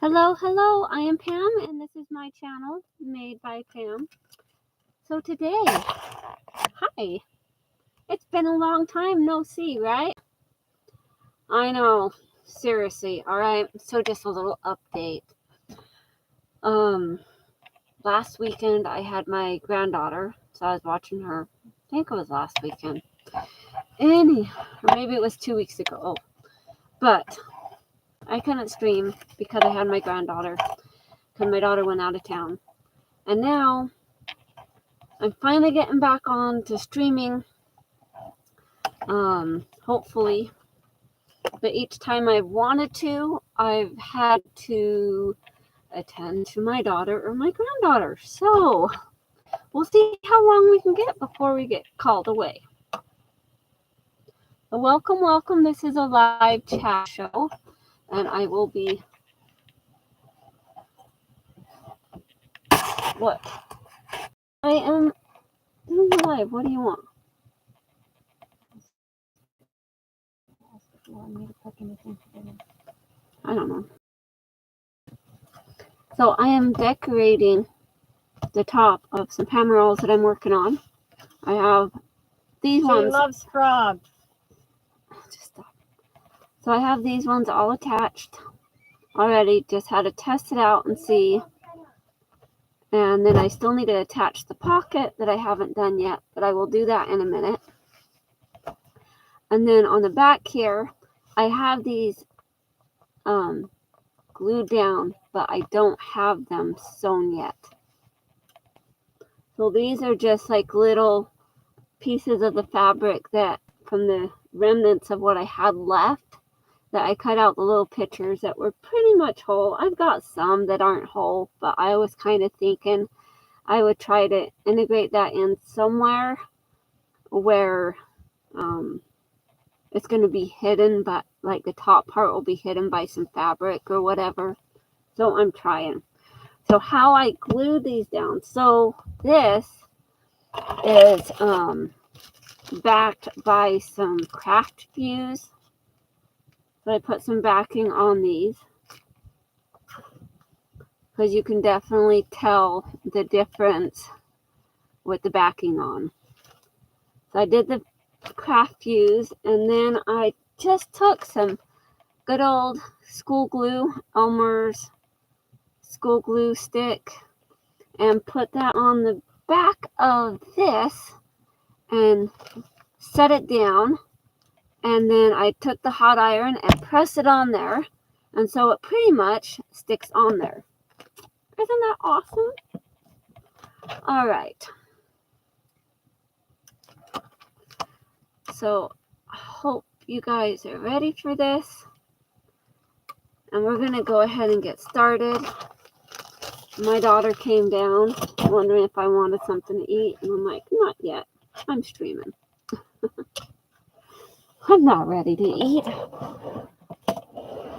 Hello, I am Pam, and this is my channel, Made by Pam. So today, hi, it's been a long time no see, right? I know, seriously, alright, so just a little update. Last weekend I had my granddaughter, so I was watching her, I think it was last weekend, or maybe it was 2 weeks ago, but I couldn't stream because I had my granddaughter, because my daughter went out of town, and now I'm finally getting back on to streaming, hopefully, but each time I've wanted to, I've had to attend to my daughter or my granddaughter, so we'll see how long we can get before we get called away. So welcome, this is a live chat show, and I will be, what? I am doing live, what do you want? I don't know. So I am decorating the top of some hammer rolls that I'm working on. I have these ones. She loves frogs. Just stop. So I have these ones all attached already. Just had to test it out and see. And then I still need to attach the pocket that I haven't done yet, but I will do that in a minute. And then on the back here, I have these glued down, but I don't have them sewn yet. So these are just like little pieces of the fabric that from the remnants of what I had left, that I cut out the little pictures that were pretty much whole. I've got some that aren't whole, but I was kind of thinking I would try to integrate that in somewhere where it's going to be hidden, but like the top part will be hidden by some fabric or whatever. So I'm trying. So how I glue these down. So this is backed by some craft fuse. So I put some backing on these because you can definitely tell the difference with the backing on. So I did the craft fuse, and then I just took some good old school glue, Elmer's school glue stick, and put that on the back of this and set it down. And then I took the hot iron and pressed it on there, and so it pretty much sticks on there. Isn't that awesome? All right. So I hope you guys are ready for this. And we're going to go ahead and get started. My daughter came down wondering if I wanted something to eat. And I'm like, not yet. I'm streaming. I'm not ready to eat.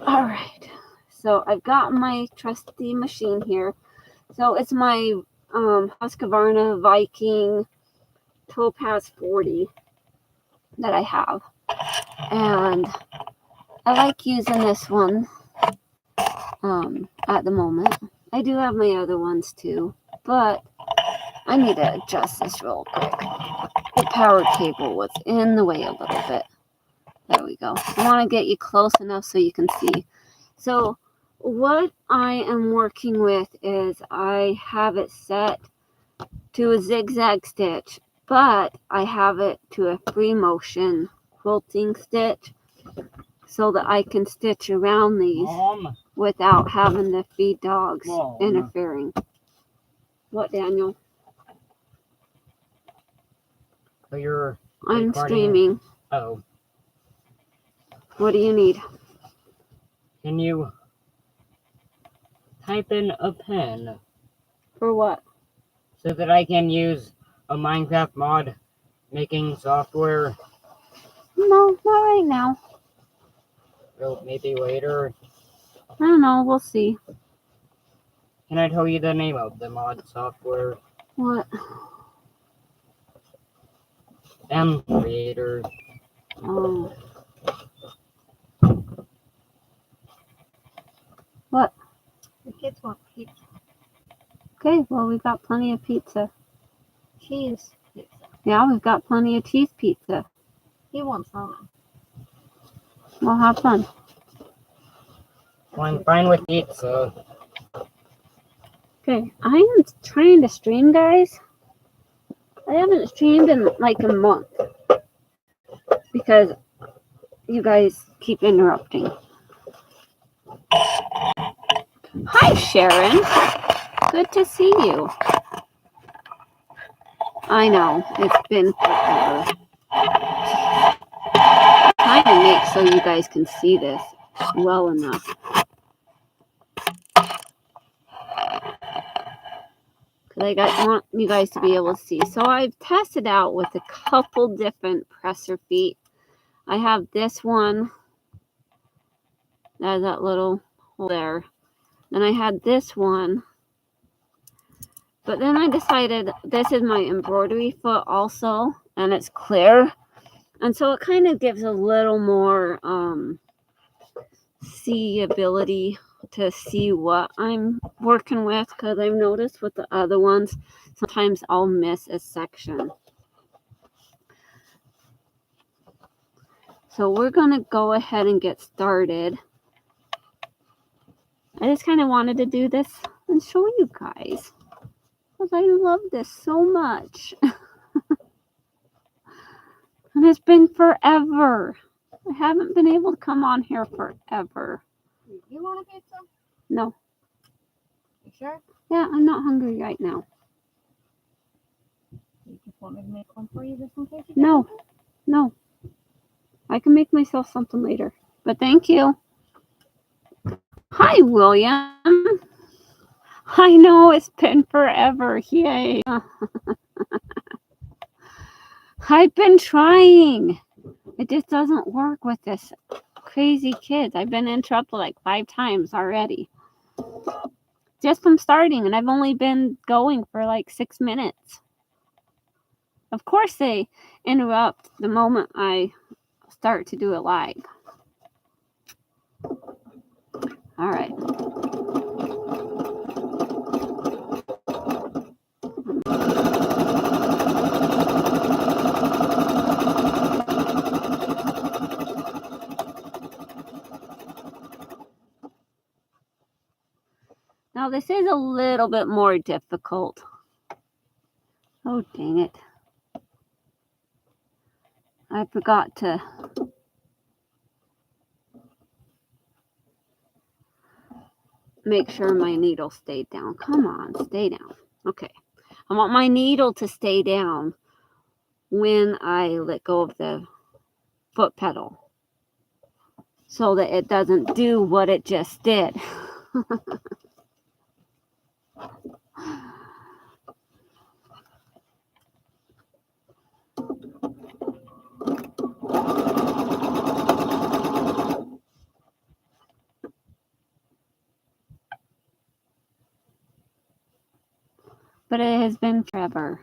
All right. So I've got my trusty machine here. So it's my Husqvarna Viking Topaz 40 that I have. And I like using this one at the moment. I do have my other ones too, but I need to adjust this real quick. The power cable was in the way a little bit. There we go. I want to get you close enough so you can see. So what I am working with is I have it set to a zigzag stitch, but I have it to a free motion quilting stitch so that I can stitch around these without having to feed dogs interfering. What, Daniel? So you're I'm streaming. Oh. What do you need? Can you type in a pen For what? so that I can use a Minecraft mod making software? No, not right now. Well, maybe later. I don't know. We'll see. Can I tell you the name of the mod software? What? Creator. Oh. What? The kids want pizza. Okay, well, we've got plenty of pizza. Cheese pizza. Yeah, we've got plenty of cheese pizza. He wants ramen. We'll have fun. Well, I'm fine with pizza. Okay, I am trying to stream, guys. I haven't streamed in like a month because you guys keep interrupting. Hi, Sharon. Good to see you. I know, it's been forever. I'm trying to make so you guys can see this well enough. Because I want you guys to be able to see. So I've tested out with a couple different presser feet. I have this one. There's that little hole there. Then I had this one. But then I decided this is my embroidery foot also. And it's clear. And so it kind of gives a little more ability to see what I'm working with. Because I've noticed with the other ones, sometimes I'll miss a section. So we're going to go ahead and get started. I just kind of wanted to do this and show you guys. Because I love this so much. And it's been forever. I haven't been able to come on here forever. You want a pizza? No. You sure? Yeah, I'm not hungry right now. You just want me to make one for you just in case you No. No. I can make myself something later. But thank you. Hi, William. I know it's been forever. Yay. I've been trying. It just doesn't work with this crazy kids. I've been interrupted like 5 times already. Just from starting, and I've only been going for like 6 minutes. Of course they interrupt the moment I start to do it live. All right. Now this is a little bit more difficult. Oh, dang it. I forgot to make sure my needle stayed down. Come on, stay down. Okay. I want my needle to stay down when I let go of the foot pedal so that it doesn't do what it just did. But it has been forever.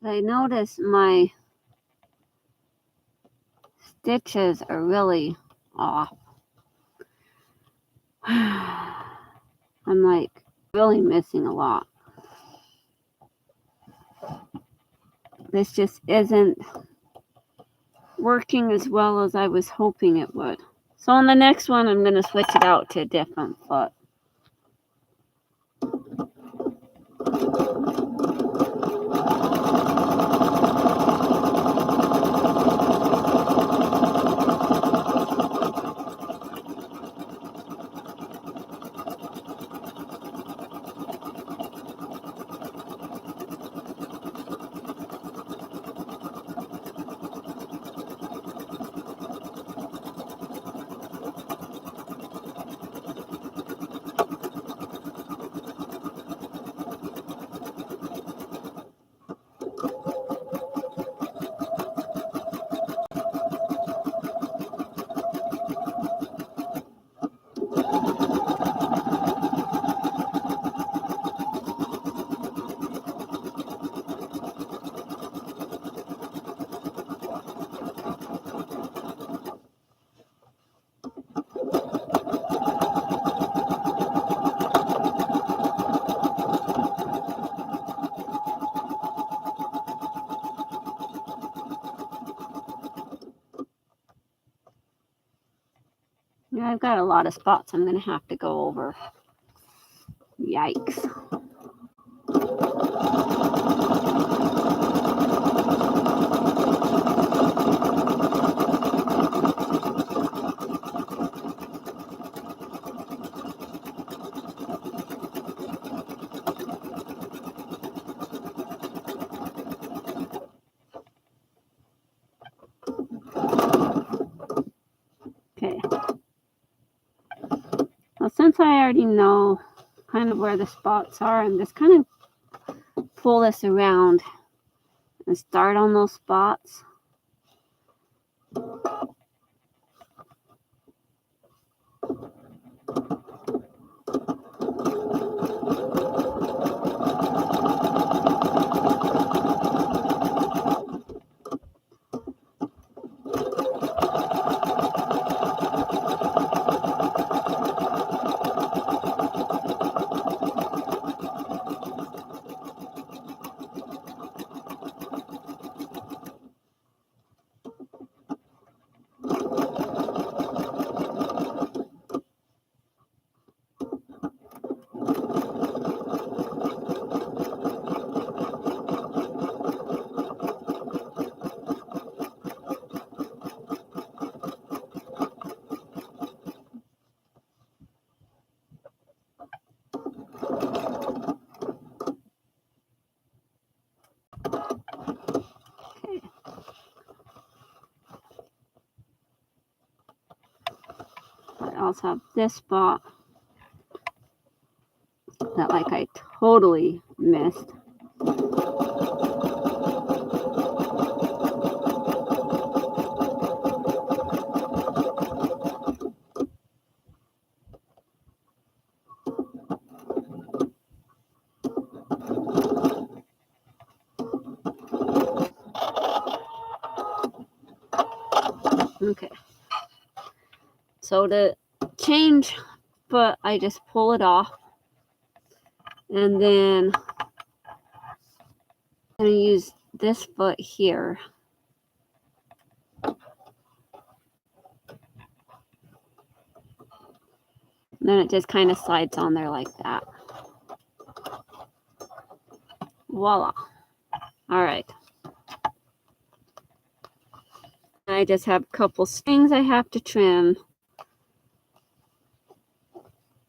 I notice my stitches are really off. I'm like really missing a lot. This just isn't working as well as I was hoping it would. So on the next one, I'm going to switch it out to a different foot. Yeah, I've got a lot of spots I'm going to have to go over. Yikes. Okay. Well, since I already know kind of where the spots are, I'm just kind of pull this around and start on those spots. Okay. I also have this spot that like I totally missed. Okay. So to change foot, I just pull it off. And then I'm going to use this foot here. And then it just kind of slides on there like that. Voila. All right. I just have a couple strings I have to trim. A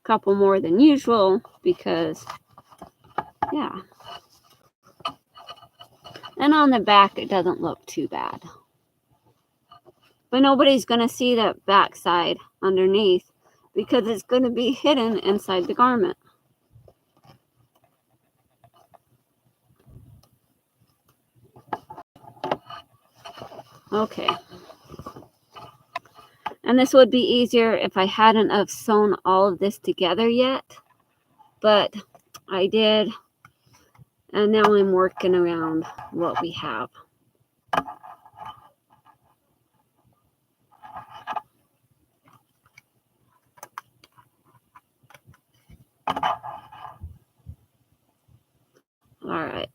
couple more than usual because, yeah. And on the back, it doesn't look too bad. But nobody's going to see that back side underneath because it's going to be hidden inside the garment. Okay. And this would be easier if I hadn't have sewn all of this together yet. But I did. And now I'm working around what we have. All right.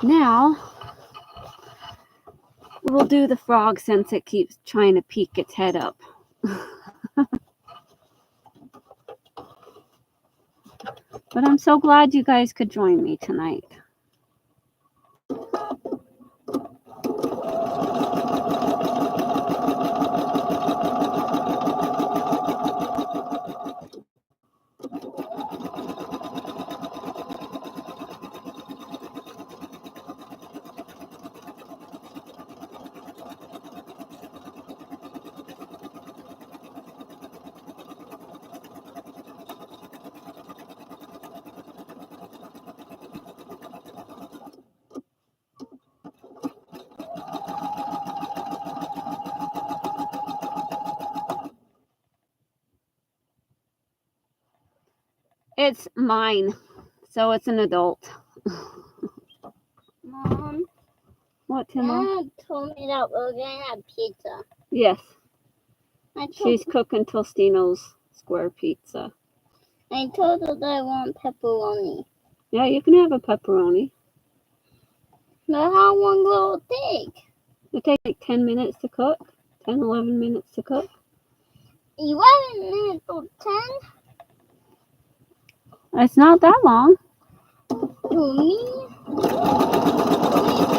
Now, we'll do the frog since it keeps trying to peek its head up. But I'm so glad you guys could join me tonight. It's mine, so it's an adult. Mom, What, Timon? Dad told me that we're gonna have pizza. Yes, I told, she's cooking Tostino's square pizza. I told her that I want pepperoni. Yeah, you can have a pepperoni. But how long will it take? It takes like 10 minutes to cook. 10, 11 minutes to cook. 11 minutes or 10? It's not that long. To me? I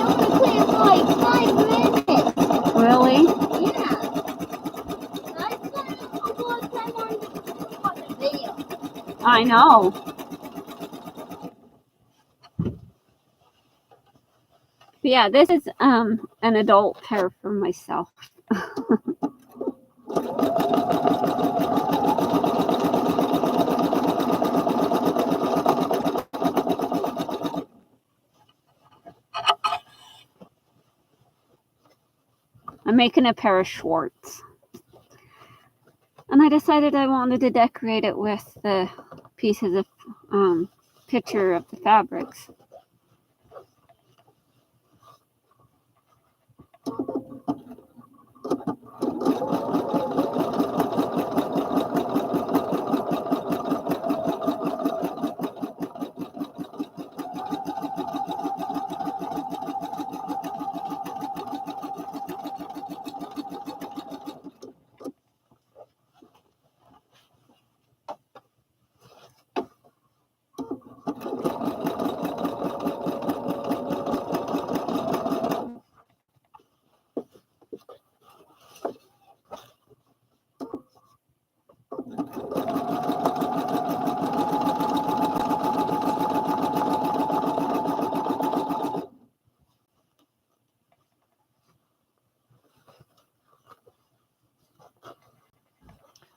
only put it for like 5 minutes. Really? Yeah. I spent a lot of time on the video. I know. But yeah, this is an adult pair for myself. I'm making a pair of shorts. And I decided I wanted to decorate it with the pieces of picture of the fabrics.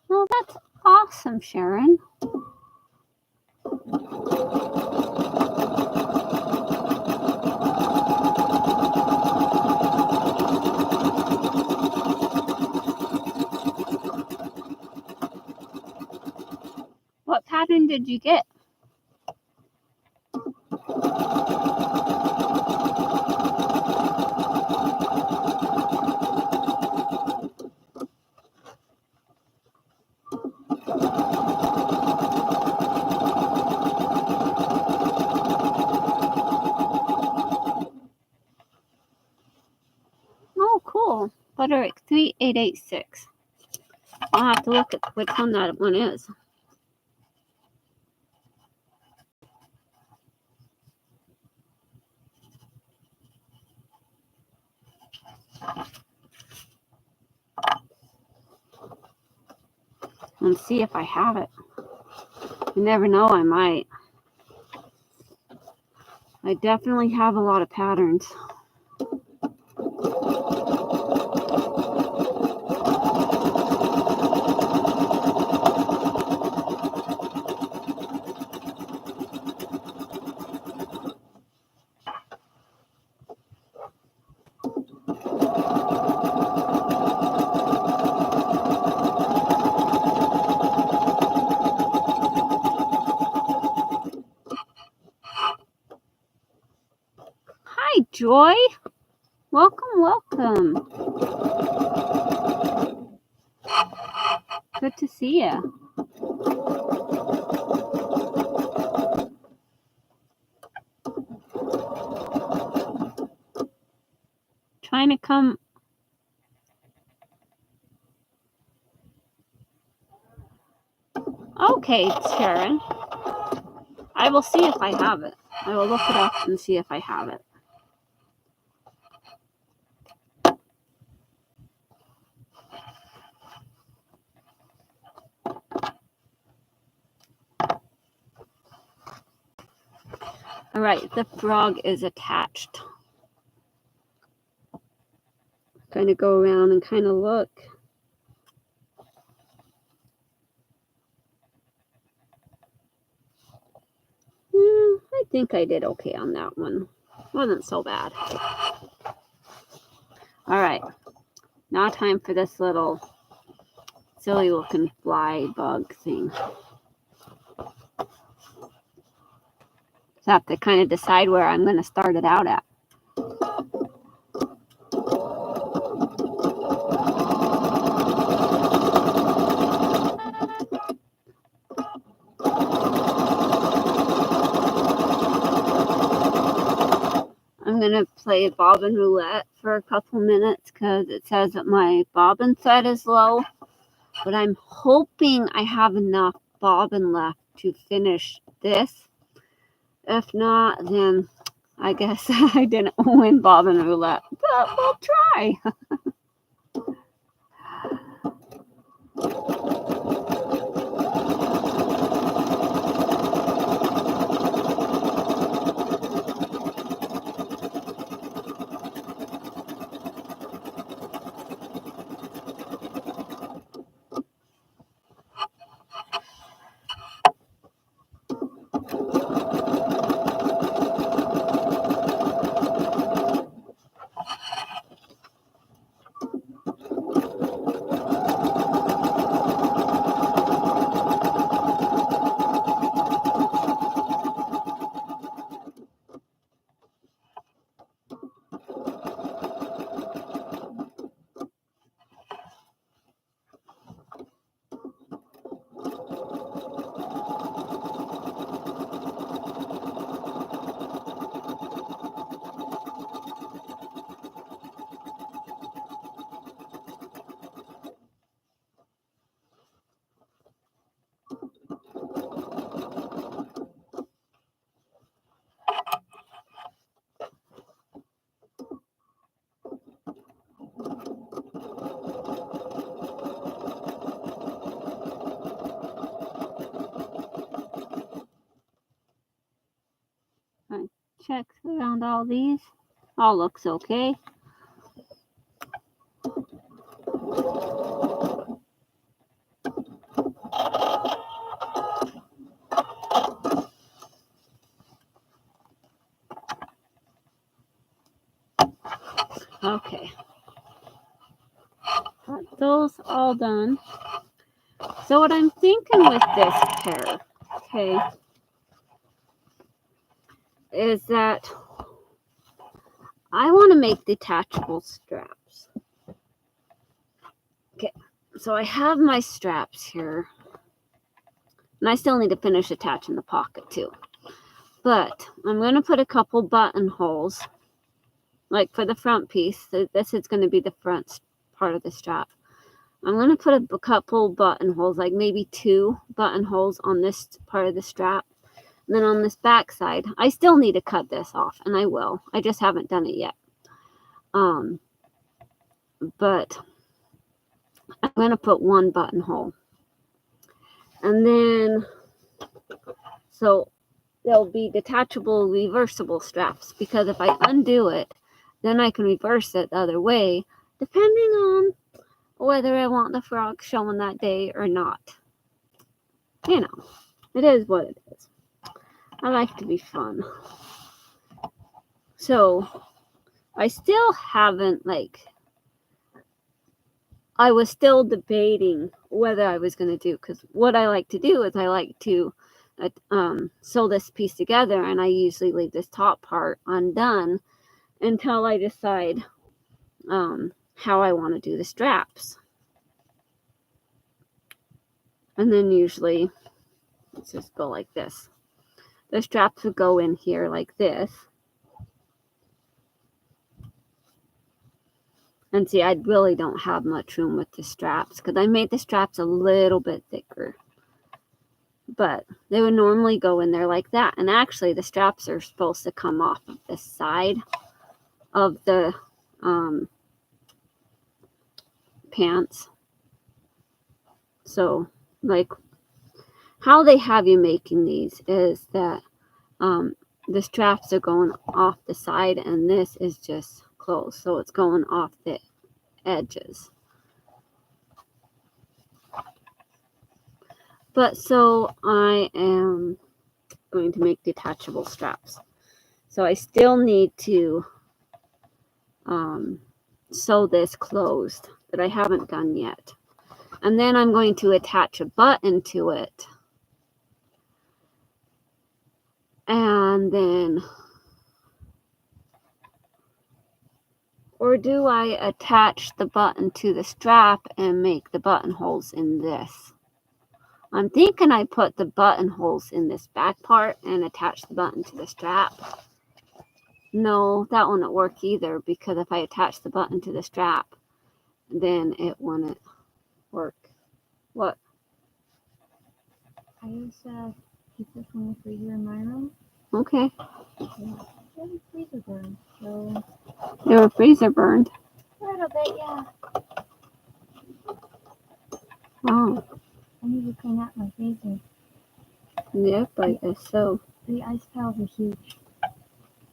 Well, that's awesome, Sharon. What pattern did you get? Oh, cool. Butterick 3886. I'll have to look at which one that one is. And see if I have it. You never know, I might. I definitely have a lot of patterns. Hi, Joy. Welcome, welcome. Good to see you. Trying to come. Okay, Sharon. I will see if I have it. I will look it up and see if I have it. All right, the frog is attached. Kind of go around and kind of look. I think I did okay on that one. Wasn't so bad. All right, now time for this little silly looking fly bug thing. So I have to kind of decide where I'm going to start it out at. going to play bobbin roulette for a couple minutes because it says that my bobbin thread is low. But I'm hoping I have enough bobbin left to finish this. If not, then I guess I didn't win bobbin roulette. But we'll try. Check around all these. All looks okay. Okay. Got those all done. So what I'm thinking with this pair, okay, is that I want to make detachable straps. Okay, so I have my straps here. And I still need to finish attaching the pocket too. But I'm going to put a couple buttonholes, like for the front piece. This is going to be the front part of the strap. I'm going to put a couple buttonholes, like maybe 2 buttonholes on this part of the strap. And then on this back side, I still need to cut this off, and I will. I just haven't done it yet. But I'm going to put 1 buttonhole. And then, so there'll be detachable, reversible straps, because if I undo it, then I can reverse it the other way, depending on whether I want the frog showing that day or not. You know, it is what it is. I like to be fun. So, I still haven't, I was still debating whether I was going to do, because what I like to do is I like to sew this piece together, and I usually leave this top part undone until I decide how I want to do the straps. And then usually, let's just go like this. The straps would go in here like this. And see, I really don't have much room with the straps because I made the straps a little bit thicker. But they would normally go in there like that. And actually, the straps are supposed to come off of the side of the pants. So, how they have you making these is that the straps are going off the side, and this is just closed, so it's going off the edges. But so I am going to make detachable straps. So I still need to sew this closed that I haven't done yet. And then I'm going to attach a button to it. And then, or do I attach the button to the strap and make the buttonholes in this? I'm thinking I put the buttonholes in this back part and attach the button to the strap. No, that wouldn't work either, because if I attach the button to the strap, then it wouldn't work. What? I used pizza from the freezer in my room. Okay. Yeah, the freezer burned. So They were freezer burned. a little bit, yeah. Oh, I need to clean out my freezer. yep, I guess so. The ice piles are huge.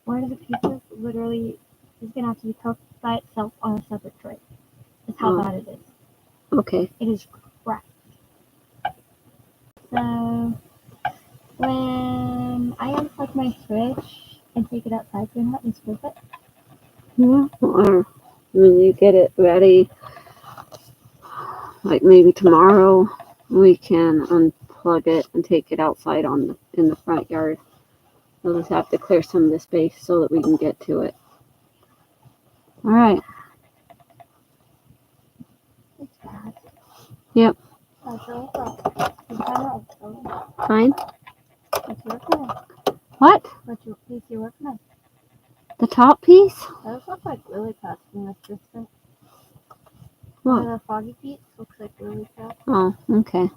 One of the pizzas literally is gonna have to be cooked by itself on a separate tray. That's how Oh. bad it is. Okay. It is crap. So when I unplug my fridge and take it outside for a minute and scoop it, Yeah. Or when you get it ready, like maybe tomorrow, we can unplug it and take it outside in the front yard. We'll just have to clear some of the space so that we can get to it. All right. it's bad. Yep. That's really bad. The camera is going. Fine. What's your working on? What? What's your piece you're working on? The top piece? Those look like lily pads from this distance. What? The foggy piece looks like lily pads. Oh, okay.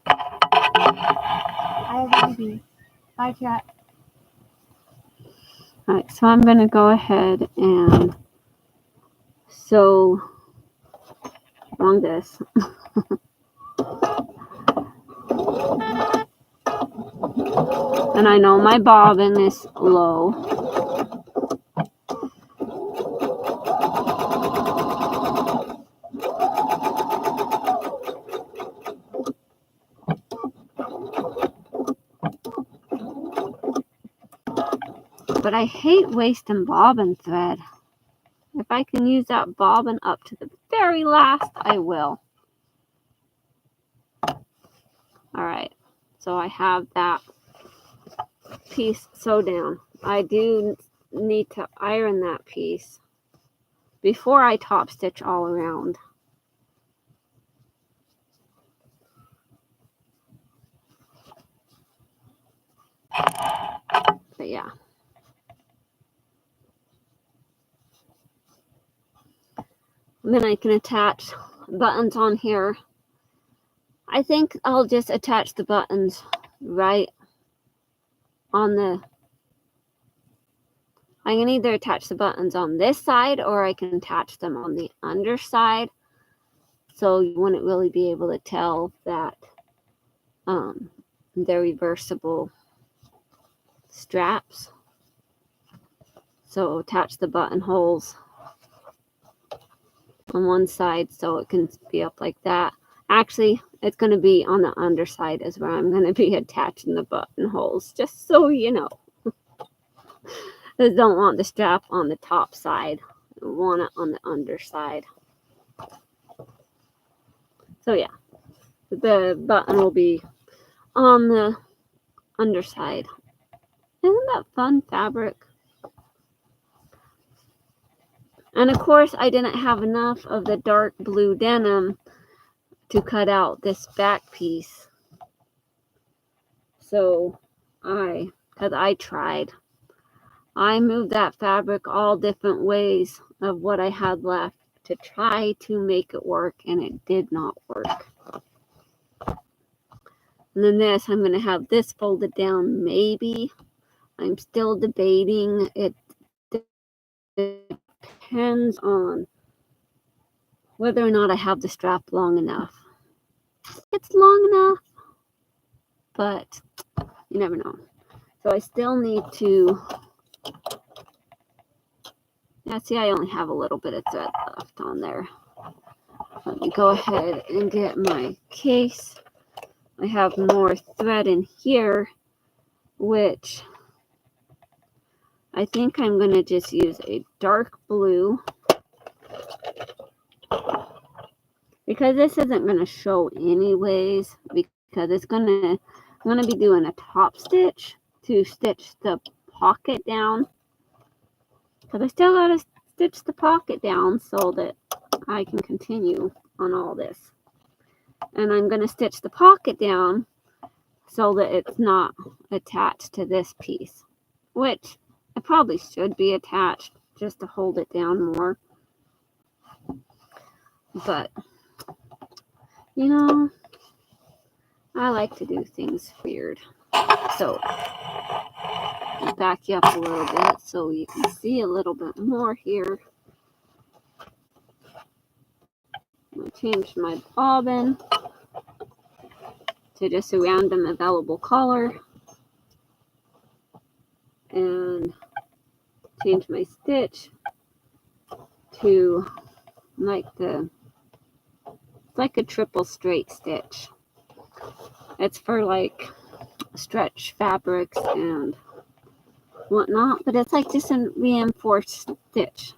I have a baby. Bye, chat. All right, so I'm going to go ahead and sew on this. And I know my bobbin is low. But I hate wasting bobbin thread. If I can use that bobbin up to the very last, I will. All right, so I have that piece sewed down. I do need to iron that piece before I top stitch all around. But yeah. And then I can attach buttons on here. I think I'll just attach the buttons right on the... I can either attach the buttons on this side or I can attach them on the underside. So you wouldn't really be able to tell that they're reversible straps. So attach the buttonholes on one side so it can be up like that. Actually, it's going to be on the underside is where I'm going to be attaching the buttonholes, just so you know. I don't want the strap on the top side. I want it on the underside. So yeah, the button will be on the underside. Isn't that fun fabric? And of course, I didn't have enough of the dark blue denim to cut out this back piece. So because I tried, I moved that fabric all different ways of what I had left to try to make it work, and it did not work. And then this, I'm going to have this folded down maybe. I'm still debating. It depends on whether or not I have the strap long enough. It's long enough, but you never know. So I still need to... Yeah, see, I only have a little bit of thread left on there. Let me go ahead and get my case. I have more thread in here, which I think I'm going to just use a dark blue, because this isn't going to show anyways, because I'm going to be doing a top stitch to stitch the pocket down, because I still got to stitch the pocket down so that I can continue on all this. And I'm going to stitch the pocket down so that it's not attached to this piece, which It probably should be attached just to hold it down more. But, you know, I like to do things weird. So, I'll back you up a little bit so you can see a little bit more here. I changed my bobbin to just a random available color. And change my stitch to like a triple straight stitch. It's for like stretch fabrics and whatnot, but it's like just a reinforced stitch.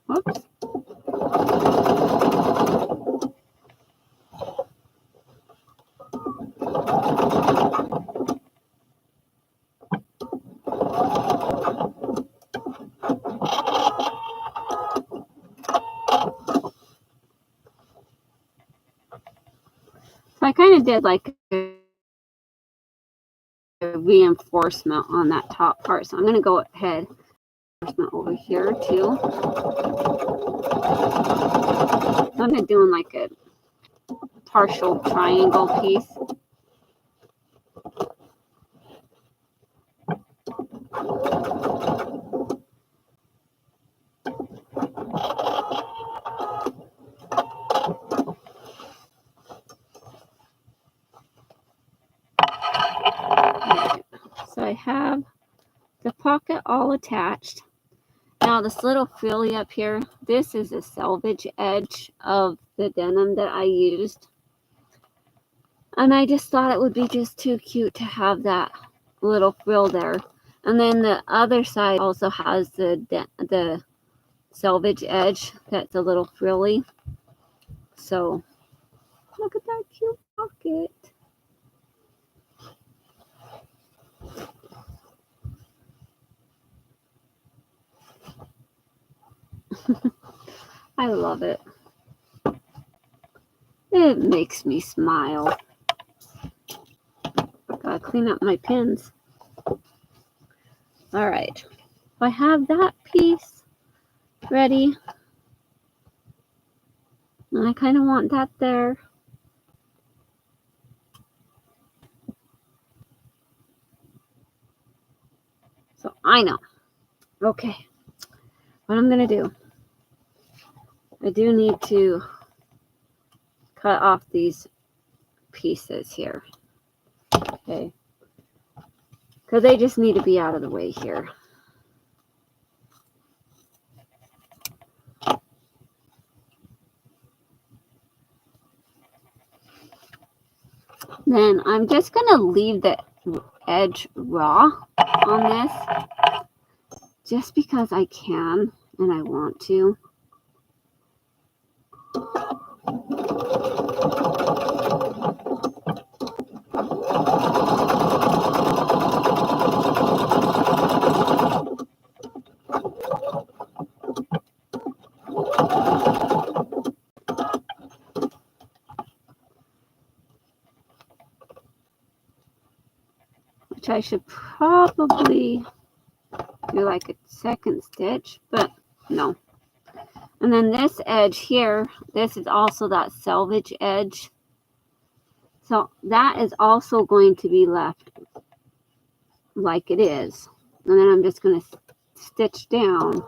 Whoops. So I kind of did like a reinforcement on that top part. So I'm going to go ahead reinforcement over here too. So I'm doing like a partial triangle piece. So I have the pocket all attached. Now this little frilly up here, this is a selvage edge of the denim that I used. And I just thought it would be just too cute to have that little frill there. And then the other side also has the selvage edge that's a little frilly. So look at that cute pocket. I love it. It makes me smile. Gotta clean up my pins. All right. I have that piece ready. And I kind of want that there. So I know. Okay. What I'm going to do. I do need to cut off these pieces here. Okay. Because they just need to be out of the way here. Then I'm just going to leave the edge raw on this just because I can and I want to. Which I should probably do like a second stitch, but no. And then this edge here, this is also that selvage edge. So that is also going to be left like it is. And then I'm just going to stitch down.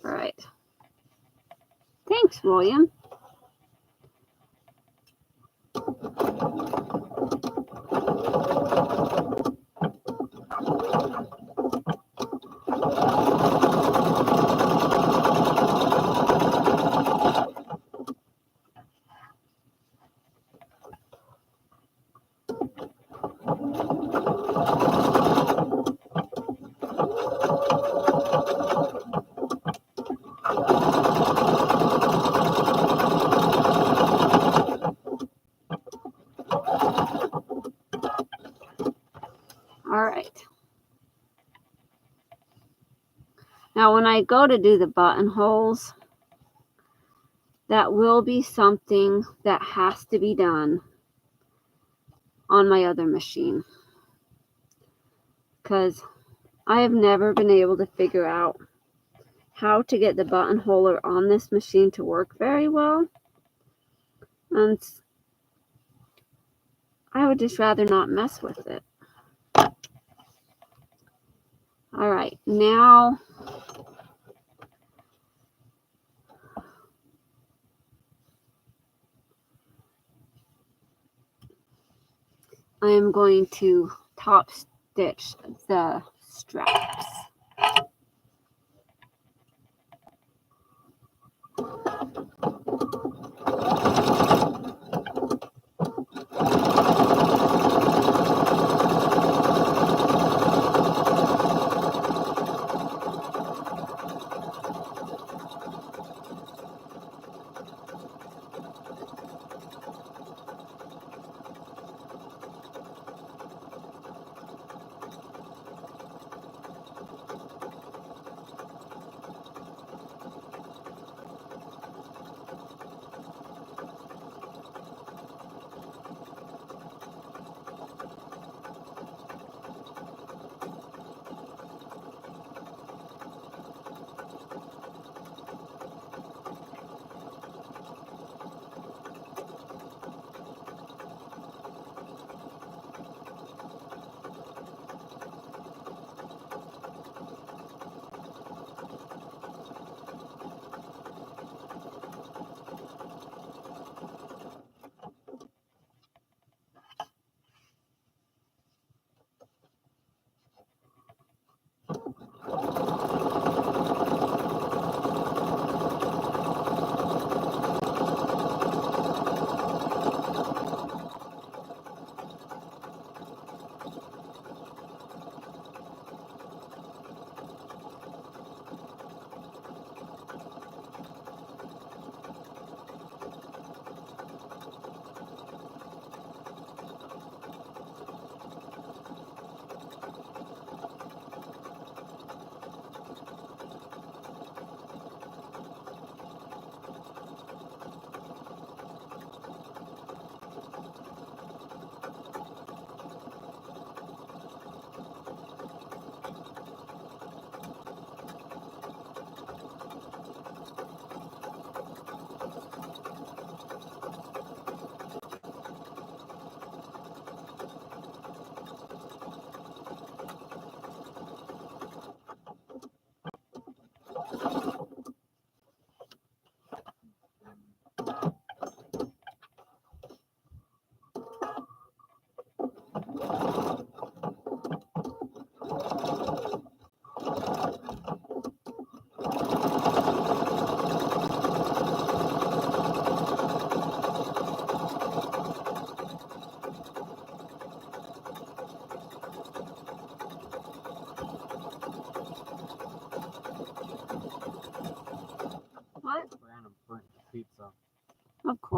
All right. Thanks, William. All right. Now, when I go to do the buttonholes, that will be something that has to be done on my other machine, because I have never been able to figure out how to get the buttonholer on this machine to work very well. And I would just rather not mess with it. All right, now I am going to top stitch the straps.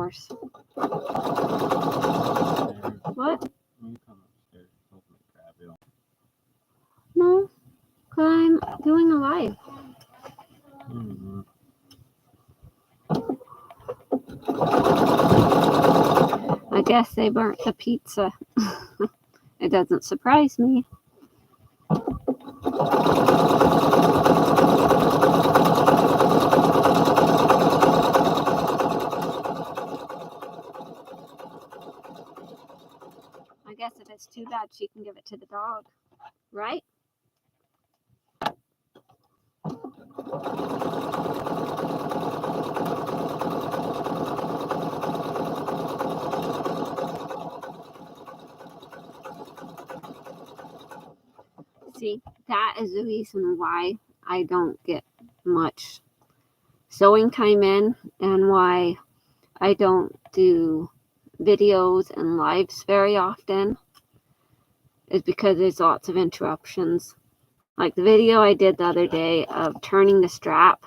course. Upstairs. What? You come upstairs. Open the crab. You don't. No, 'cause I'm doing a live. Mm-hmm. I guess they burnt the pizza. It doesn't surprise me. I guess if it's too bad, she can give it to the dog, right? See, that is the reason why I don't get much sewing time in and why I don't do videos and lives very often is because there's lots of interruptions. Like the video I did the other day of turning the strap.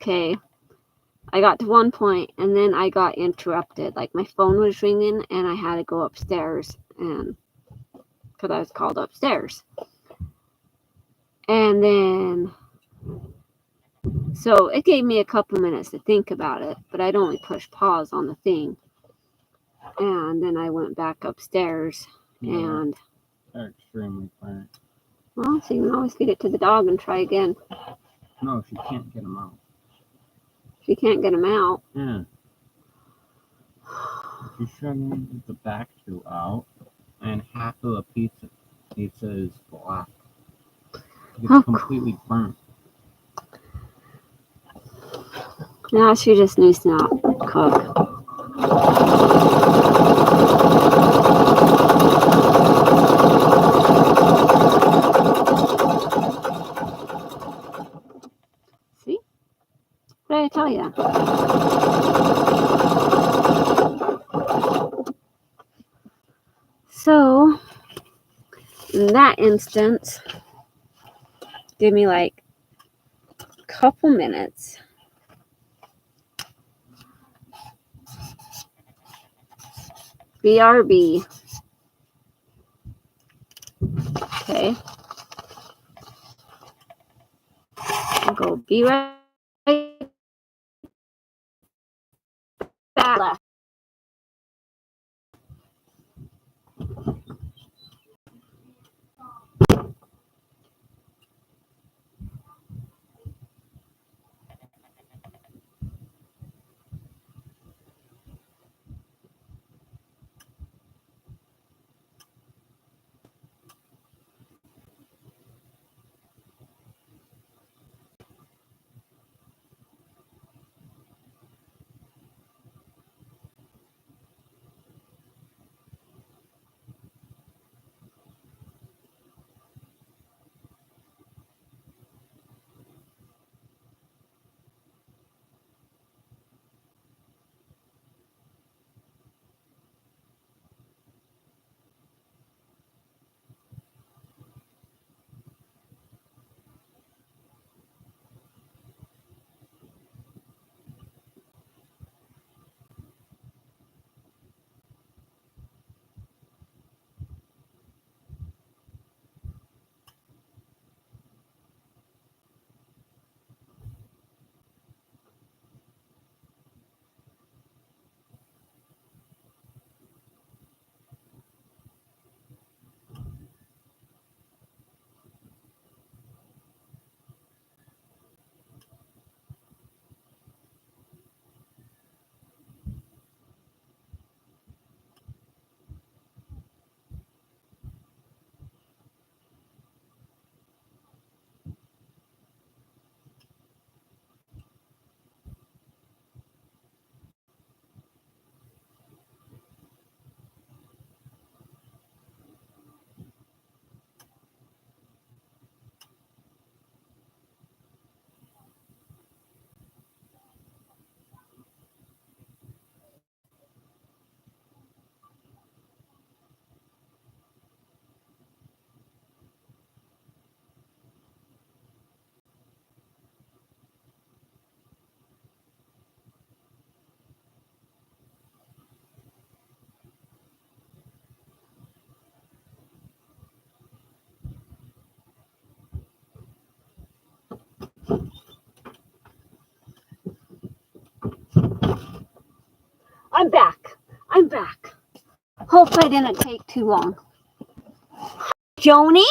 Okay, I got to one point and then I got interrupted. Like my phone was ringing and I had to go upstairs and because I was called upstairs. And then so it gave me a couple minutes to think about it, but I'd only push pause on the thing. And then I went back upstairs and They're extremely burnt. well, so you can always feed it to the dog and try again. No, she can't get them out. If you can't get them out. Yeah. She's struggling to get the back two out, and half of the pizza is black. It's Oh, completely burnt. Now she just needs to not cook. See? What did I tell you? So, in that instance, give me like a couple minutes. BRB. Okay. I'll go be right back. Hope I didn't take too long. Joni,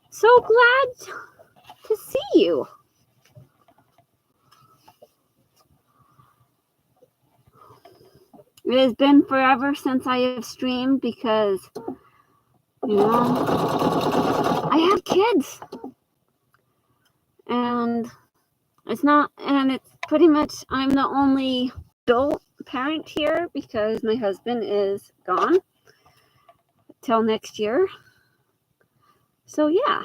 so glad to see you. It has been forever since I have streamed because, you know, I have kids. And it's pretty much, I'm the only adult parent here because my husband is gone till next year. So yeah,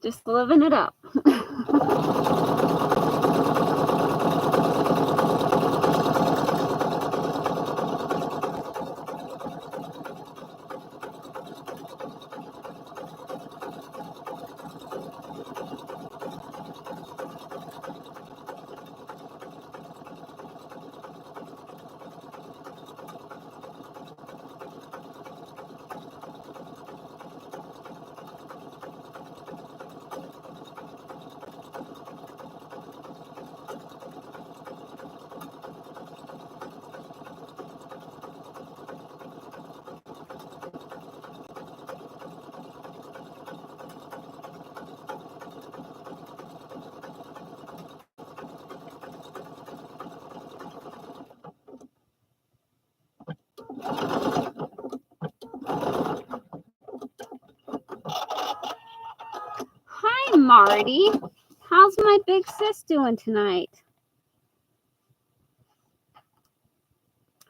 just living it up. Hi, Marty. How's my big sis doing tonight?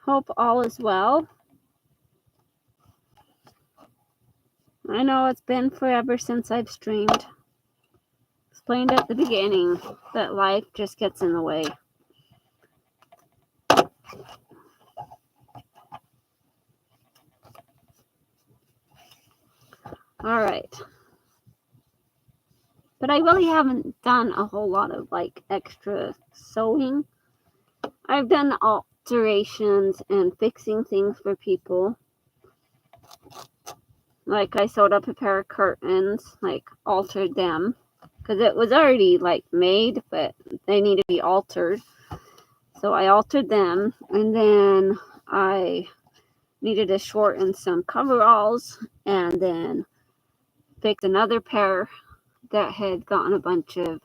Hope all is well. I know it's been forever since I've streamed. Explained at the beginning that life just gets in the way. All right. But I really haven't done a whole lot of like extra sewing. I've done alterations and fixing things for people. Like I sewed up a pair of curtains, like altered them. Because it was already like made, but they need to be altered. So I altered them. And then I needed to shorten some coveralls. And then fixed another pair that had gotten a bunch of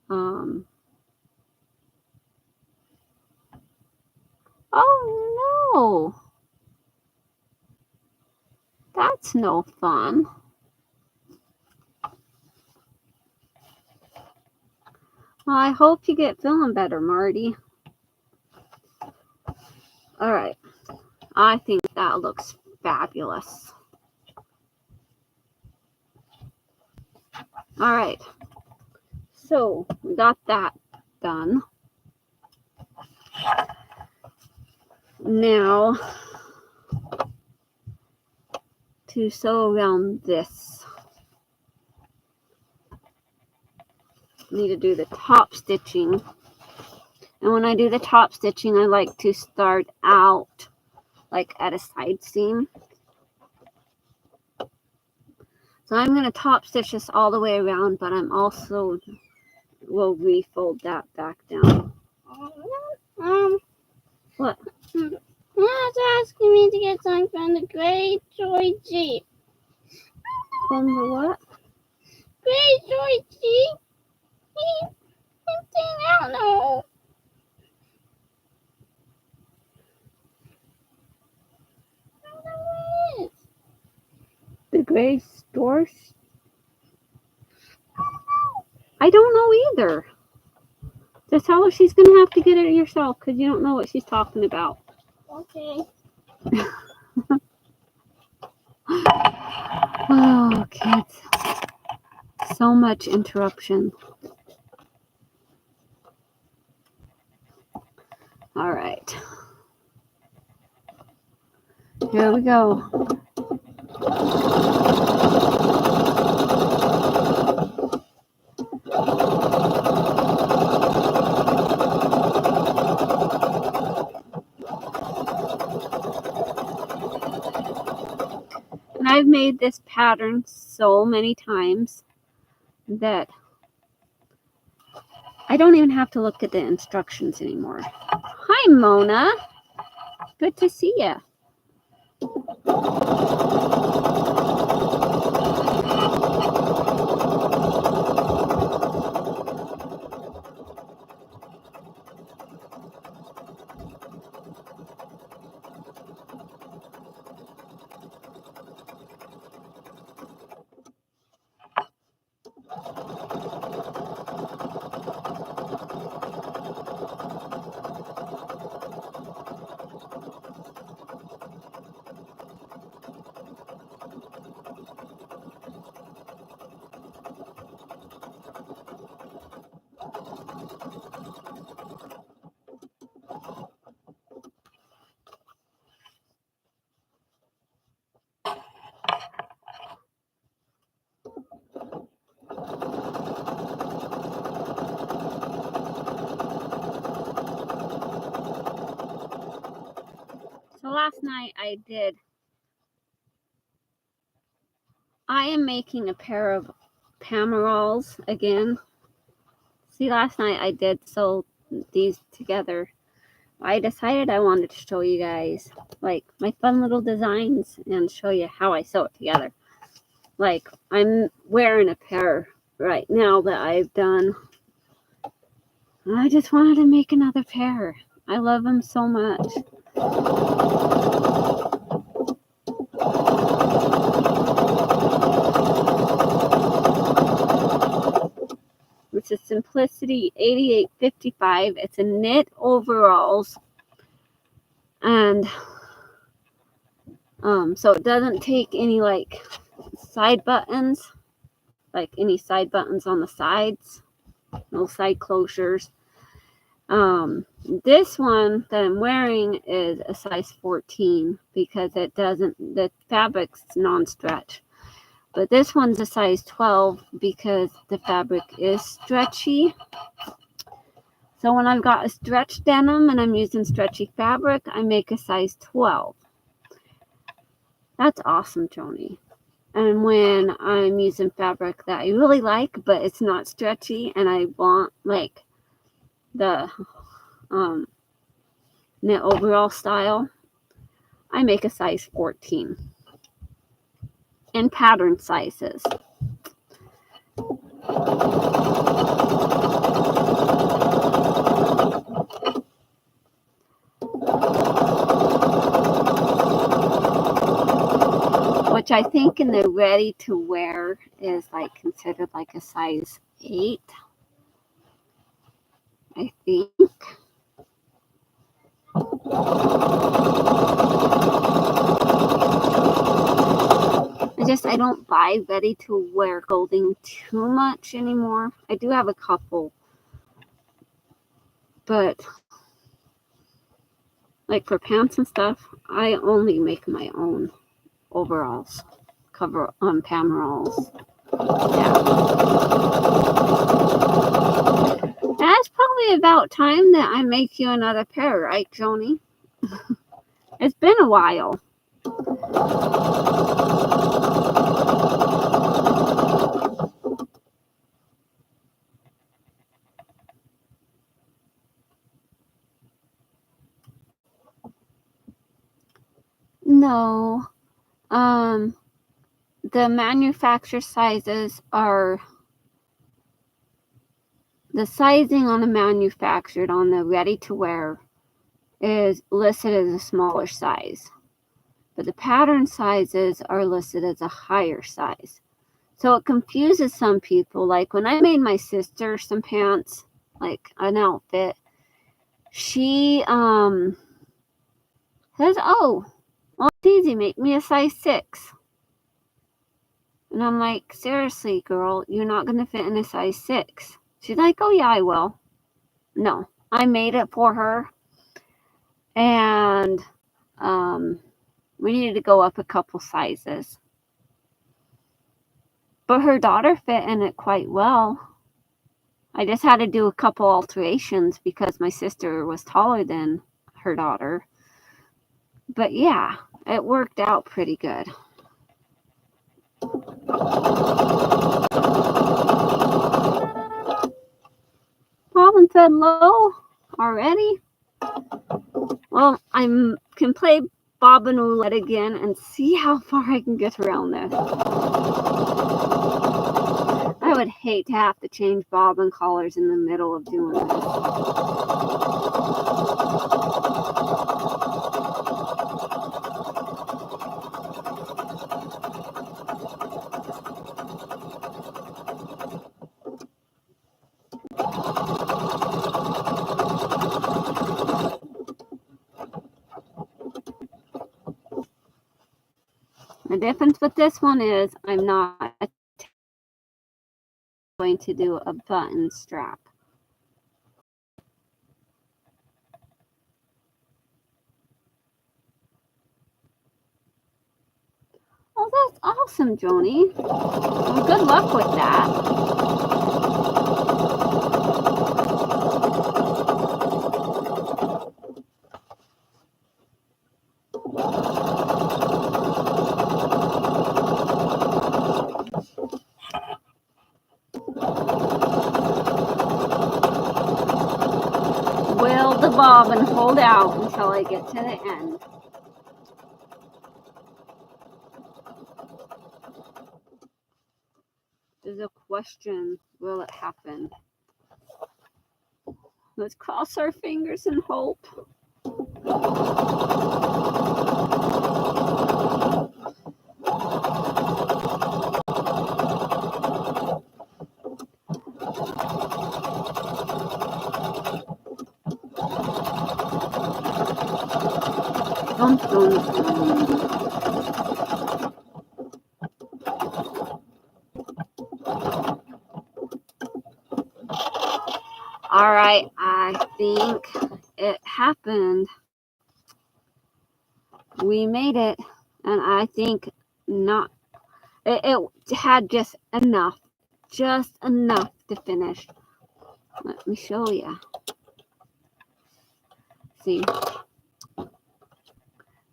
oh no, that's no fun. Well, I hope you get feeling better, Marty. All right, I think that looks fabulous. All right, so we got that done. Now to sew around this. Need to do the top stitching. And when I do the top stitching, I like to start out like at a side seam. So I'm going to top stitch this all the way around, but I'm also will refold that back down. What? Mom's asking me to get something from the Great Joy Jeep. From the what? Great Joy Jeep? Something, I don't know. I don't know what it is. The gray stores? I don't know either. Just tell her she's going to have to get it yourself because you don't know what she's talking about. Okay. Oh, kids. So much interruption. All right. Here we go. And I've made this pattern so many times that I don't even have to look at the instructions anymore. Hi, Mona. Good to see you. So last night I am making a pair of Pamerals again. See, last night I did sew these together. I decided I wanted to show you guys like my fun little designs and show you how I sew it together. Like, I'm wearing a pair right now that I've done. I just wanted to make another pair. I love them so much. It's a Simplicity 8855. It's a knit overalls. And so it doesn't take any like side buttons, like any side buttons on the sides, no side closures. This one that I'm wearing is a size 14 because it doesn't, the fabric's non-stretch. But this one's a size 12 because the fabric is stretchy. So when I've got a stretch denim and I'm using stretchy fabric, I make a size 12. That's awesome, Joni. And when I'm using fabric that I really like, but it's not stretchy, and I want like the knit overall style, I make a size 14 in pattern sizes. Which I think in the ready to wear is like considered like a size 8. I think. I don't buy ready to wear clothing too much anymore. I do have a couple, but like for pants and stuff, I only make my own overalls, cover Pamerals. Yeah. That's probably about time that I make you another pair, right, Joni? It's been a while. No. The manufacturer sizes are, the sizing on the manufactured on the ready to wear is listed as a smaller size, but the pattern sizes are listed as a higher size. So it confuses some people. Like when I made my sister some pants, like an outfit, she says, "Oh, well, it's easy, make me a size 6. And I'm like, seriously, girl, you're not going to fit in a size 6. She's like, oh, yeah, I will. No, I made it for her. And we needed to go up a couple sizes. But her daughter fit in it quite well. I just had to do a couple alterations because my sister was taller than her daughter. But yeah, it worked out pretty good. bobbin thread low already. Well, I can play bobbin roulette again and see how far I can get around this. I would hate to have to change bobbin collars in the middle of doing this. The difference with this one is I'm not going to do a button strap. Oh, that's awesome, Joni. Well, good luck with that. Will the bobbin hold out until I get to the end? There's a question. Will it happen? Let's cross our fingers and hope. Dun, dun, dun. All right, I think it happened. We made it, and I think not. It had just enough to finish. Let me show you. See,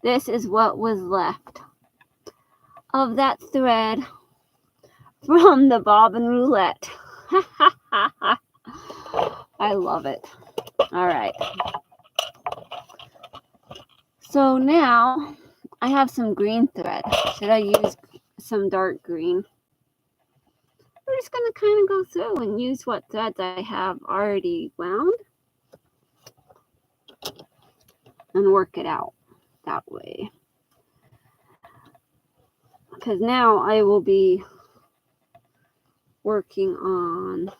this is what was left of that thread from the bobbin roulette. I love it. All right. So now I have some green thread. Should I use some dark green? We're just going to kind of go through and use what threads I have already wound and work it out that way. Because now I will be working on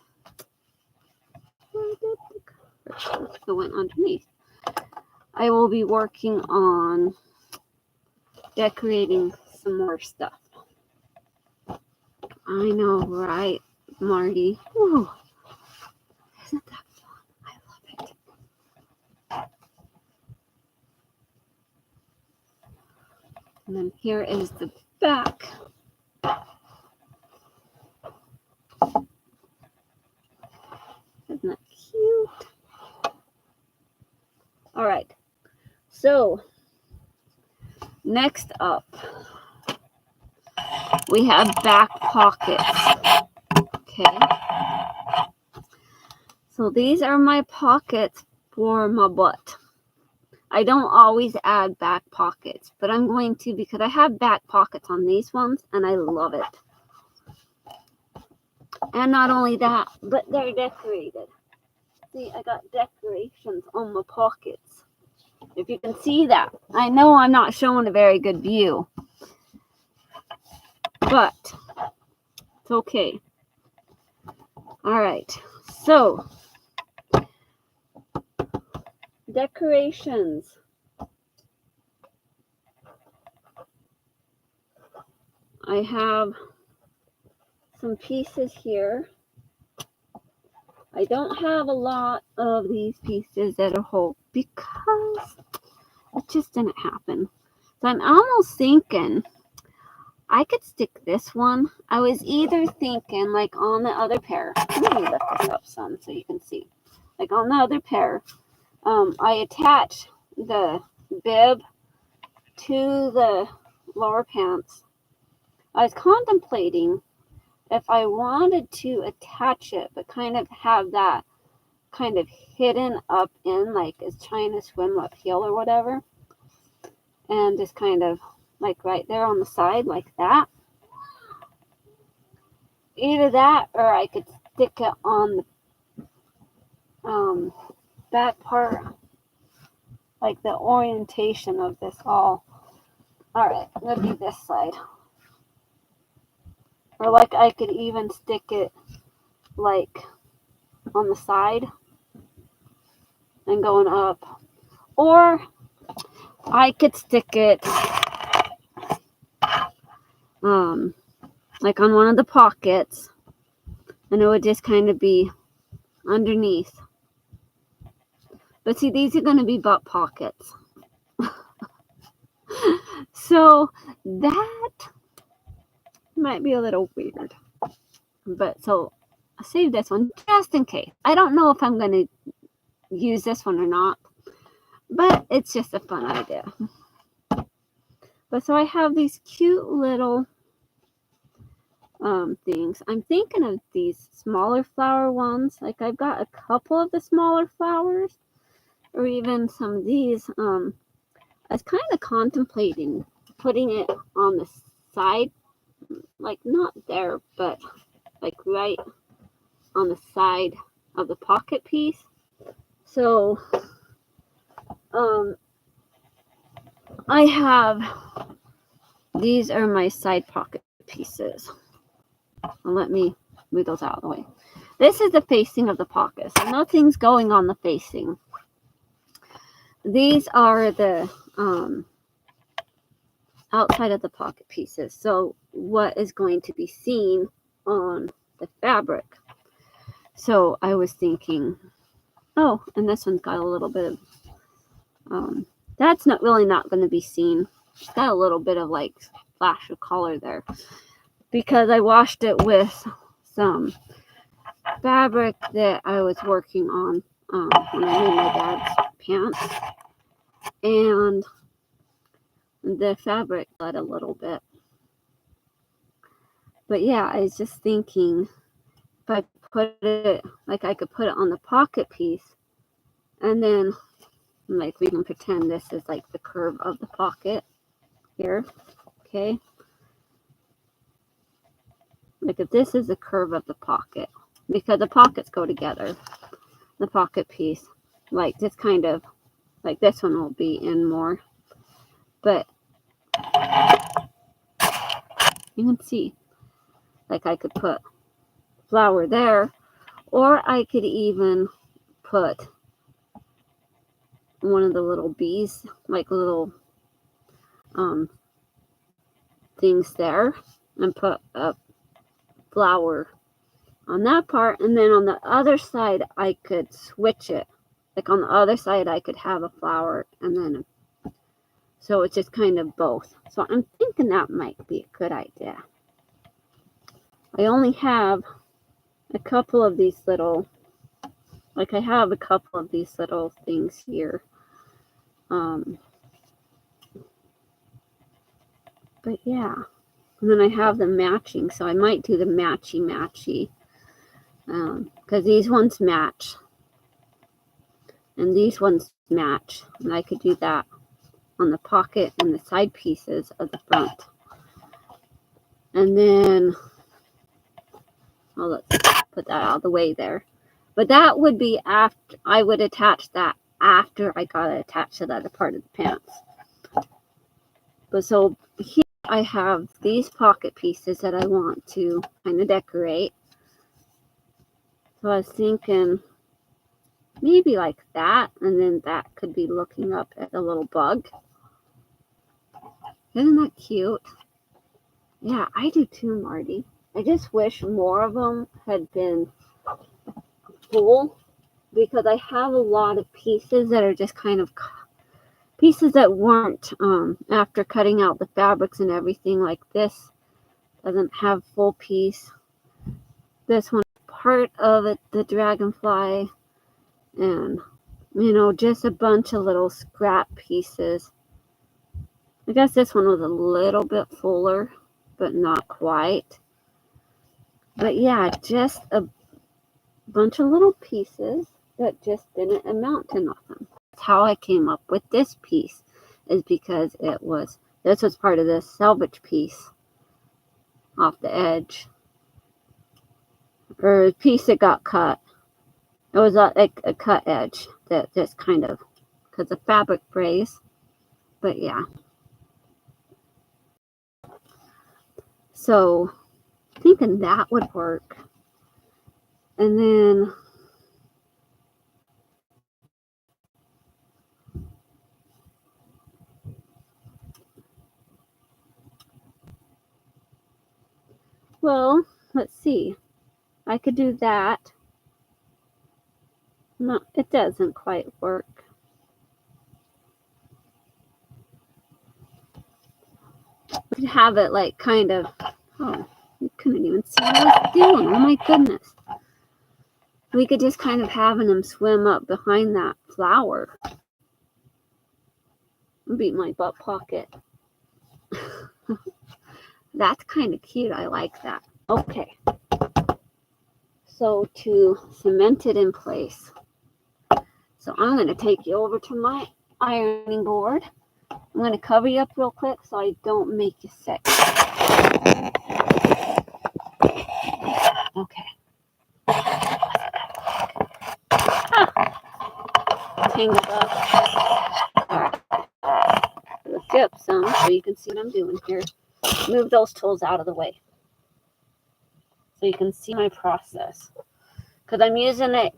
the one underneath. I will be working on decorating some more stuff. I know, right, Marty? Woo. Isn't that fun? I love it. And then here is the back. Isn't that cute? All right. So, next up, we have back pockets. Okay. So these are my pockets for my butt. I don't always add back pockets, but I'm going to because I have back pockets on these ones and I love it. And not only that, but they're decorated. See, I got decorations on my pockets. If you can see that. I know I'm not showing a very good view, but it's okay. All right, so decorations. I have some pieces here. I don't have a lot of these pieces that are whole because it just didn't happen. So I'm almost thinking I could stick this one. I was either thinking like on the other pair. Let me lift this up some so you can see. Like on the other pair, I attach the bib to the lower pants. I was contemplating if I wanted to attach it, but kind of have that kind of hidden up in, like it's trying to swim uphill or whatever. And just kind of like right there on the side like that. Either that or I could stick it on the back part, like the orientation of this all. Alright, that'd be this side. Or like I could even stick it like on the side and going up. Or I could stick it like on one of the pockets, and it would just kind of be underneath. But see, these are going to be butt pockets. So that might be a little weird. But so I'll save this one just in case. I don't know if I'm going to use this one or not, but it's just a fun idea. But so I have these cute little things. I'm thinking of these smaller flower ones. Like I've got a couple of the smaller flowers, or even some of these. I was kind of contemplating putting it on the side, like not there, but like right on the side of the pocket piece. So I have, these are my side pocket pieces. Let me move those out of the way. This is the facing of the pocket, so nothing's going on the facing. These are the outside of the pocket pieces. So what is going to be seen on the fabric? So I was thinking, oh, and this one's got a little bit of, that's not really not going to be seen. It's got a little bit of like flash of color there, because I washed it with some fabric that I was working on when I made my dad's pants, and the fabric bled a little bit. But yeah, I was just thinking if I put it, like I could put it on the pocket piece, and then like we can pretend this is like the curve of the pocket here, okay? Like if this is the curve of the pocket, because the pockets go together, the pocket piece, like this kind of, like this one will be in more, but you can see, like I could put flower there, or I could even put one of the little bees, like little things there, and put a flower on that part, and then on the other side I could switch it. Like on the other side I could have a flower, and then so it's just kind of both. So I'm thinking that might be a good idea. I only have a couple of these little, like I have a couple of these little things here. But yeah, and then I have them matching, so I might do the matchy because these ones match and these ones match, and I could do that on the pocket and the side pieces of the front. And then let's put that out of the way there. But that would be after, I would attach that after I got it attached to the other part of the pants. But so here I have these pocket pieces that I want to kind of decorate. So I was thinking maybe like that, and then that could be looking up at the little bug. Isn't that cute? Yeah, I do too, Marty. I just wish more of them had been full, because I have a lot of pieces that are just kind of pieces that weren't, after cutting out the fabrics and everything. Like this doesn't have full piece. This one, part of it, the dragonfly, and just a bunch of little scrap pieces. I guess this one was a little bit fuller, but not quite. But yeah, just a bunch of little pieces. that just didn't amount to nothing. That's how I came up with this piece, is because this was part of this selvage piece off the edge, or a piece that got cut. It was like a cut edge that just kind of, because the fabric frays. But yeah. So thinking that would work. And then well, let's see. I could do that. No, it doesn't quite work. We could have it like kind of, oh, you couldn't even see what I was doing. Oh my goodness. We could just kind of having them swim up behind that flower. Be my butt pocket. That's kind of cute. I like that. Okay. So to cement it in place. So I'm going to take you over to my ironing board. I'm going to cover you up real quick so I don't make you sick. Okay. Tangled up. All right. Lift up some so you can see what I'm doing here. Move those tools out of the way so you can see my process. Because I'm using a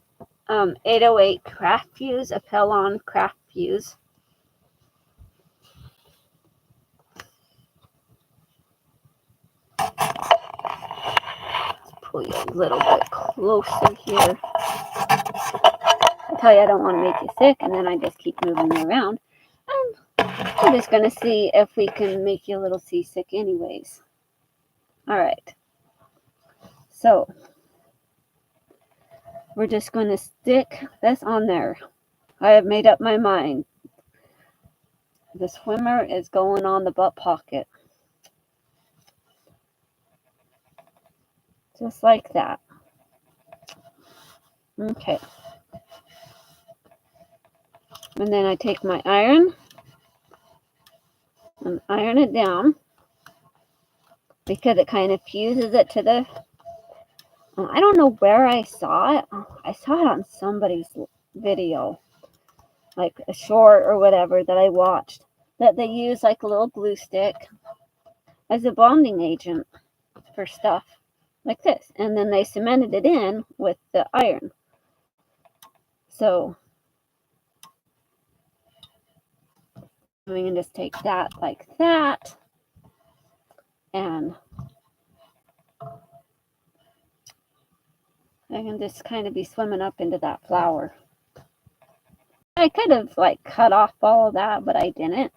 808 craft fuse, a Pellon craft fuse. Let's pull you a little bit closer here. I tell you I don't want to make you sick, and then I just keep moving you around. I'm just going to see if we can make you a little seasick anyways. All right. So we're just going to stick this on there. I have made up my mind. The swimmer is going on the butt pocket. Just like that. Okay. And then I take my iron and iron it down because it kind of fuses it to the... I don't know where I saw it. I saw it on somebody's video, like a short or whatever that I watched, that they use like a little glue stick as a bonding agent for stuff like this. And then they cemented it in with the iron. So we can just take that like that, and I can just kind of be swimming up into that flower. I could have like cut off all of that, but I didn't.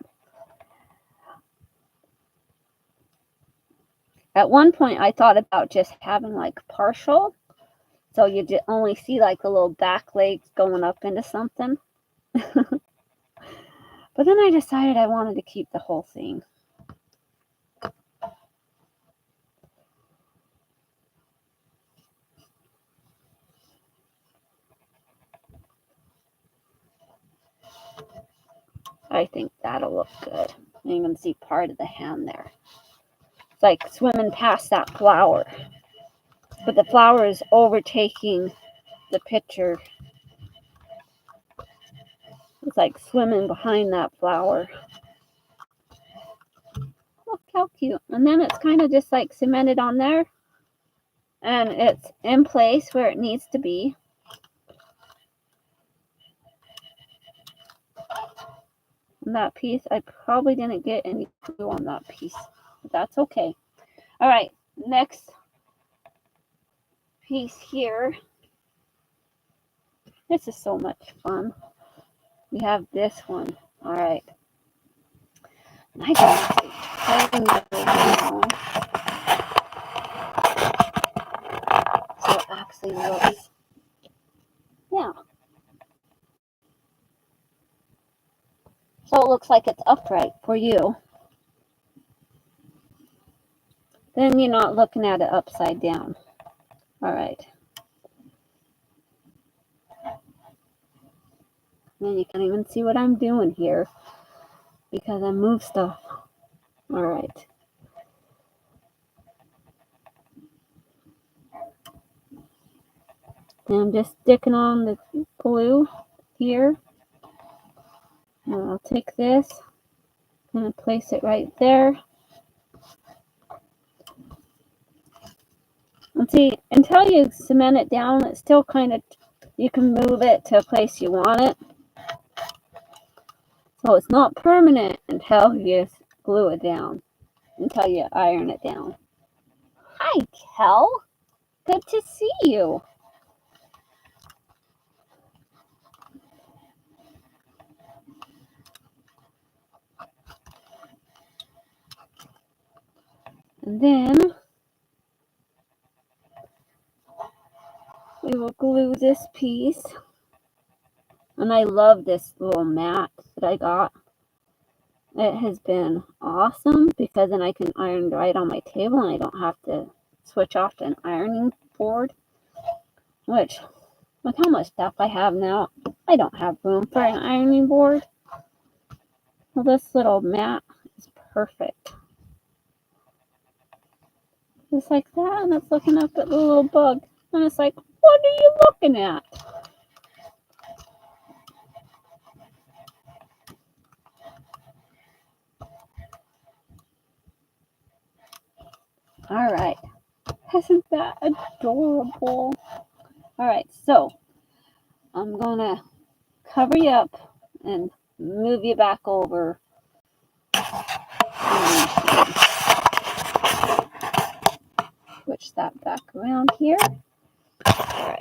At one point, I thought about just having like partial, so you only see like the little back legs going up into something. But then I decided I wanted to keep the whole thing. I think that'll look good. You can see part of the hand there. It's like swimming past that flower. But the flower is overtaking the picture. It's like swimming behind that flower. Look how cute. And then it's kind of just like cemented on there. And it's in place where it needs to be. And that piece, I probably didn't get any glue on that piece. But that's okay. All right, next piece here. This is so much fun. We have this one. All right. I can actually tighten that down so it actually looks, yeah. So it looks like it's upright for you. Then you're not looking at it upside down. All right. And you can't even see what I'm doing here because I move stuff. All right. And I'm just sticking on the glue here. And I'll take this and place it right there. And see, until you cement it down, it's still kind of, you can move it to a place you want it. So it's not permanent until you glue it down, until you iron it down. Hi, Kel. Good to see you. And then we will glue this piece. And I love this little mat that I got. It has been awesome because then I can iron right on my table and I don't have to switch off to an ironing board. Which, look how much stuff I have now. I don't have room for an ironing board. Well, this little mat is perfect. Just like that, and it's looking up at the little bug. And it's like, what are you looking at? All right. Isn't that adorable? All right, so I'm going to cover you up and move you back over. Switch that back around here. All right.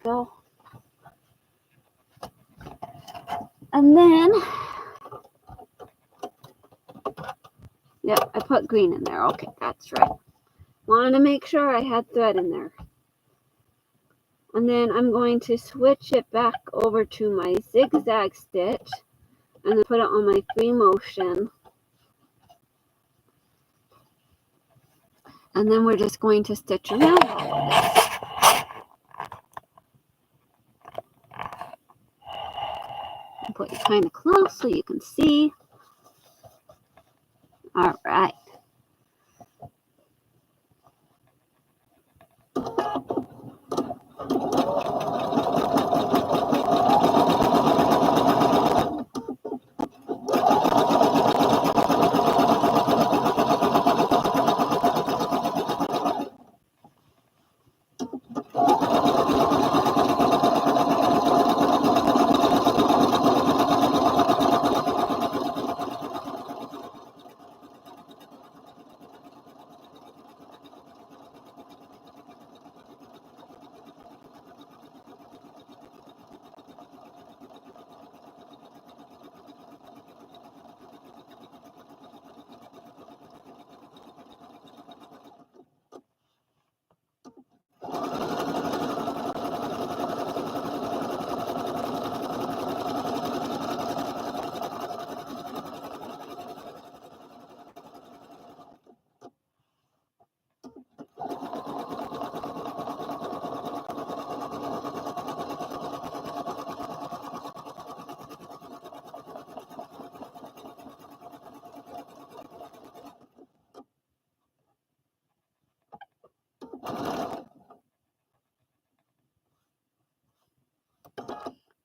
Go. And then, yeah, I put green in there. Okay, that's right. Wanted to make sure I had thread in there. And then I'm going to switch it back over to my zigzag stitch and then put it on my free motion. And then we're just going to stitch around all of this. And put it kind of close so you can see. All right.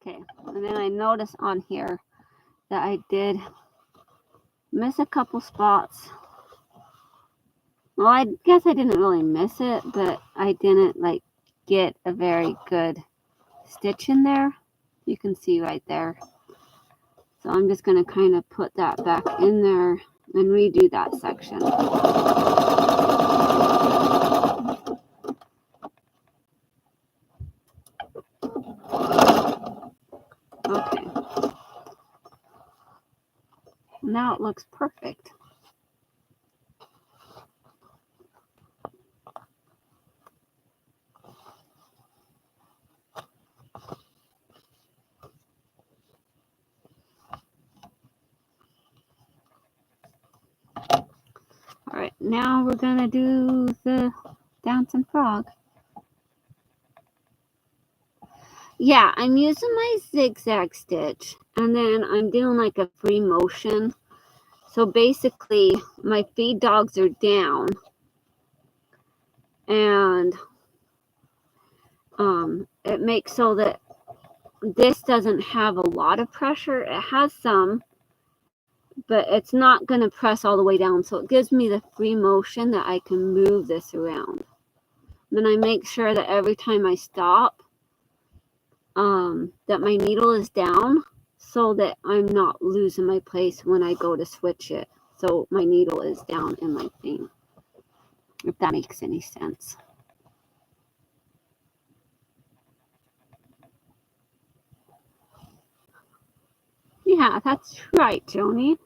Okay, and then I noticed on here that I did miss a couple spots. Well, I guess I didn't really miss it, but I didn't like get a very good stitch in there. You can see right there. So I'm just going to kind of put that back in there and redo that section. Okay. Now it looks perfect. now we're gonna do the dancing frog. Yeah, I'm using my zigzag stitch, and then I'm doing like a free motion. So basically, my feed dogs are down, and it makes so that this doesn't have a lot of pressure. It has some, but it's not going to press all the way down. So it gives me the free motion that I can move this around. Then I make sure that every time I stop, that my needle is down so that I'm not losing my place when I go to switch it. So my needle is down in my thing, if that makes any sense. Yeah, that's right, Joni.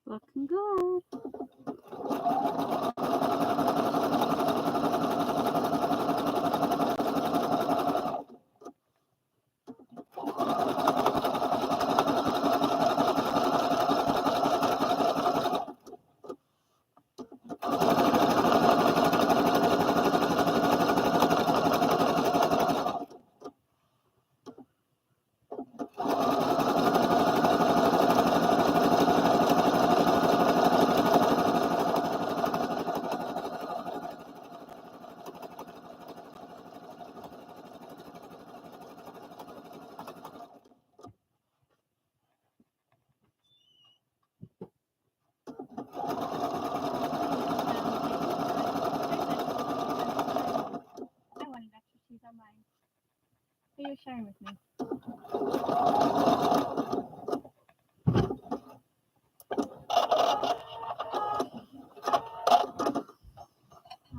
Looking good. I wanted extra cheese on mine. So you're sharing with me.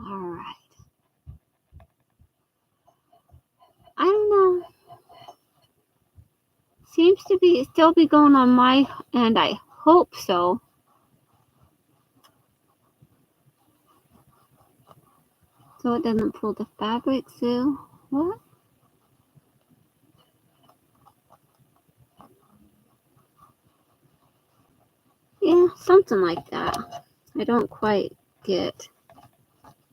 All right. I don't know. Seems to be still be going on my end. I hope so. So it doesn't pull the fabric through. What? Yeah, something like that. I don't quite get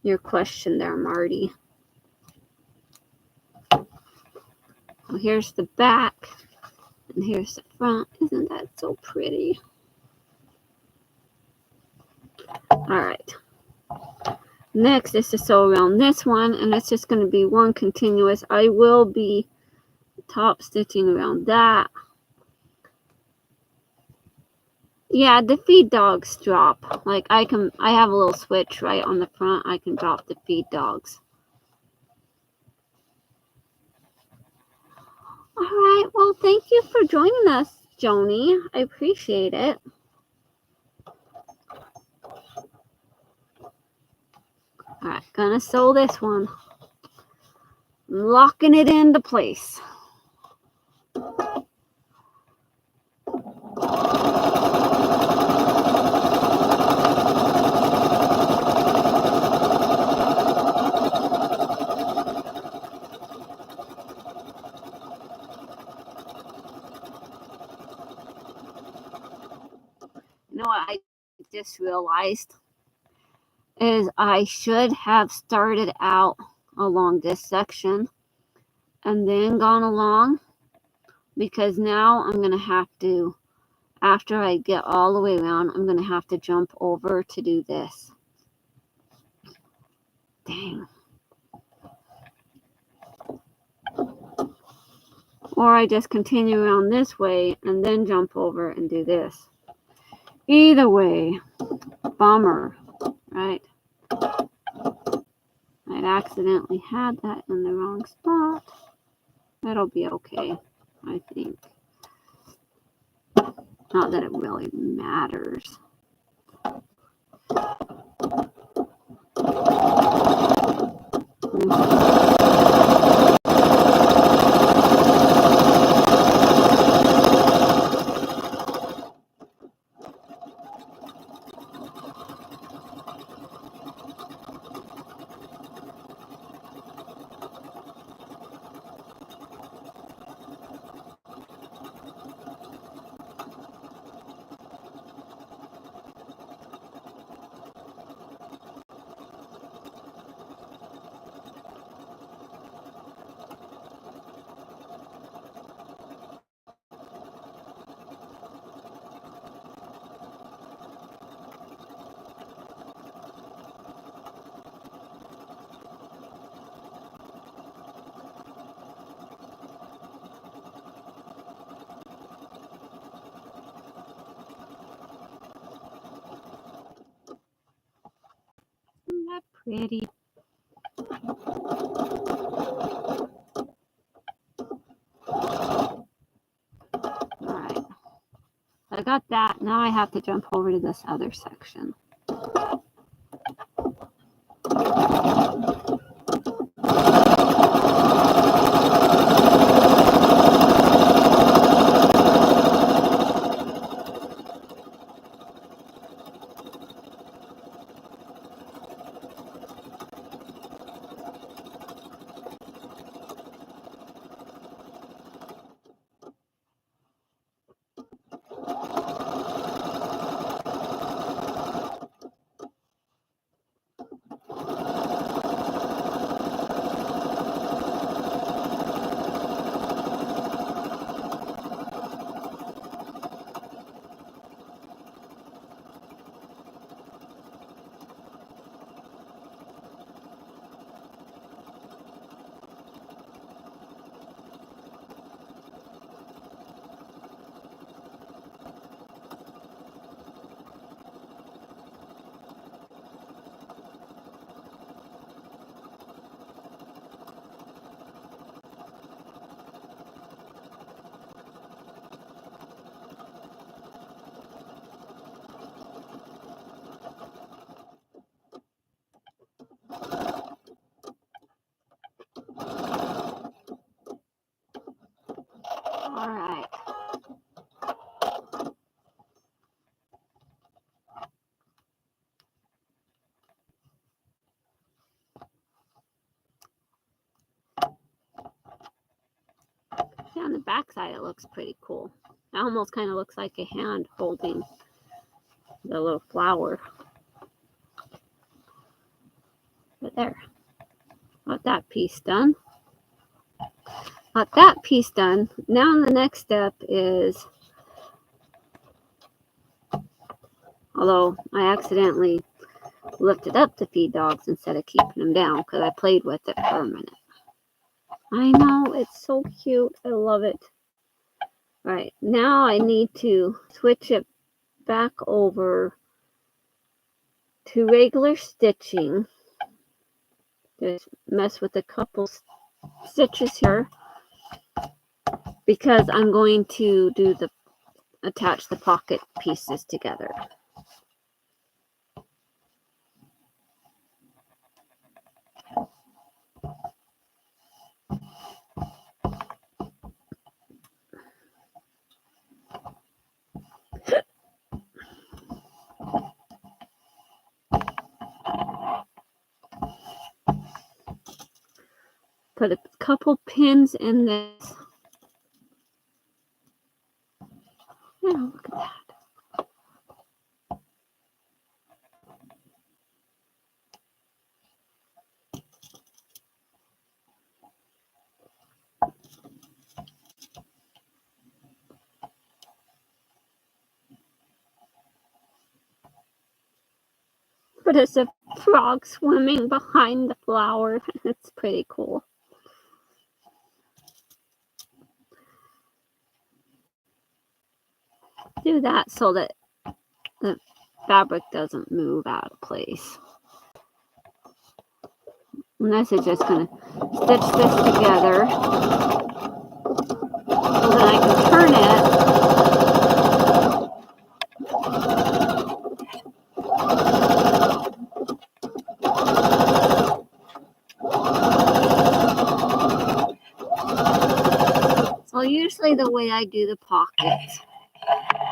your question there, Marty. Well, here's the back, and here's the front. Isn't that so pretty? All right. Next is to sew around this one, and it's just going to be one continuous. I will be top stitching around that. Yeah, the feed dogs drop. Like I have a little switch right on the front. I can drop the feed dogs. All right. Well, thank you for joining us, Joni. I appreciate it. All right, gonna sew this one. Locking it into place. You know what I just realized is I should have started out along this section and then gone along, because now I'm going to have to after I get all the way around, I'm going to have to jump over to do this. Dang. Or I just continue around this way and then jump over and do this. Either way, bummer, right? I accidentally had that in the wrong spot. That'll be okay, I think. Not that it really matters. Isn't that pretty? Alright. I got that. Now I have to jump over to this other section. Alright. See, on the back side it looks pretty cool. It almost kind of looks like a hand holding the little flower. But there. Got that piece done. Got that piece done. Now the next step is, although I accidentally lifted up to feed dogs instead of keeping them down because I played with it for a minute. I know, it's so cute. I love it. Right, now I need to switch it back over to regular stitching. Just mess with a couple stitches here because I'm going to do the attach the pocket pieces together. Put a couple pins in this. Oh, look at that. but it's a frog swimming behind the flower. It's pretty cool. Do that so that the fabric doesn't move out of place. And this is just going to stitch this together so that I can turn it. So usually the way I do the pockets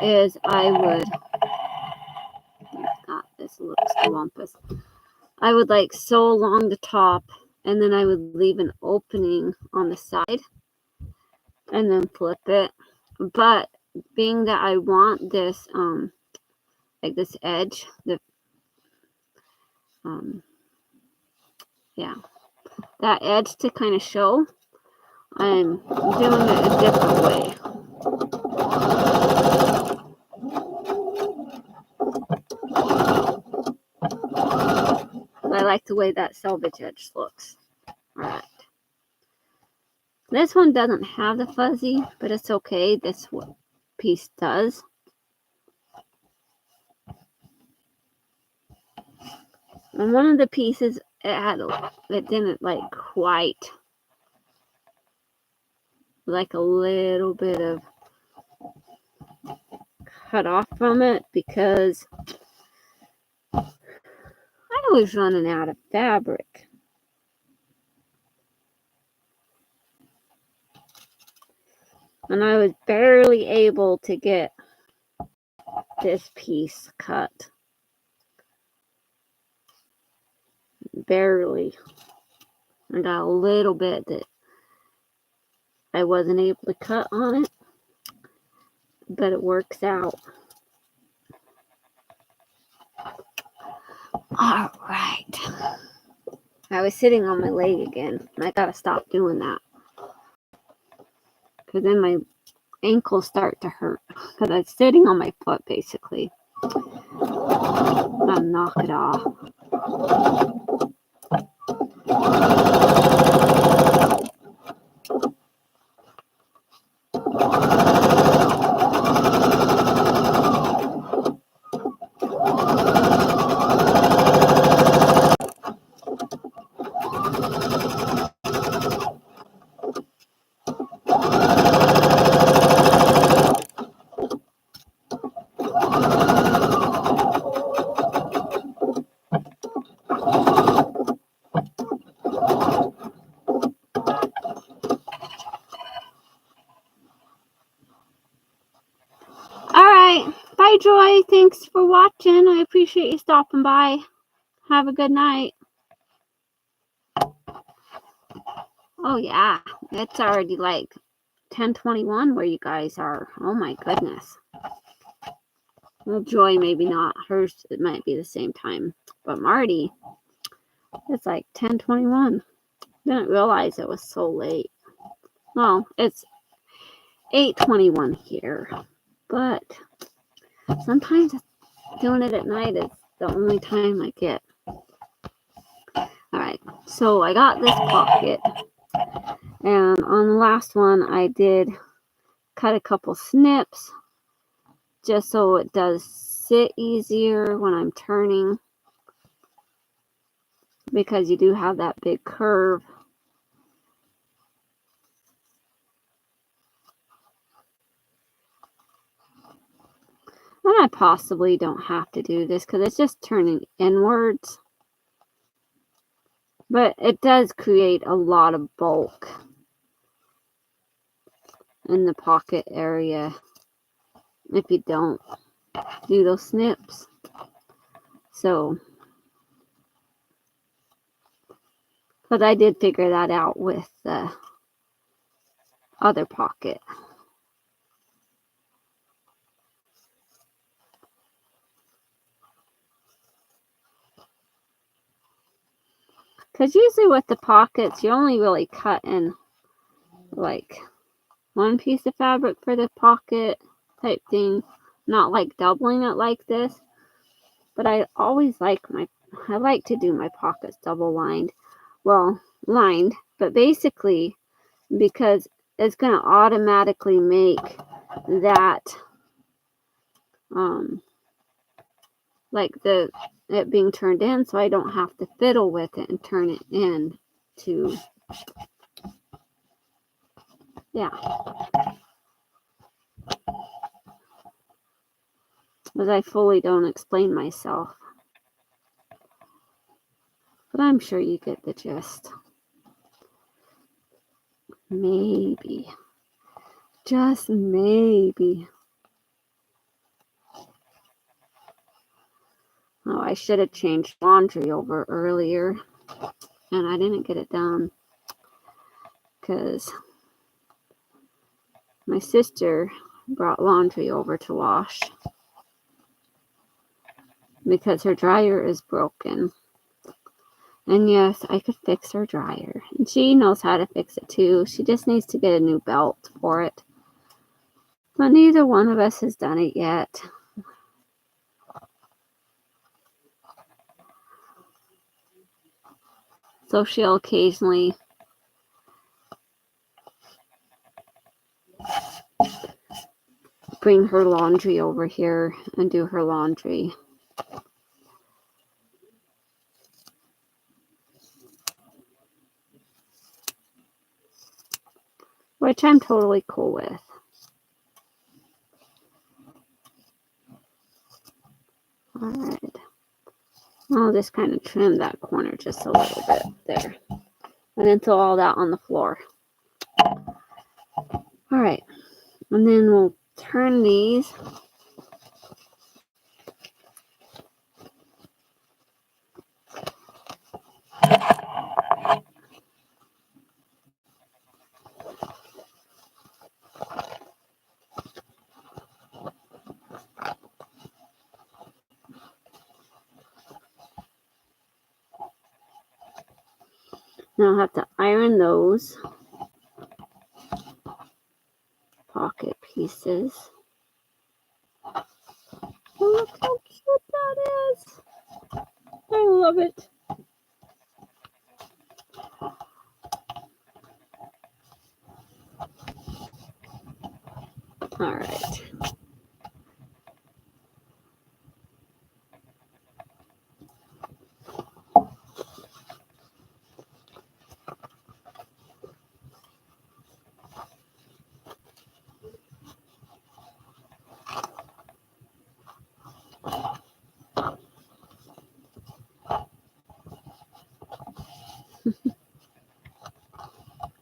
is I would, God, this looks lumpus. I would like sew along the top, and then I would leave an opening on the side and then flip it. But being that I want this like this edge, the yeah, that edge to kind of show, I'm doing it a different way. I like the way that selvage edge looks. Alright. This one doesn't have the fuzzy, but it's okay. This piece does. And one of the pieces, it didn't like quite, like a little bit of cut off from it because I was running out of fabric. And I was barely able to get this piece cut. Barely. I got a little bit that I wasn't able to cut on it, but it works out. All right. I was sitting on my leg again, and I gotta stop doing that. Because then my ankles start to hurt. Because I'm sitting on my foot, basically. I'll knock it off. Alright, bye Joy. Thanks for watching. I appreciate you stopping by. Have a good night. Oh yeah, it's already like 10:21 where you guys are. Oh my goodness. Well, Joy maybe not. Hers, it might be the same time. But Marty, it's like 10:21. Didn't realize it was so late. Well, it's 8:21 here. But sometimes doing it at night is the only time I get. Alright, so I got this pocket. And on the last one, I did cut a couple snips just so it does sit easier when I'm turning. Because you do have that big curve. And I possibly don't have to do this because it's just turning inwards. But it does create a lot of bulk in the pocket area if you don't do those snips. So, but I did figure that out with the other pocket. Because usually with the pockets, you only really cut in like one piece of fabric for the pocket type thing. Not like doubling it like this. But I always like my I like to do my pockets double lined. Well, lined, but basically because it's going to automatically make that like it being turned in, so I don't have to fiddle with it and turn it in to, yeah. But I fully don't explain myself. But I'm sure you get the gist. Maybe. Just maybe. Oh, I should have changed laundry over earlier. And I didn't get it done. Because my sister brought laundry over to wash. Because her dryer is broken. And yes, I could fix her dryer. And she knows how to fix it too. She just needs to get a new belt for it. But neither one of us has done it yet. So she'll occasionally bring her laundry over here and do her laundry. Which I'm totally cool with. Alright. I'll just kind of trim that corner just a little bit there. And then throw all that on the floor. Alright. And then we'll turn these. Now I'll have to iron those pocket pieces. Oh, look how cute that is. I love it. All right.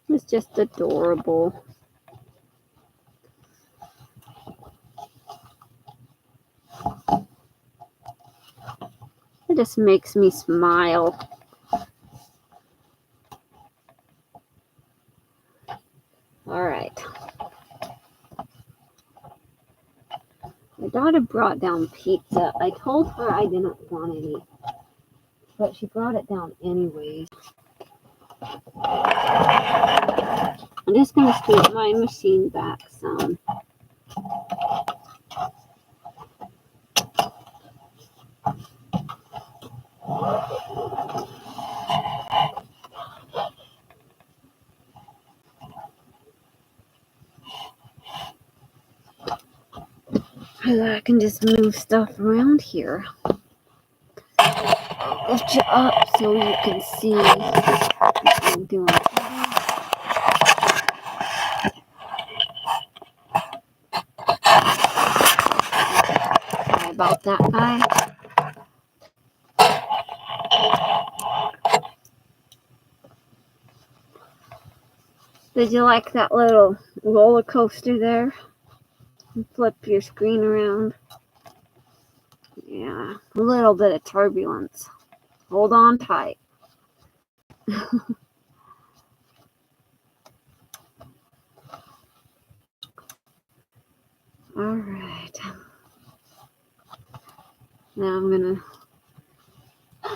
It's just adorable. It just makes me smile. All right. My daughter brought down pizza. I told her I didn't want any, but she brought it down anyways. I'm just going to scoot my machine back some. I can just move stuff around here. I'll lift you up so you can see what I'm doing. Sorry about that, guy. Did you like that little roller coaster there? Flip your screen around. Yeah, a little bit of turbulence. Hold on tight. All right. Now I'm going to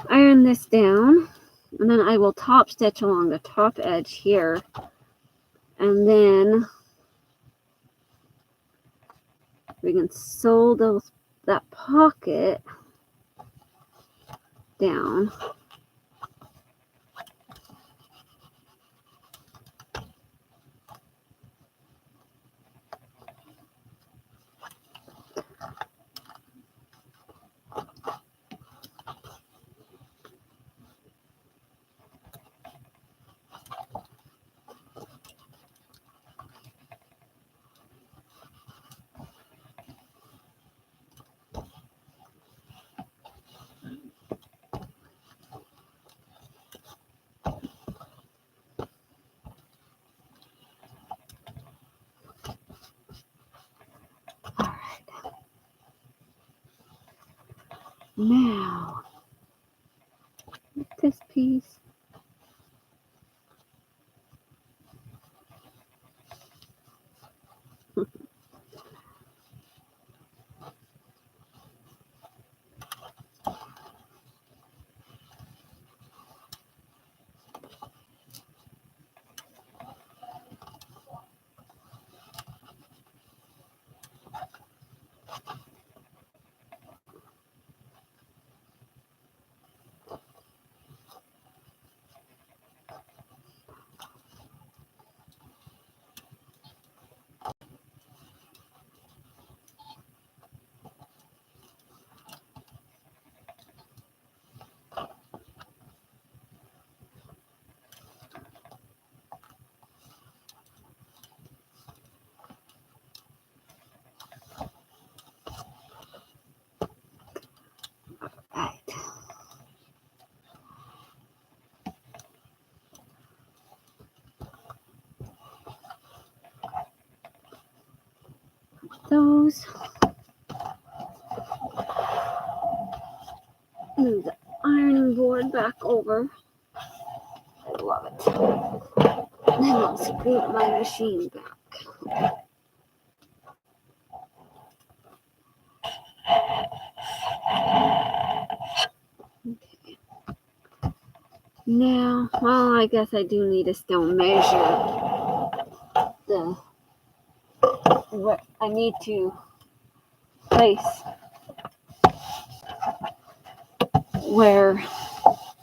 iron this down. And then I will top stitch along the top edge here. And then we can sew that pocket down. Now, this piece. Right. Those. Move the ironing board back over. I love it. And then I'll scoot my machine back. Okay. Now, well, I guess I do need to still measure what I need to place where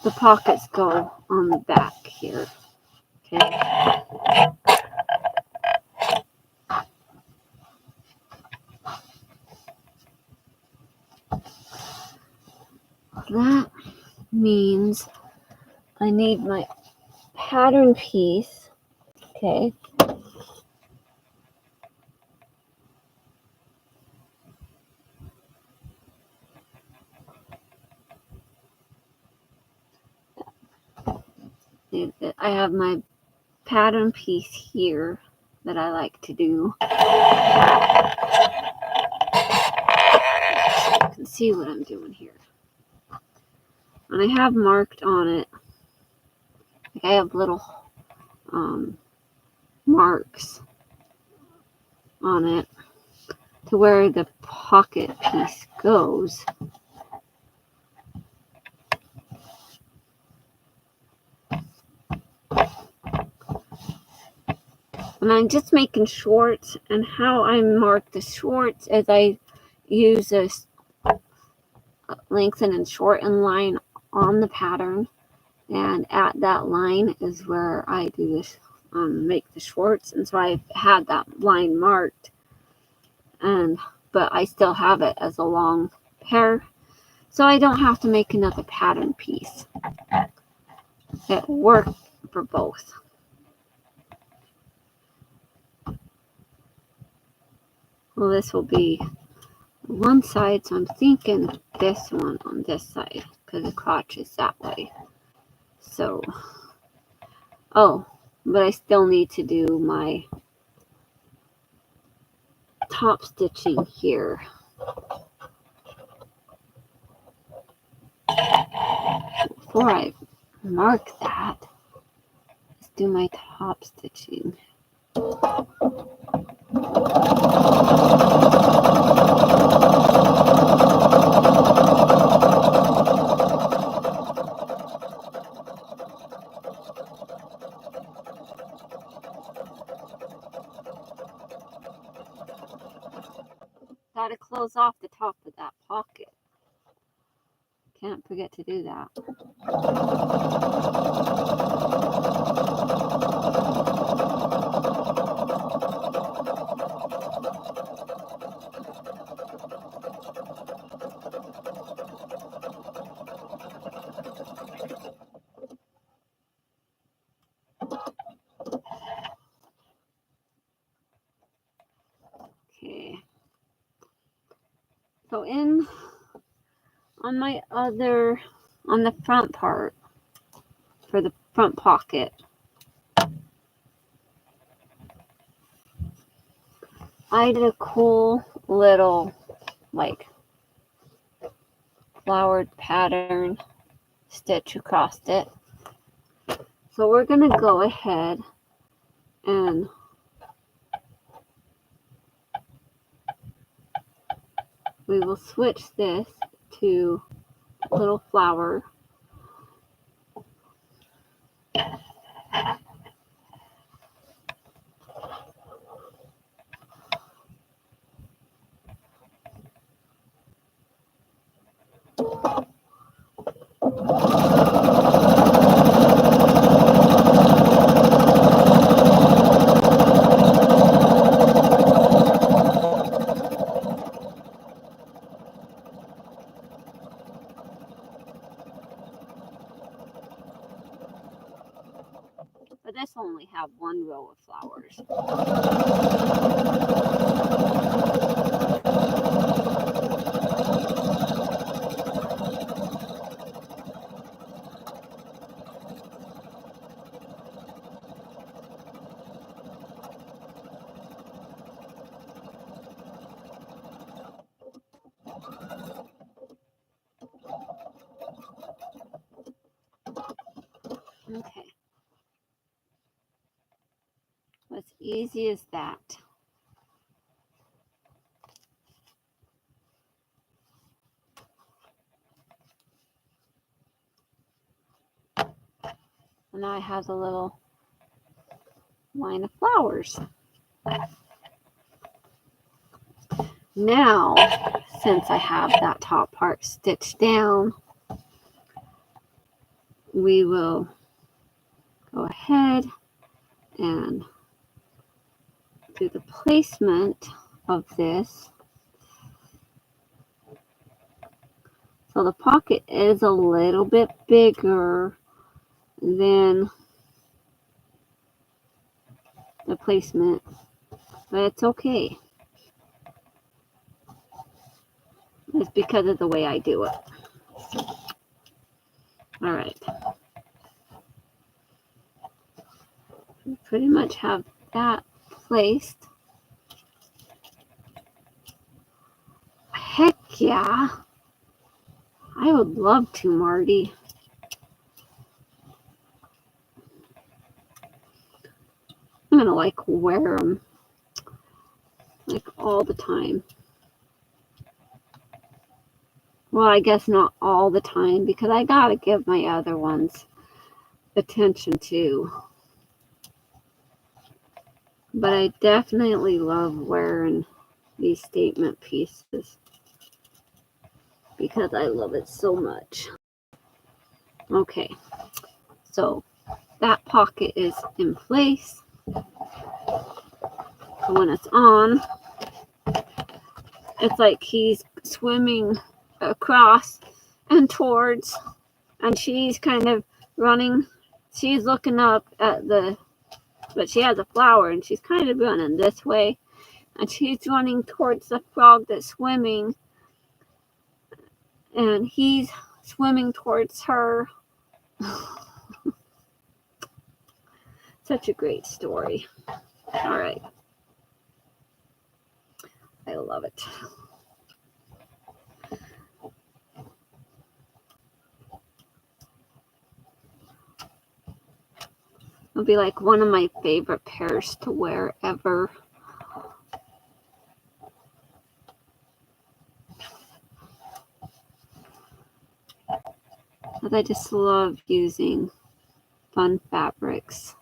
the pockets go on the back here. Okay. That means I need my pattern piece. Okay. I have my pattern piece here that I like to do. You can see what I'm doing here. And I have marked on it, like I have little marks on it to where the pocket piece goes. And I'm just making shorts, and how I mark the shorts is I use a lengthen and shorten line on the pattern, and at that line is where I do this, make the shorts. And so I had that line marked, but I still have it as a long pair, so I don't have to make another pattern piece. It will work for both. Well, this will be one side, so I'm thinking this one on this side because the crotch is that way. So, oh, but I still need to do my top stitching here. Before I mark that, let's do my top stitching. Got to close off the top of that pocket. Can't forget to do that. Okay. So on the front part, for the front pocket, I did a cool little, like, flowered pattern stitch across it. So we're going to go ahead and we will switch this to little flower. But this only have one row of flowers. Okay. As easy as that. And now I have the little line of flowers. Now, since I have that top part stitched down, we will go ahead and do the placement of this. So the pocket is a little bit bigger than the placement, but it's okay. It's because of the way I do it. All right. We pretty much have that placed. Heck yeah. I would love to, Marty. I'm gonna like wear them like all the time. Well, I guess not all the time because I gotta give my other ones attention too. But I definitely love wearing these statement pieces because I love it so much. Okay, so that pocket is in place. So when it's on, it's like he's swimming across and towards, and she's kind of running. She's looking up at but she has a flower, and she's kind of running this way, and she's running towards the frog that's swimming, and he's swimming towards her. Such a great story. All right. I love it. It'll be like one of my favorite pairs to wear ever. But I just love using fun fabrics.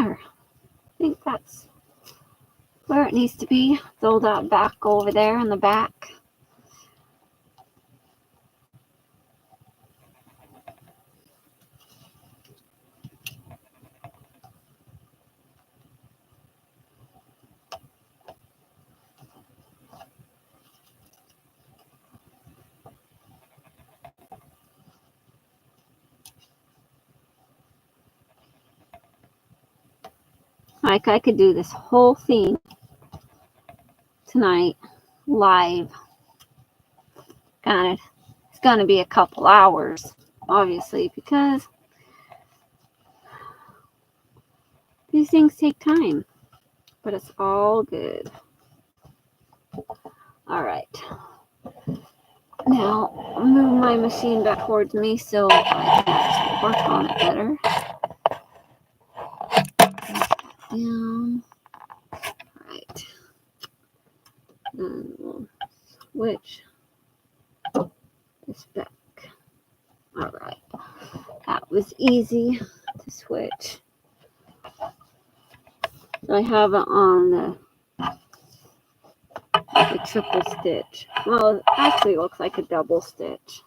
there. I think that's where it needs to be. Throw that back over there in the back. Like I could do this whole thing tonight live. Granted, it's gonna be a couple hours, obviously, because these things take time. But it's all good. All right. Now I'll move my machine back towards me so I can actually work on it better. Down. Right. And we'll switch this back. All right. That was easy to switch. So I have it on the triple stitch. Well, it actually looks like a double stitch.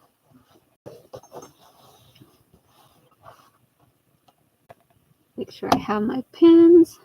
Make sure I have my pins.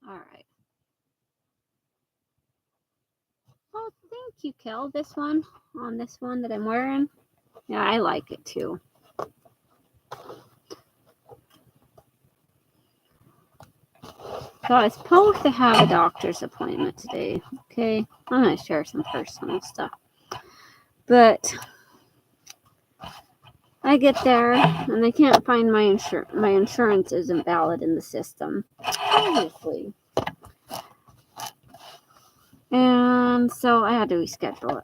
All right. Oh, thank you, Kel. This one, on this one that I'm wearing. Yeah, I like it too. So I was supposed to have a doctor's appointment today. Okay, I'm going to share some personal stuff. But I get there and they can't find my insurance. My insurance isn't valid in the system, obviously. And so I had to reschedule it.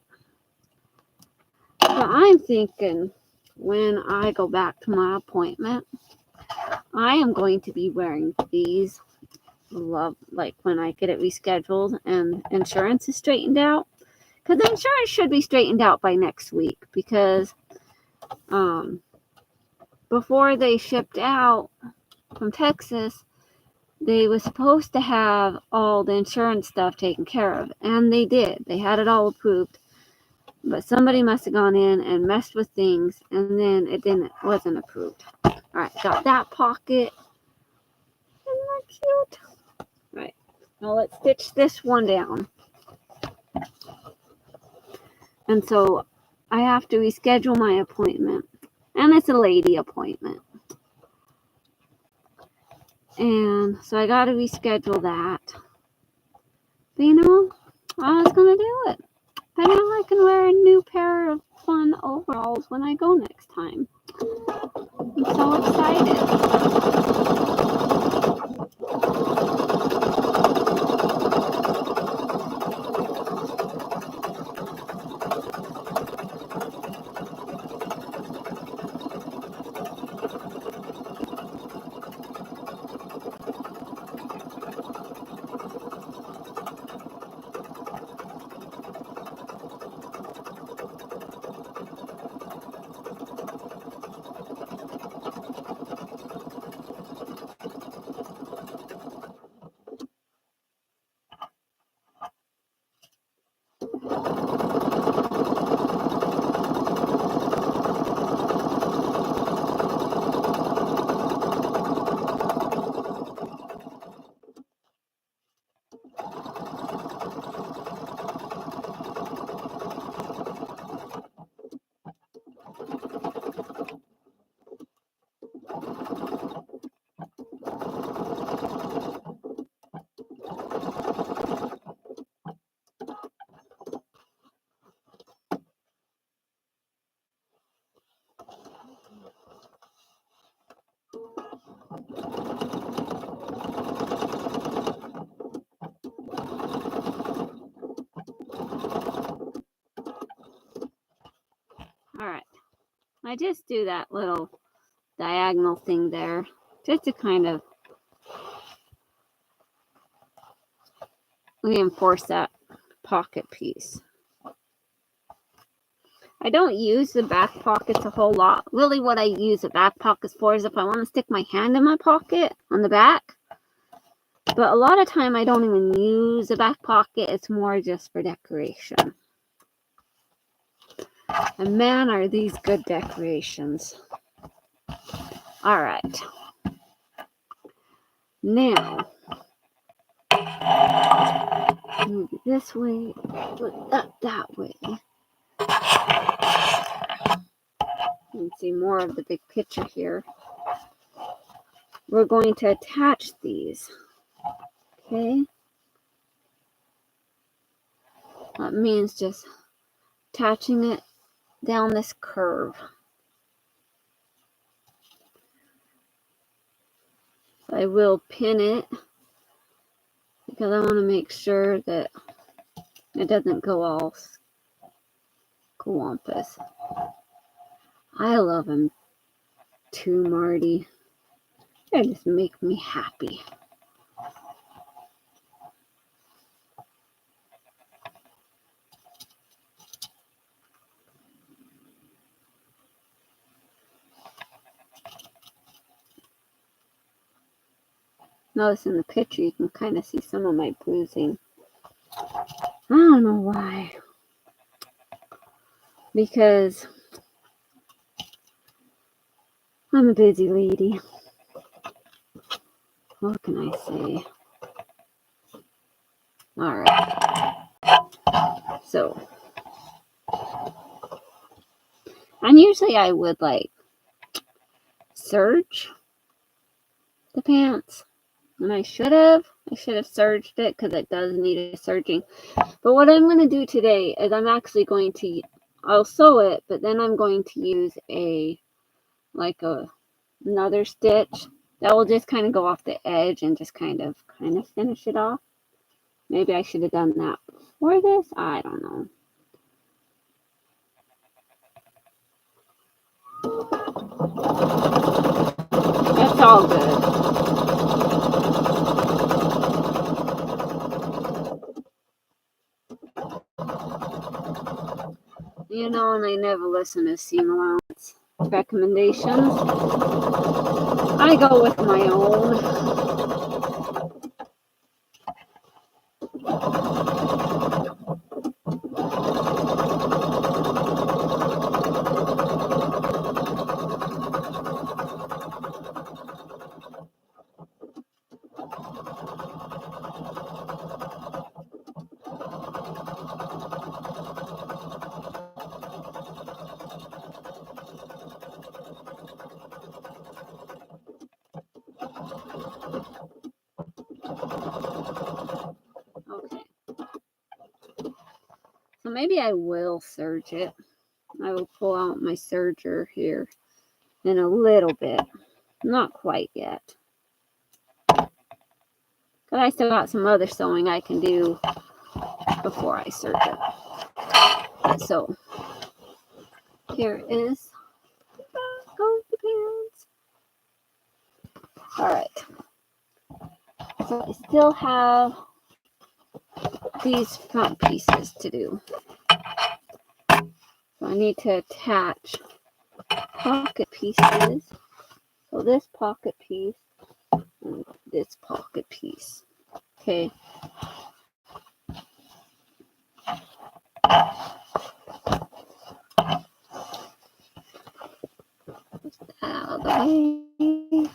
So I'm thinking when I go back to my appointment, I am going to be wearing these. Like when I get it rescheduled and insurance is straightened out. Because the insurance should be straightened out by next week. Because before they shipped out from Texas, they were supposed to have all the insurance stuff taken care of. And they did. They had it all approved. But somebody must have gone in and messed with things. And then it wasn't approved. Alright, got that pocket. Isn't that cute? Right. Now let's stitch this one down. And so I have to reschedule my appointment. And it's a lady appointment. And so I got to reschedule that. But you know, I was going to do it. But now I can wear a new pair of fun overalls when I go next time. I'm so excited. All right. I just do that little diagonal thing there just to kind of reinforce that pocket piece. I don't use the back pockets a whole lot. Really what I use the back pockets for is if I want to stick my hand in my pocket on the back. But a lot of time I don't even use the back pocket. It's more just for decoration. And man, are these good decorations. All right. Now, move it this way, put that way. You can see more of the big picture here. We're going to attach these. Okay. That means just attaching it down this curve. So I will pin it because I want to make sure that it doesn't go all squampus. I love them too, Marty. They just make me happy. Notice in the picture you can kind of see some of my bruising. I don't know why. Because I'm a busy lady. What can I say? Alright. So. And usually I would like serge the pants. And I should have serged it because it does need a serging. But what I'm going to do today is I'm actually going to, I'll sew it, but then I'm going to use another stitch that will just kind of go off the edge and just kind of finish it off. Maybe I should have done that before this. I don't know. That's all good. You know, and I never listen to seam allowance recommendations. I go with my own. Okay. So maybe I will serge it. I will pull out my serger here in a little bit. Not quite yet. But I still got some other sewing I can do before I serge it. So here is goes the pants. Alright. So I still have these front pieces to do. So I need to attach pocket pieces. So this pocket piece and this pocket piece. Okay. Put that out of the way.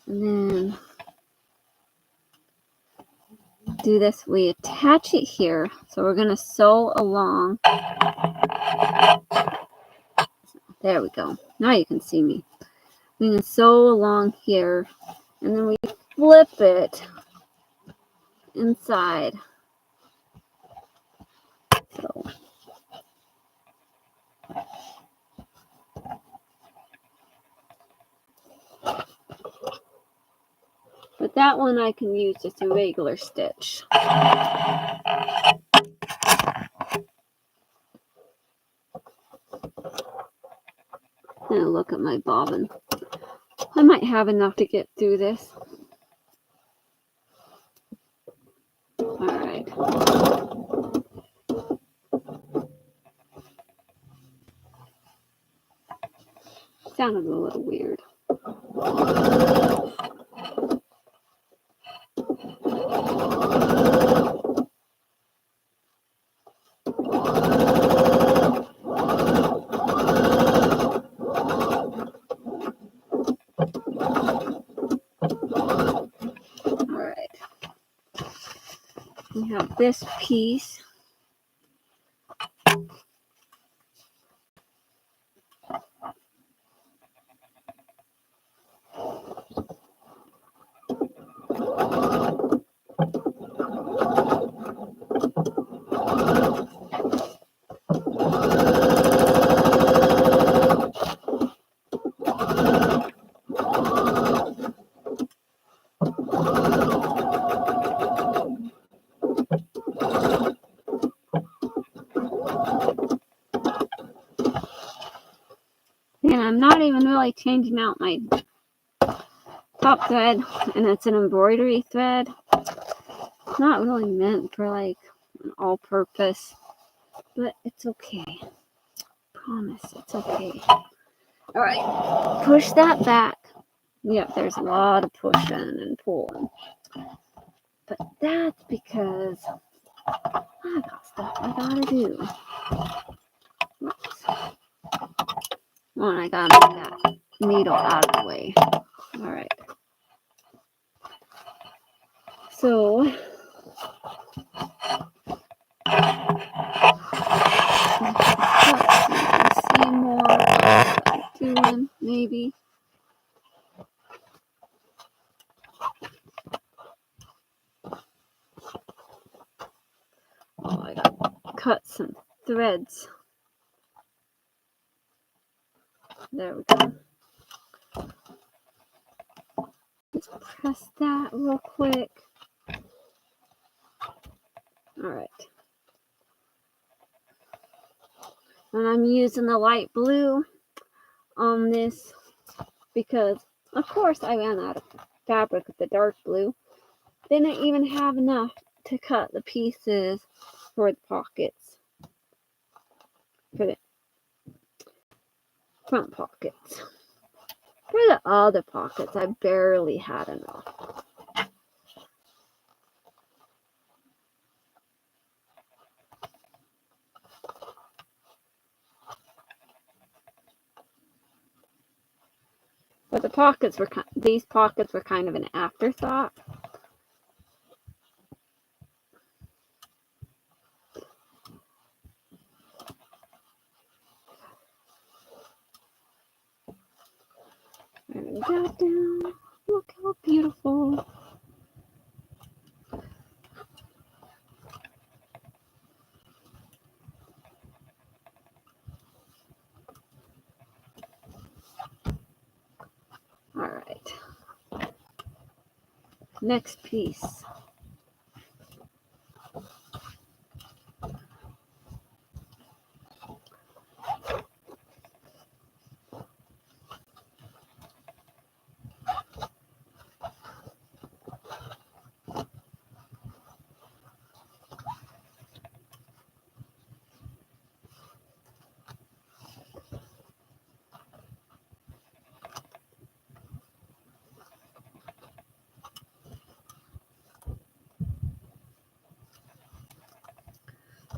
And then do this. We attach it here. So we're going to sew along. There we go. Now you can see me. We can sew along here. And then we flip it inside. that one I can use just a regular stitch. And look at my bobbin. I might have enough to get through this. Alright. Sounded a little weird. Alright. We have this piece. And I'm not even really changing out my top thread, and it's an embroidery thread. It's not really meant for like an all-purpose, but it's okay. Promise, it's okay. Alright, push that back. Yep, there's a lot of pushing and pulling. But that's because I got stuff I gotta do. Whoops. Well, I gotta get that needle out of the way. Alright. So, see more what I'm doing, maybe. Oh, I gotta cut some threads. There we go. Just press that real quick. Alright. And I'm using the light blue on this because, of course, I ran out of fabric with the dark blue. Didn't even have enough to cut the pieces for the pockets. For the front pockets. For the other pockets, I barely had enough. But the pockets were these pockets were kind of an afterthought. And that down. Look how beautiful. All right. Next piece.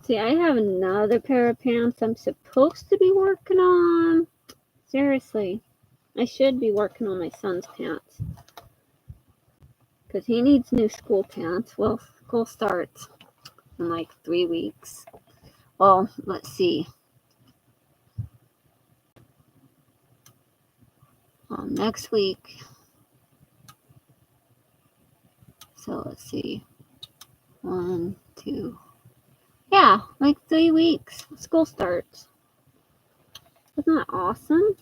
See, I have another pair of pants I'm supposed to be working on. Seriously, I should be working on my son's pants. Because he needs new school pants. Well, school starts in like 3 weeks. Well, let's see. Next week. So let's see. 1, 2. Yeah, like 3 weeks. School starts. Isn't that awesome?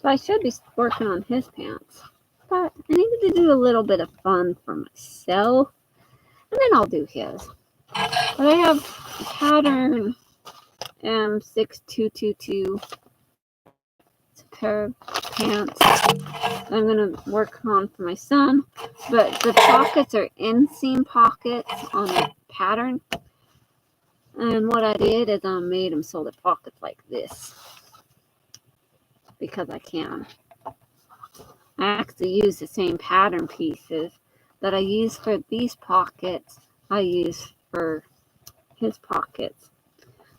So I should be working on his pants. But I needed to do a little bit of fun for myself. And then I'll do his. But I have pattern M6222. It's a pair of pants I'm going to work on for my son. But the pockets are inseam pockets on the pattern. And what I did is I made them so the pockets like this. Because I can. I actually use the same pattern pieces that I use for these pockets. I use for his pockets.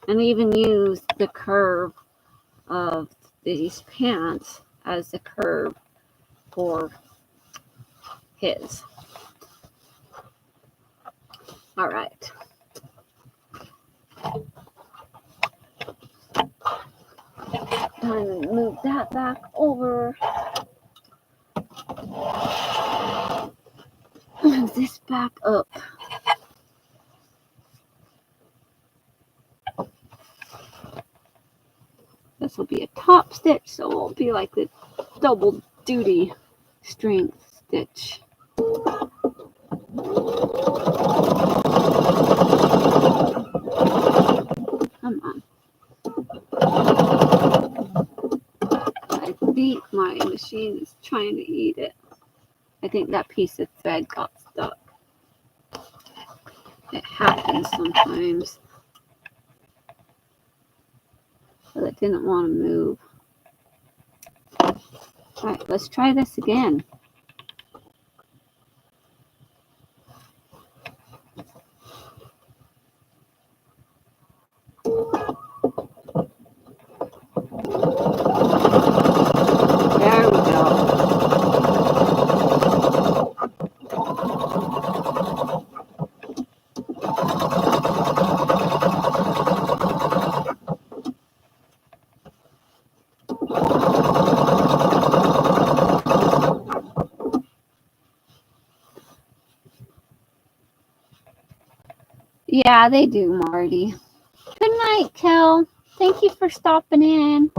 And I even use the curve of these pants as the curve for his. All right. Time to move that back over. Move this back up. This will be a top stitch, so it will be like the double duty strength stitch. Come on. I think my machine is trying to eat it. I think that piece of thread got stuck. It happens sometimes. But it didn't want to move. Alright, let's try this again. There we go. Yeah, they do, Marty. Good night, Kel. Thank you for stopping in.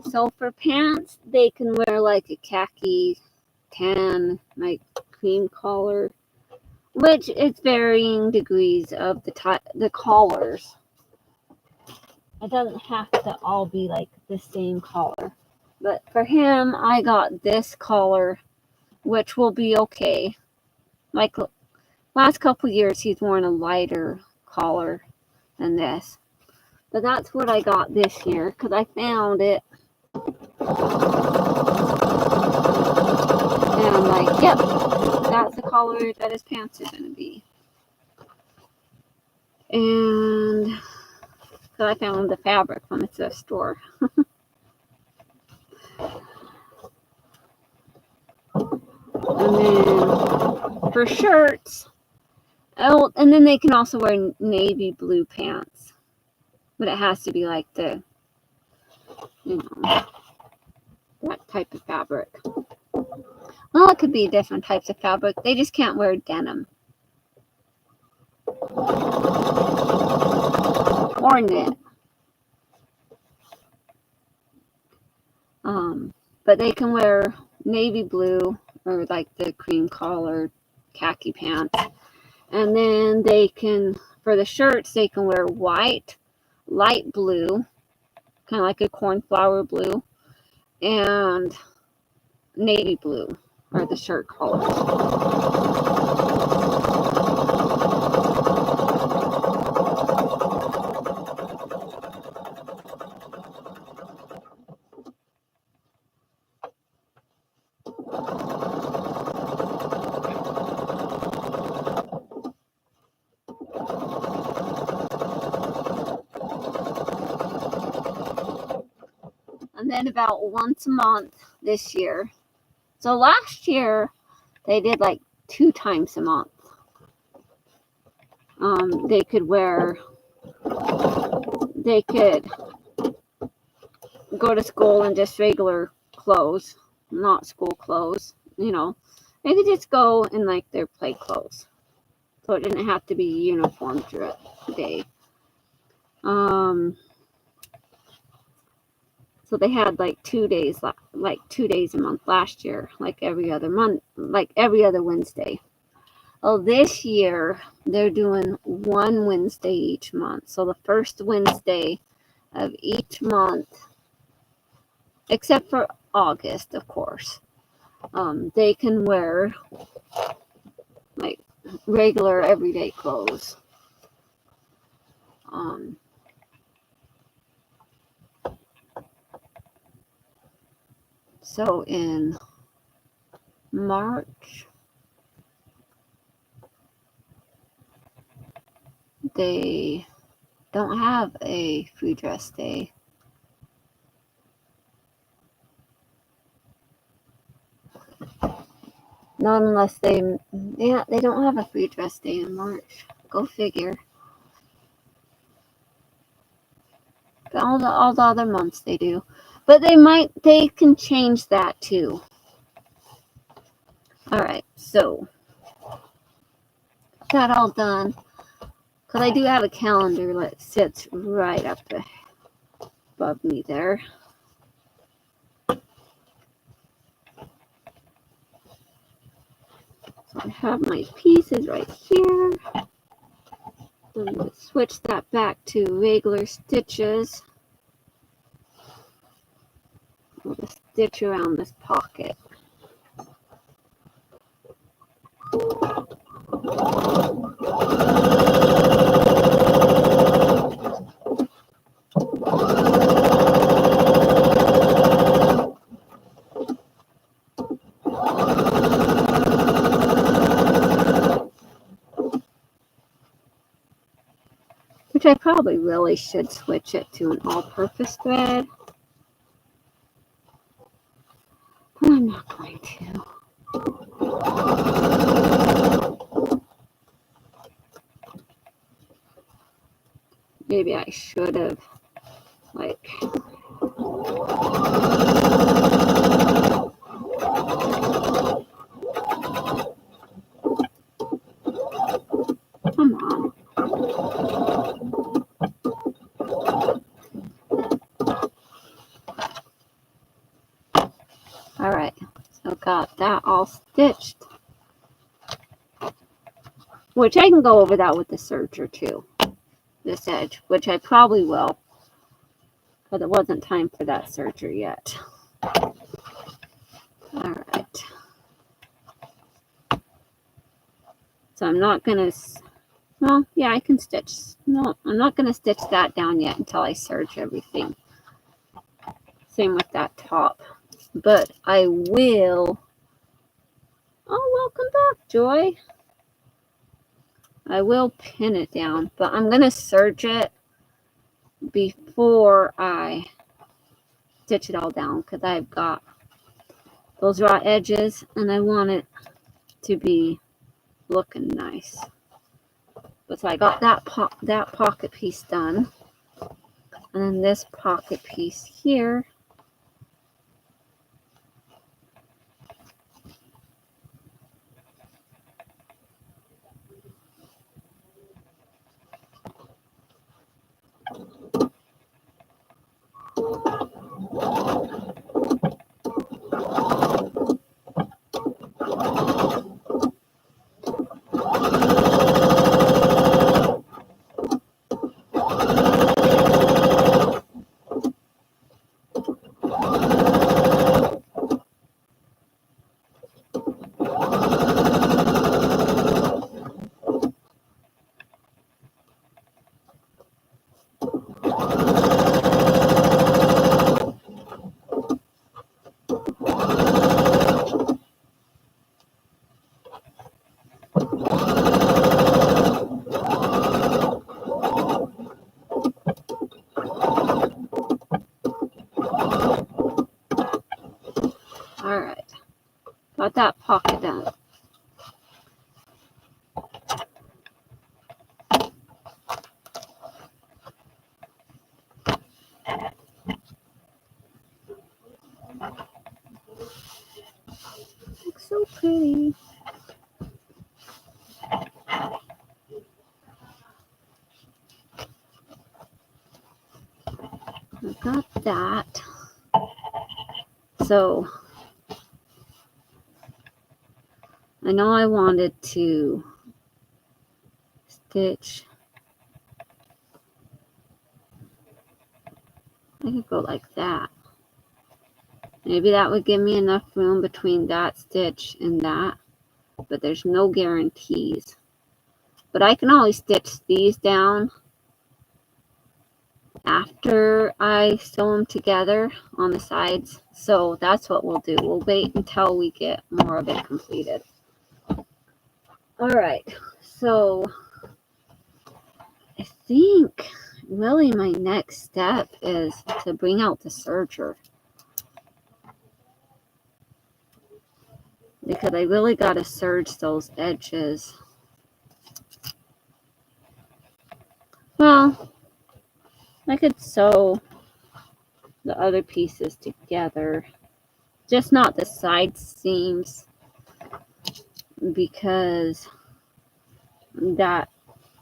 So for pants, they can wear like a khaki, tan, like cream collar, which is varying degrees of the collars. It doesn't have to all be like the same collar. But for him, I got this collar, which will be okay. Like last couple years, he's worn a lighter collar than this. But that's what I got this year because I found it. And I'm like, yep, that's the color that his pants are going to be. And so I found the fabric from the thrift store. And then for shirts, oh, and then they can also wear navy blue pants. But it has to be like the, that type of fabric. Well, it could be different types of fabric. They just can't wear denim. Or knit. But they can wear navy blue or like the cream collar khaki pants. And then they can, for the shirts, they can wear white, light blue, kind of like a cornflower blue, and navy blue are the shirt colors. And then about once a month this year. So last year they did like 2 times a month. They could go to school in just regular clothes, not school clothes, They could just go in like their play clothes. So it didn't have to be uniform day. So they had like 2 days, like 2 days a month last year, like every other month, like every other Wednesday. Oh, this year they're doing one Wednesday each month. So the first Wednesday of each month, except for August, of course, they can wear like regular everyday clothes. So in March, they don't have a free dress day. Not unless they don't have a free dress day in March. Go figure. But all the other months they do. But they can change that too. Alright, so that all done. Because I do have a calendar that sits right up above me there. So I have my pieces right here. I'm going to switch that back to regular stitches. I'm going to stitch around this pocket. Which I probably really should switch it to an all-purpose thread. But I'm not going to. Maybe I should have, like... Come on. Alright, so got that all stitched. Which I can go over that with the serger too. This edge, which I probably will. But it wasn't time for that serger yet. Alright. So I'm not going to... Well, yeah, I can stitch. No, I'm not going to stitch that down yet until I serge everything. Same with that top. But I will... Oh, welcome back, Joy. I will pin it down, but I'm going to serge it before I stitch it all down because I've got those raw edges and I want it to be looking nice. But so I got that pocket piece done, and then this pocket piece here. Alright, got that pocket done. Looks so pretty. So I know I wanted to stitch. I could go like that. Maybe that would give me enough room between that stitch and that, but there's no guarantees. But I can always stitch these down after I sew them together on the sides. So that's what we'll do. We'll wait until we get more of it completed. All right, so I think really my next step is to bring out the serger, because I really got to serge those edges. Well, I could sew the other pieces together, just not the side seams, because that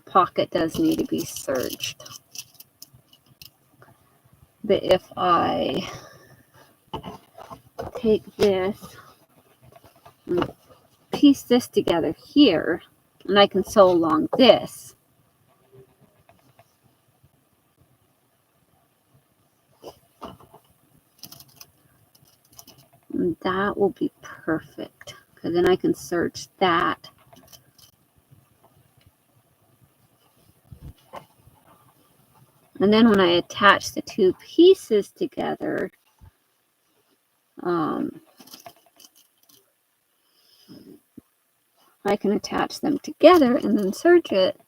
pocket does need to be serged. But if I take this and piece this together here, and I can sew along this, that will be perfect, because then I can serge that. And then when I attach the two pieces together, I can attach them together and then serge it,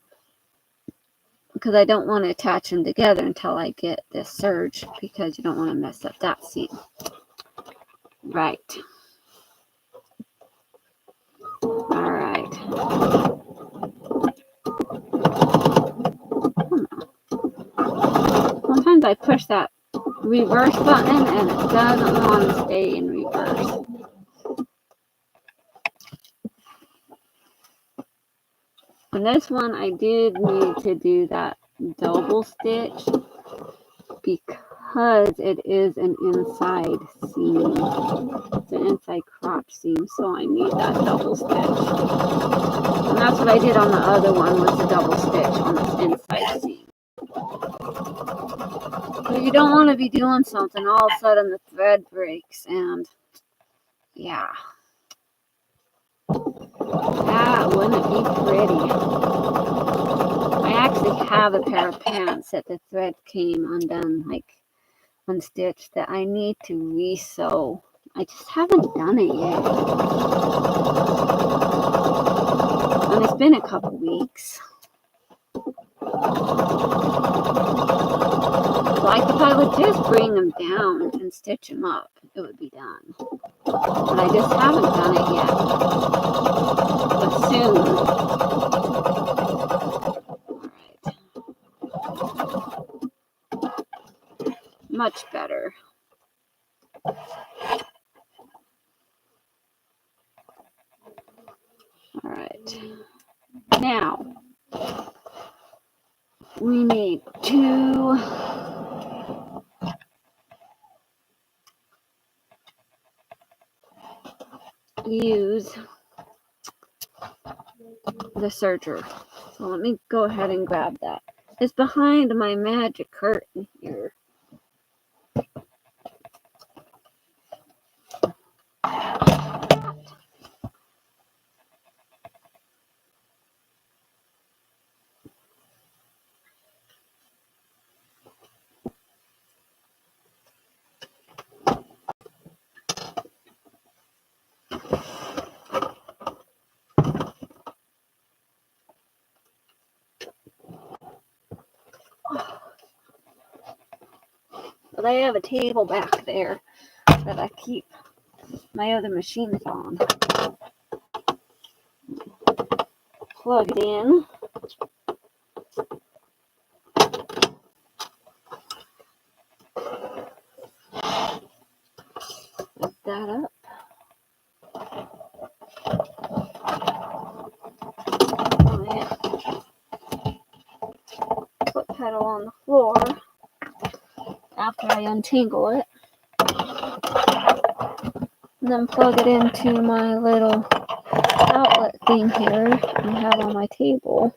because I don't want to attach them together until I get this serge, because you don't want to mess up that seam. Right. All right. Sometimes I push that reverse button and it doesn't want to stay in reverse. And this one I did need to do that double stitch because it is an inside seam. It's an inside crop seam, so I need that double stitch. And that's what I did on the other one, was the double stitch on the inside seam. So you don't want to be doing something, all of a sudden the thread breaks, and yeah. That wouldn't be pretty. I actually have a pair of pants that the thread came undone, like unstitched, that I need to re-sew. I just haven't done it yet. And it's been a couple weeks. Like if I would just bring them down and stitch them up, it would be done. But I just haven't done it yet. But soon. Alright. Much better. Alright. Now, we need to use the serger. So let me go ahead and grab that. It's behind my magic curtain here. But I have a table back there that I keep my other machines on. Plug it in. Lift that up. Foot pedal on the floor after I untangle it. then plug it into my little outlet thing here I have on my table.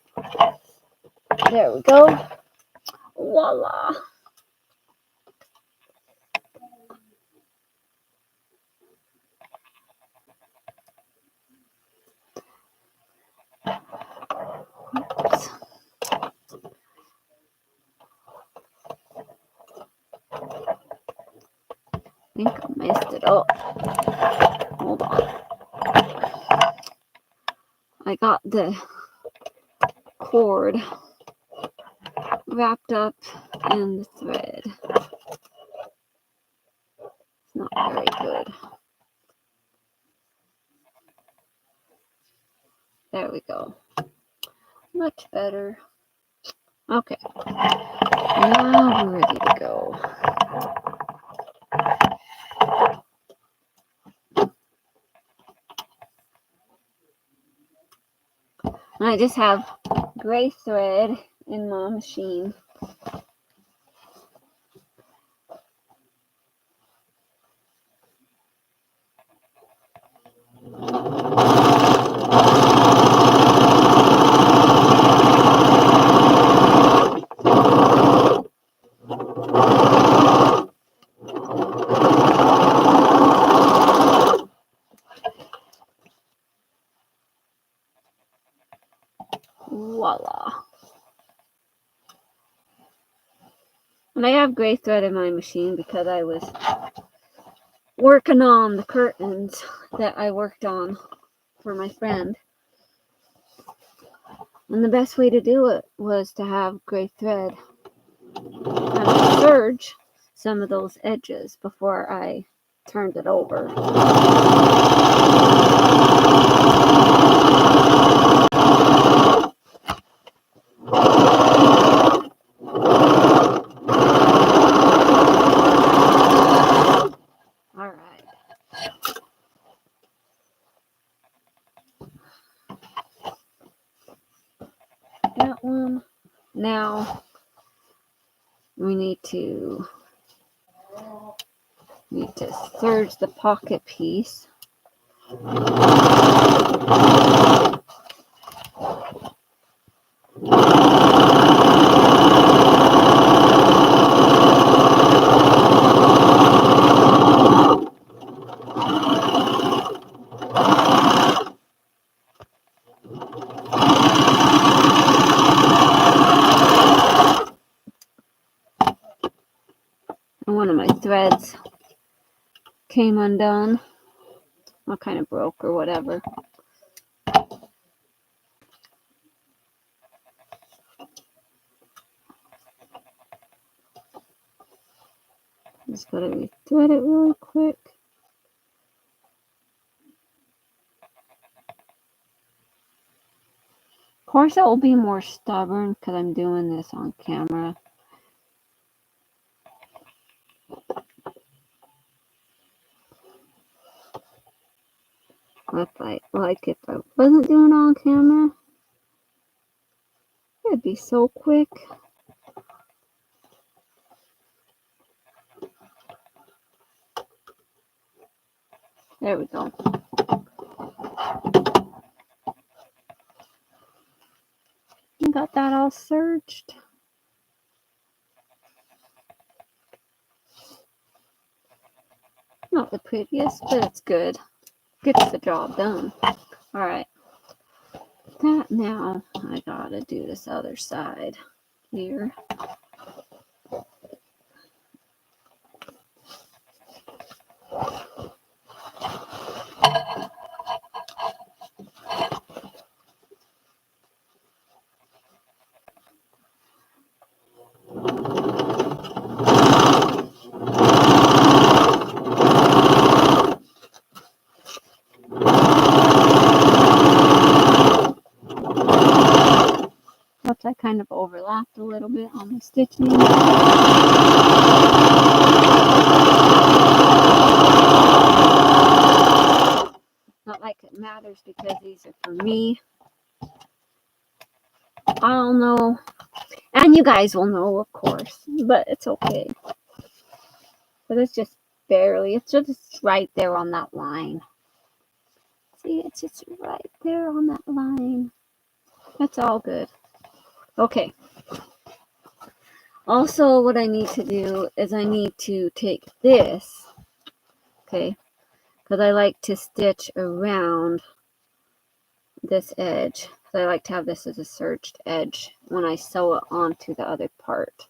There we go. Voila. Oops. I think I messed it up. Hold on. I got the cord wrapped up in the thread. It's not very good. There we go. Much better. Okay. Now we're ready to go. I just have gray thread in my machine. Voila. And I have gray thread in my machine because I was working on the curtains that I worked on for my friend. And the best way to do it was to have gray thread and serge some of those edges before I turned it over. All right. That one. Now we need to serge the pocket piece. And one of my threads came undone. Well, kind of broke or whatever. Just gotta rethread it really quick. Of course, it will be more stubborn because I'm doing this on camera. If I wasn't doing it on camera, it'd be so quick. There we go. Got that all serged. Not the prettiest, but it's good. Gets the job done. Alright. That now, I gotta do this other side here. Oops, I kind of overlapped a little bit on the stitching. Not like it matters because these are for me. I'll know, and you guys will know, of course, but it's okay. But it's just barely. It's just right there on that line. See, it's just right there on that line. That's all good. Okay. Also, what I need to do is I need to take this, okay, because I like to stitch around this edge. So I like to have this as a serged edge when I sew it onto the other part.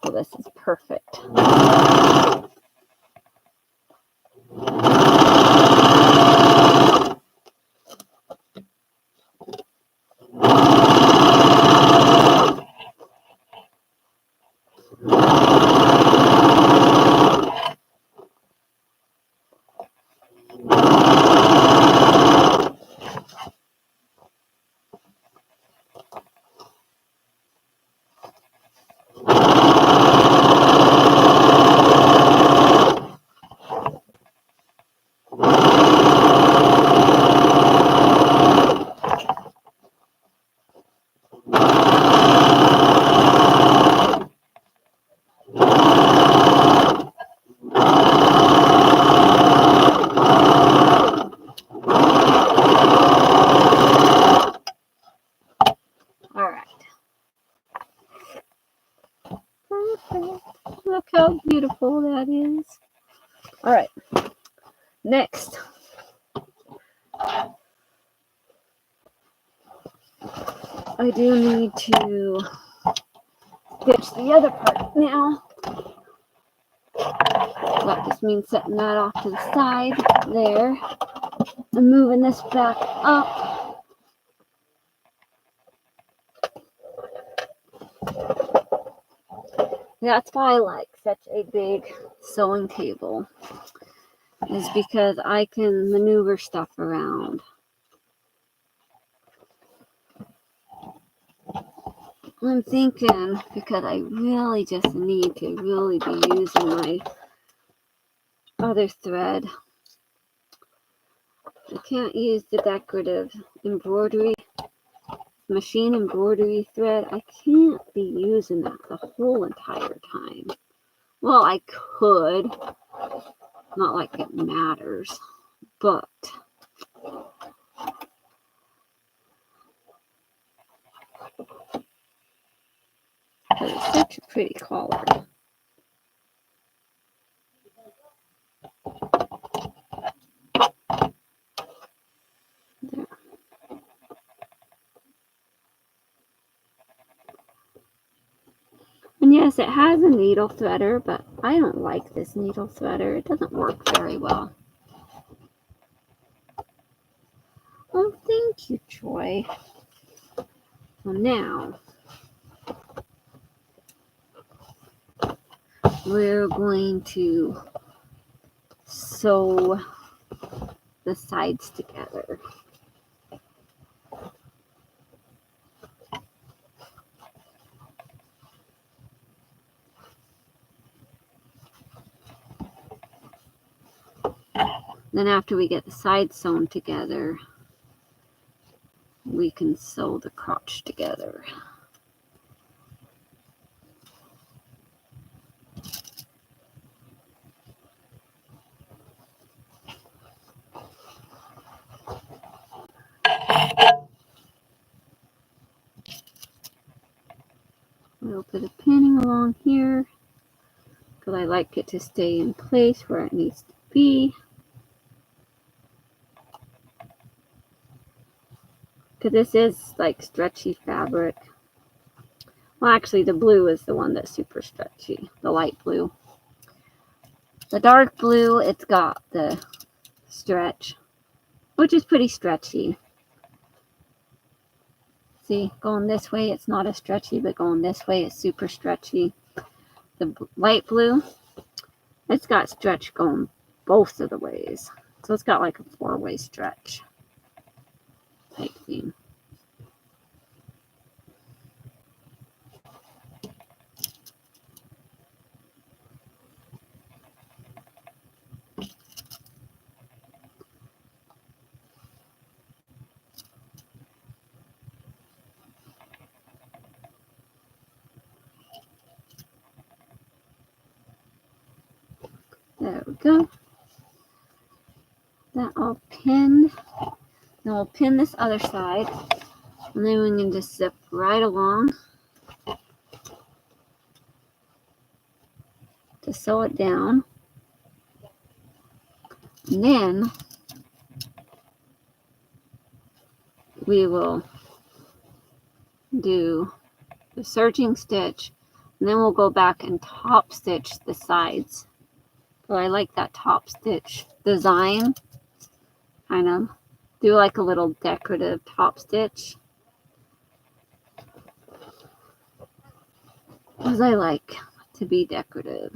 So this is perfect. Look how beautiful that is. All right. Next, I do need to stitch the other part now. That just means setting that off to the side there and moving this back up. That's why I like such a big sewing table, is because I can maneuver stuff around. I'm thinking, because I really just need to really be using my other thread. I can't use the decorative embroidery, machine embroidery thread. I can't be using that the whole entire time. Well, I could. Not like it matters, but it's such a pretty collar. There. And yes, it has a needle threader, but I don't like this needle threader. It doesn't work very well. Oh, thank you, Troy. Well, now we're going to sew the sides together. Then after we get the sides sewn together, we can sew the crotch together. We'll put a pinning along here because I like it to stay in place where it needs to be. Because this is like stretchy fabric. Well, actually, the blue is the one that's super stretchy, the light blue. The dark blue, it's got the stretch, which is pretty stretchy. See, going this way, it's not as stretchy, but going this way, it's super stretchy. The light blue, it's got stretch going both of the ways. So it's got like a 4-way stretch type thing. There we go. That all pinned. Then we'll pin this other side. And then we can just zip right along to sew it down. And then we will do the serging stitch, and then we'll go back and top stitch the sides. So I like that top stitch design. Kind of do like a little decorative top stitch, because I like to be decorative.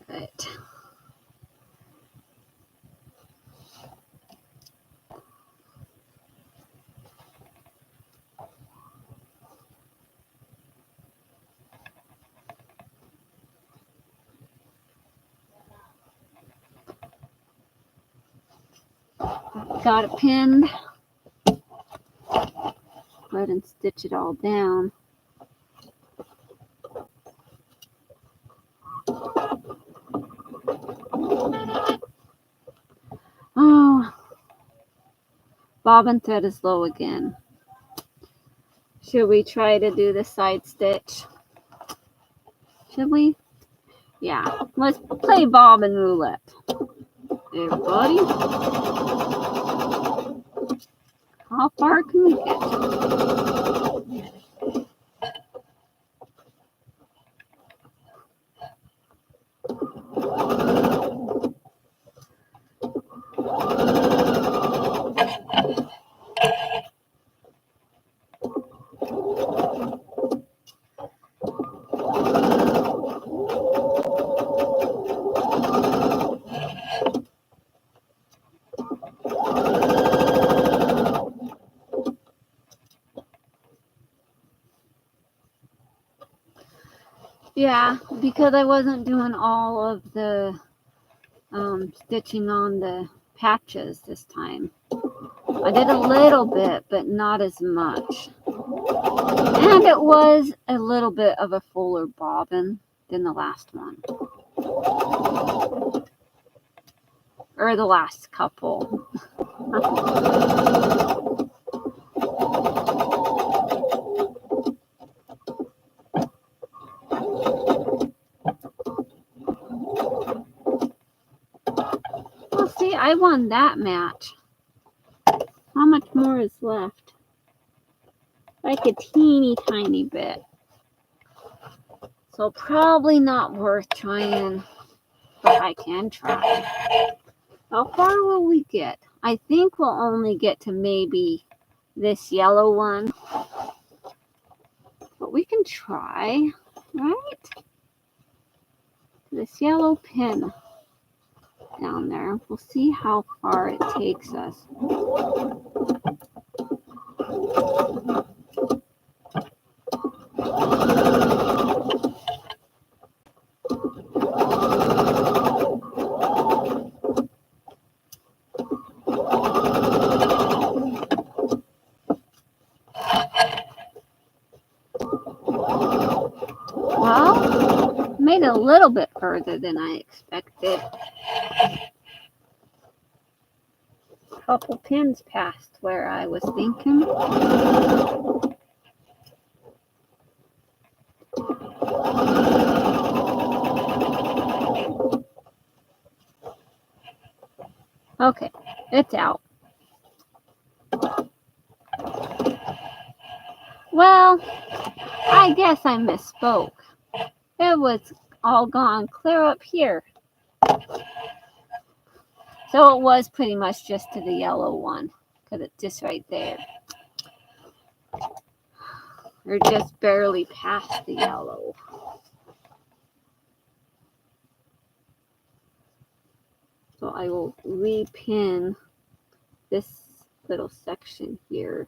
Right. Got it pinned. Go ahead and stitch it all down. Oh, bobbin thread is low again. Should we try to do the side stitch? Should we? Yeah, let's play bobbin roulette. Everybody, how far can we get? Yeah, because I wasn't doing all of the stitching on the patches this time. I did a little bit, but not as much. And it was a little bit of a fuller bobbin than the last one. Or the last couple. Well, see, I won that match. How much more is left? Like a teeny tiny bit. So probably not worth trying, but I can try. How far will we get? I think we'll only get to maybe this yellow one. But we can try, right? This yellow pin down there. We'll see how far it takes us. Well, made it a little bit further than I expected. A couple pins past where I was thinking. Okay, it's out. Well, I guess I misspoke. It was all gone clear up here. So it was pretty much just to the yellow one, because it's just right there. Or just barely past the yellow. So I will repin this little section here.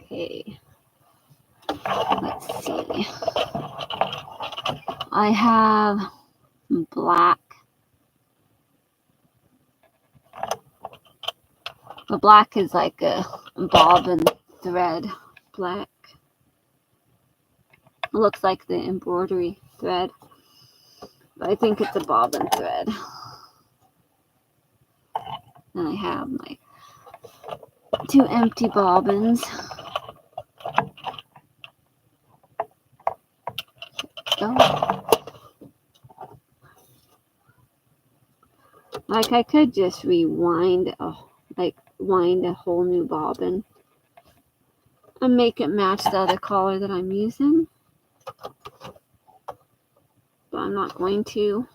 Okay. Let's see. I have black. The black is like a bobbin thread black. It looks like the embroidery thread, but I think it's a bobbin thread. And I have my 2 empty bobbins. So, like I could just wind a whole new bobbin and make it match the other color that I'm using. But I'm not going to.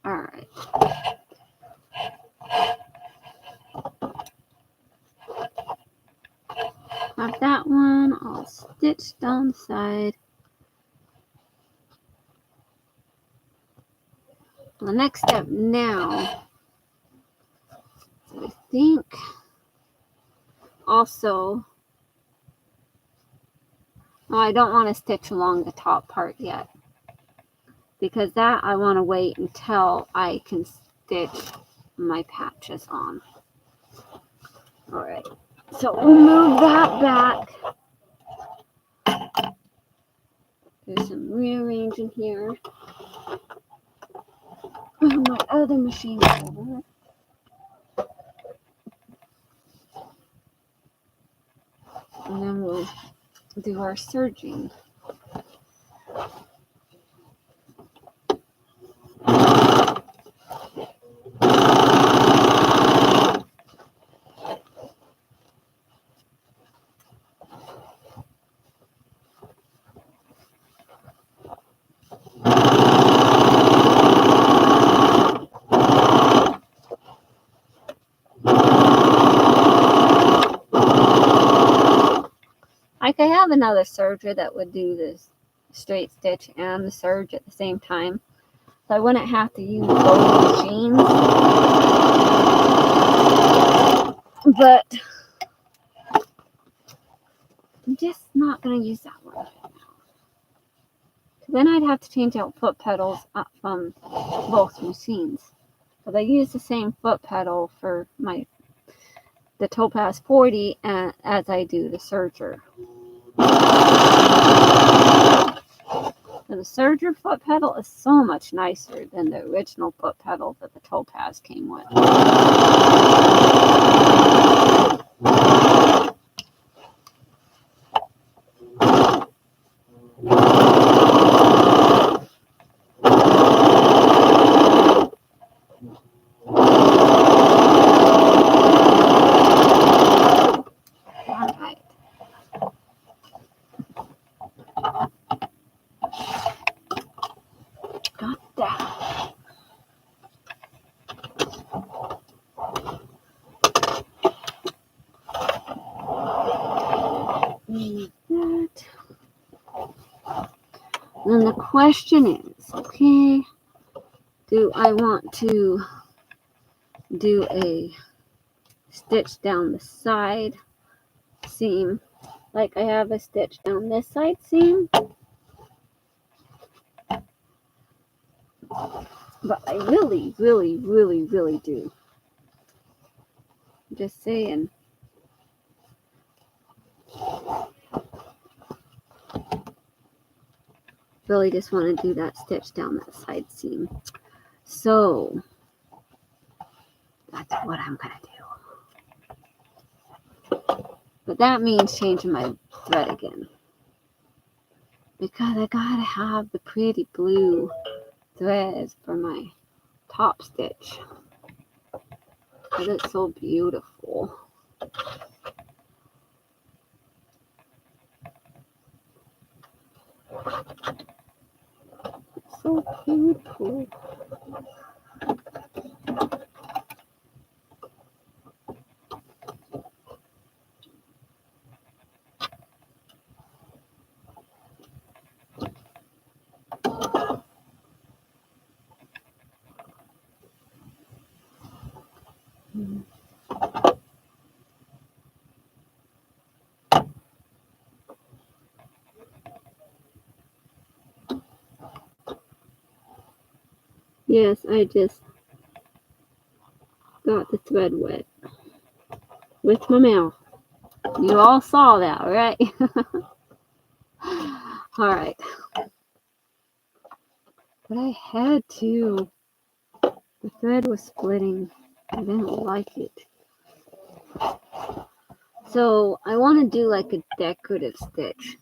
Alright. Got that one all stitched down the side. The next step now, I think also, I don't want to stitch along the top part yet, because that I want to wait until I can stitch my patches on. Alright, so we'll move that back. There's some rearranging here. Move my other machine over. And then we'll do our serging. Like I have another serger that would do this straight stitch and the serge at the same time. So I wouldn't have to use both machines. But I'm just not going to use that one. Then I'd have to change out foot pedals from both machines. But I use the same foot pedal for the Topaz 40 as I do the serger. And the serger foot pedal is so much nicer than the original foot pedal that the Topaz came with. Alright. Got that. That. And the question is, okay, do I want to do a stitch down the side seam like I have a stitch down this side seam? But I really, really, really, really do. Just saying. Really just want to do that stitch down that side seam. So that's what I'm going to do. But that means changing my thread again. Because I gotta have the pretty blue threads for my top stitch. Because it's so beautiful. It's so beautiful. Yes, I just got the thread wet with my mouth. You all saw that, right? All right. But I had to. The thread was splitting. I didn't like it. So I want to do like a decorative stitch.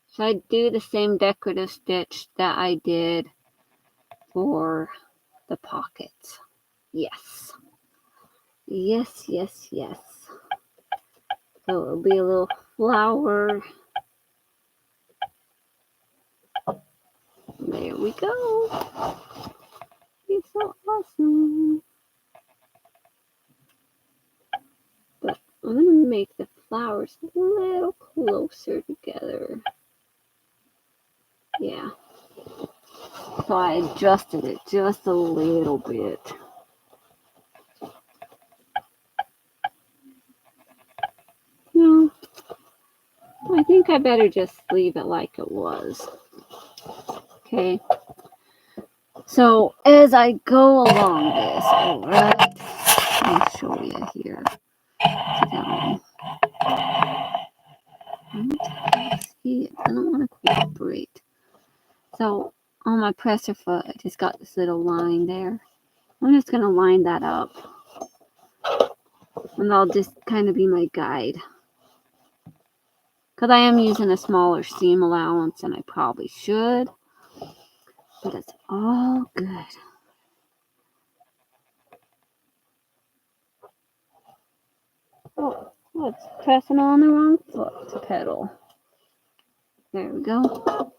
So I do the same decorative stitch that I did for the pockets. Yes. Yes, yes, yes. So it'll be a little flower. There we go. It's so awesome. But I'm going to make the flowers a little closer together. Yeah. So I adjusted it just a little bit. No, I think I better just leave it like it was. Okay. So as I go along this, all right, let me show you here. Down. See, I don't want to cooperate. So on my presser foot, I just got this little line there. I'm just going to line that up. And that'll just kind of be my guide. Because I am using a smaller seam allowance than I probably should. But it's all good. Oh, it's pressing on the wrong foot to pedal. There we go.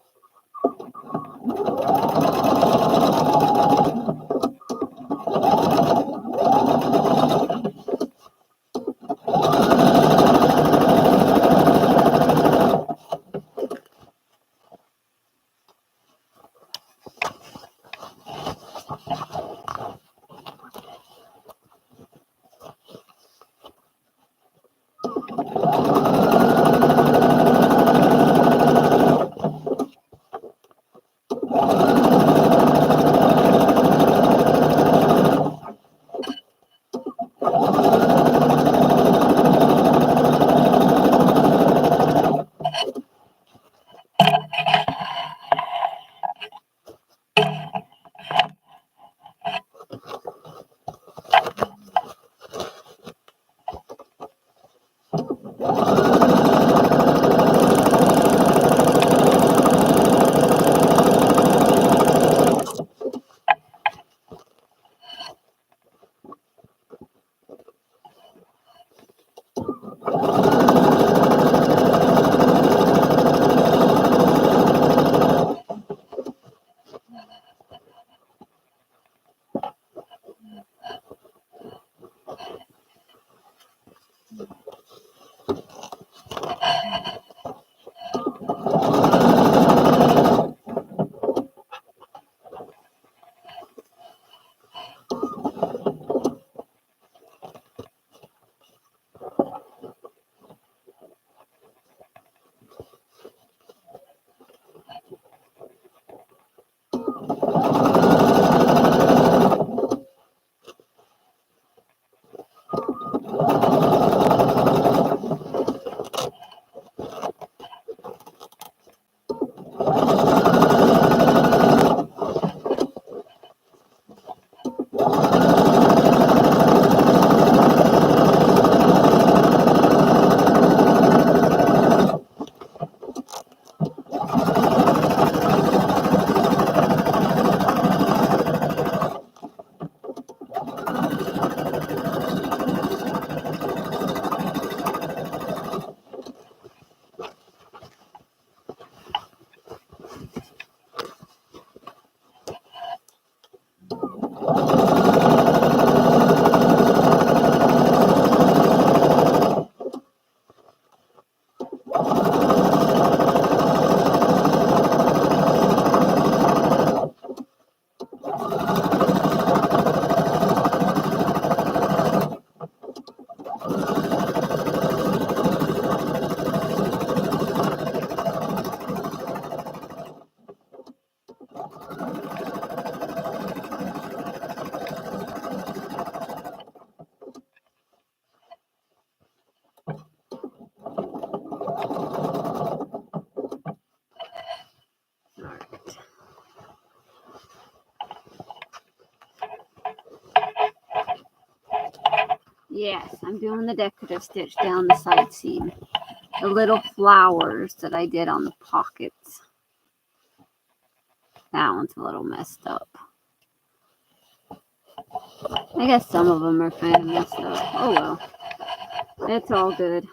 Yes, I'm doing the decorative stitch down the side seam. The little flowers that I did on the pockets. That one's a little messed up. I guess some of them are kind of messed up. Oh well. It's all good.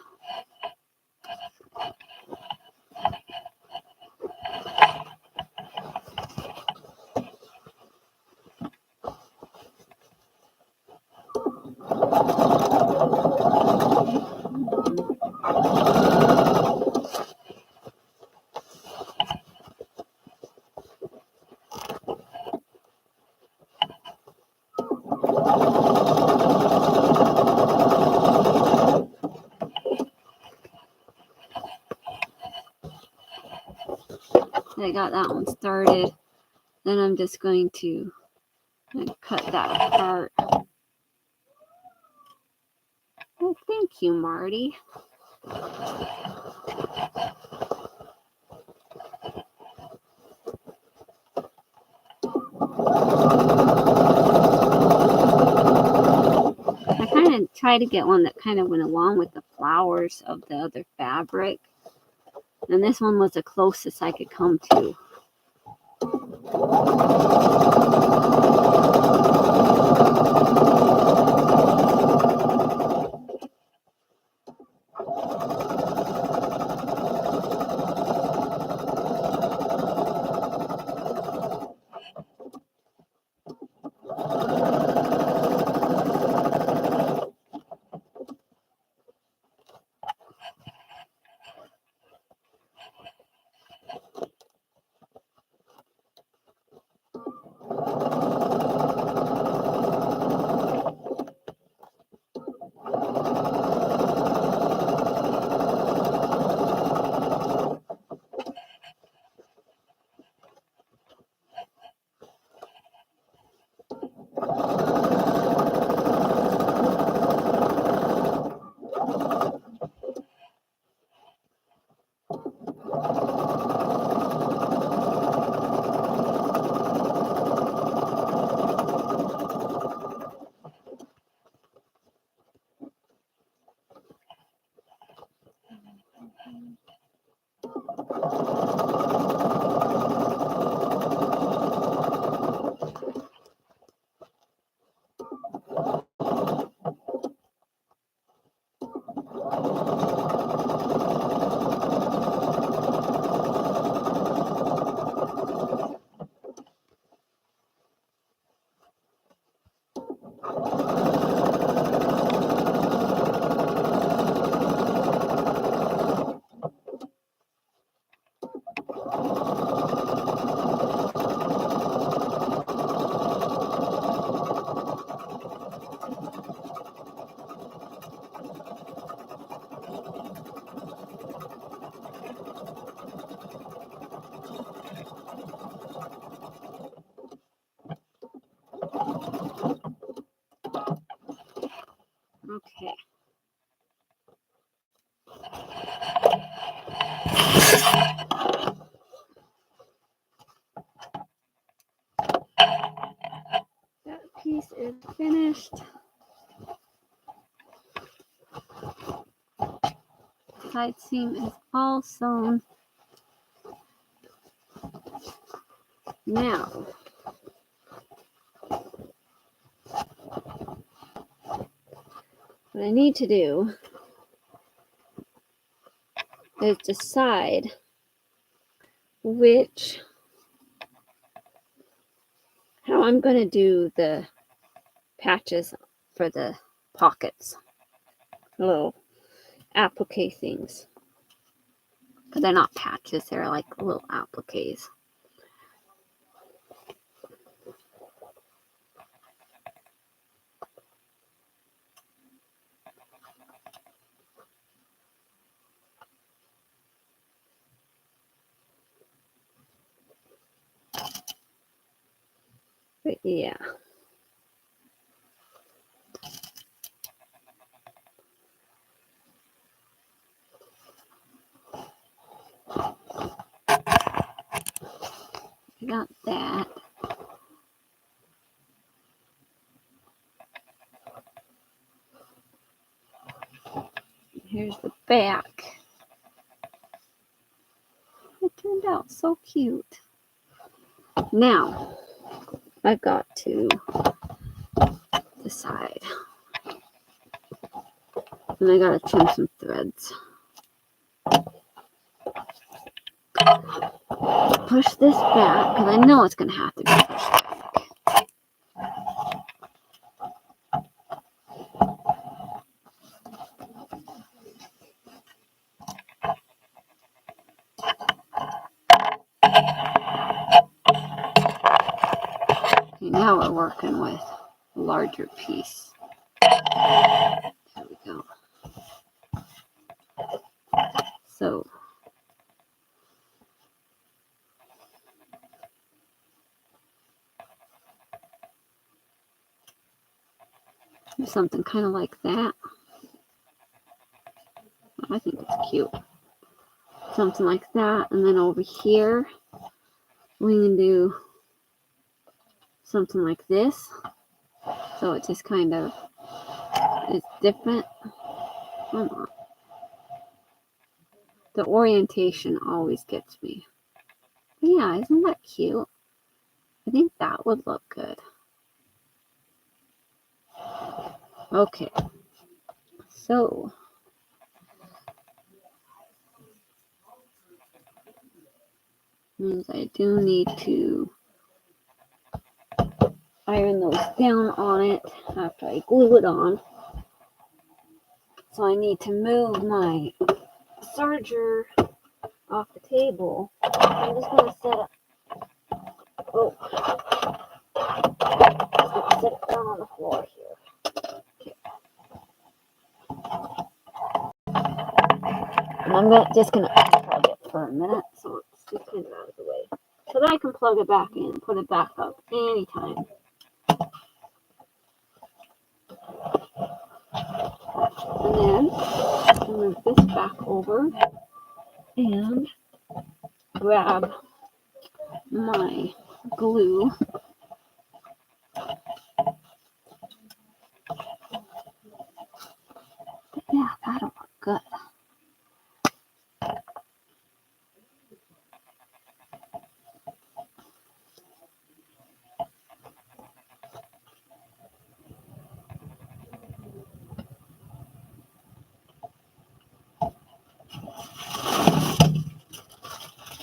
I got that one started. Then I'm just going to cut that apart. Oh, thank you, Marty. I kind of tried to get one that kind of went along with the flowers of the other fabric. And this one was the closest I could come to. Okay. That piece is finished. Side seam is all sewn. Now, what I need to do is decide Now I'm going to do the patches for the pockets. Little applique things. But they're not patches, they're like little appliques. But yeah. I got that. Here's the back. It turned out so cute. Now, I've got to decide. And I gotta trim some threads. Push this back, because I know it's gonna have to be pushed back. Okay, now we're working with a larger piece. There we go. So, do something kind of like that. I think it's cute. Something like that. And then over here, we can do something like this. So it just kind of is different. The orientation always gets me. But yeah, isn't that cute? I think that would look good. Okay. So, means I do need to iron those down on it after I glue it on. So I need to move my serger off the table. I'm just going to set it. Oh, I'm set it down on the floor here. Okay. And I'm just going to unplug it for a minute so it's just kind of out of the way. So then I can plug it back in and put it back up anytime. And then I'll move this back over and grab my glue. Yeah, that'll look good.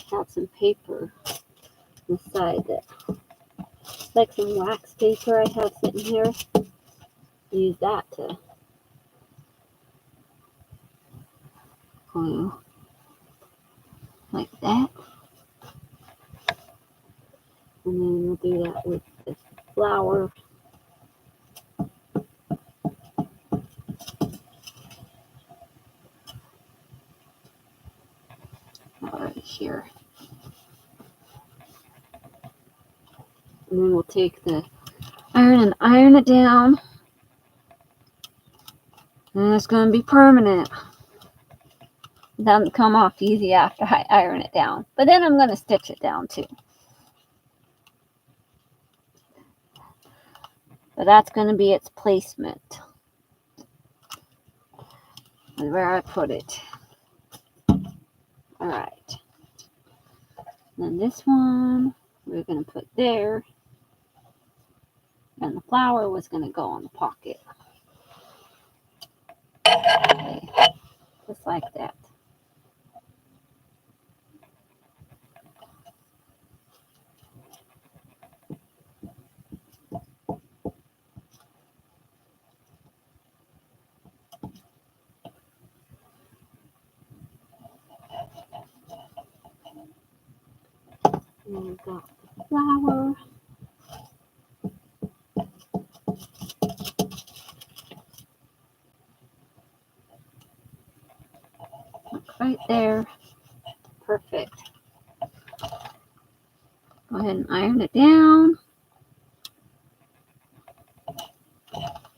Got some paper inside that. Like some wax paper I have sitting here. Use that to glue like that. And then we'll do that with this flower. Right here. And then we'll take the iron and iron it down. And it's going to be permanent. It doesn't come off easy after I iron it down. But then I'm going to stitch it down too. But that's going to be its placement. And where I put it. Alright. Then this one we're going to put there. And the flower was going to go in the pocket. Okay. Just like that. And we've got the flower. Right there. Perfect. Go ahead and iron it down.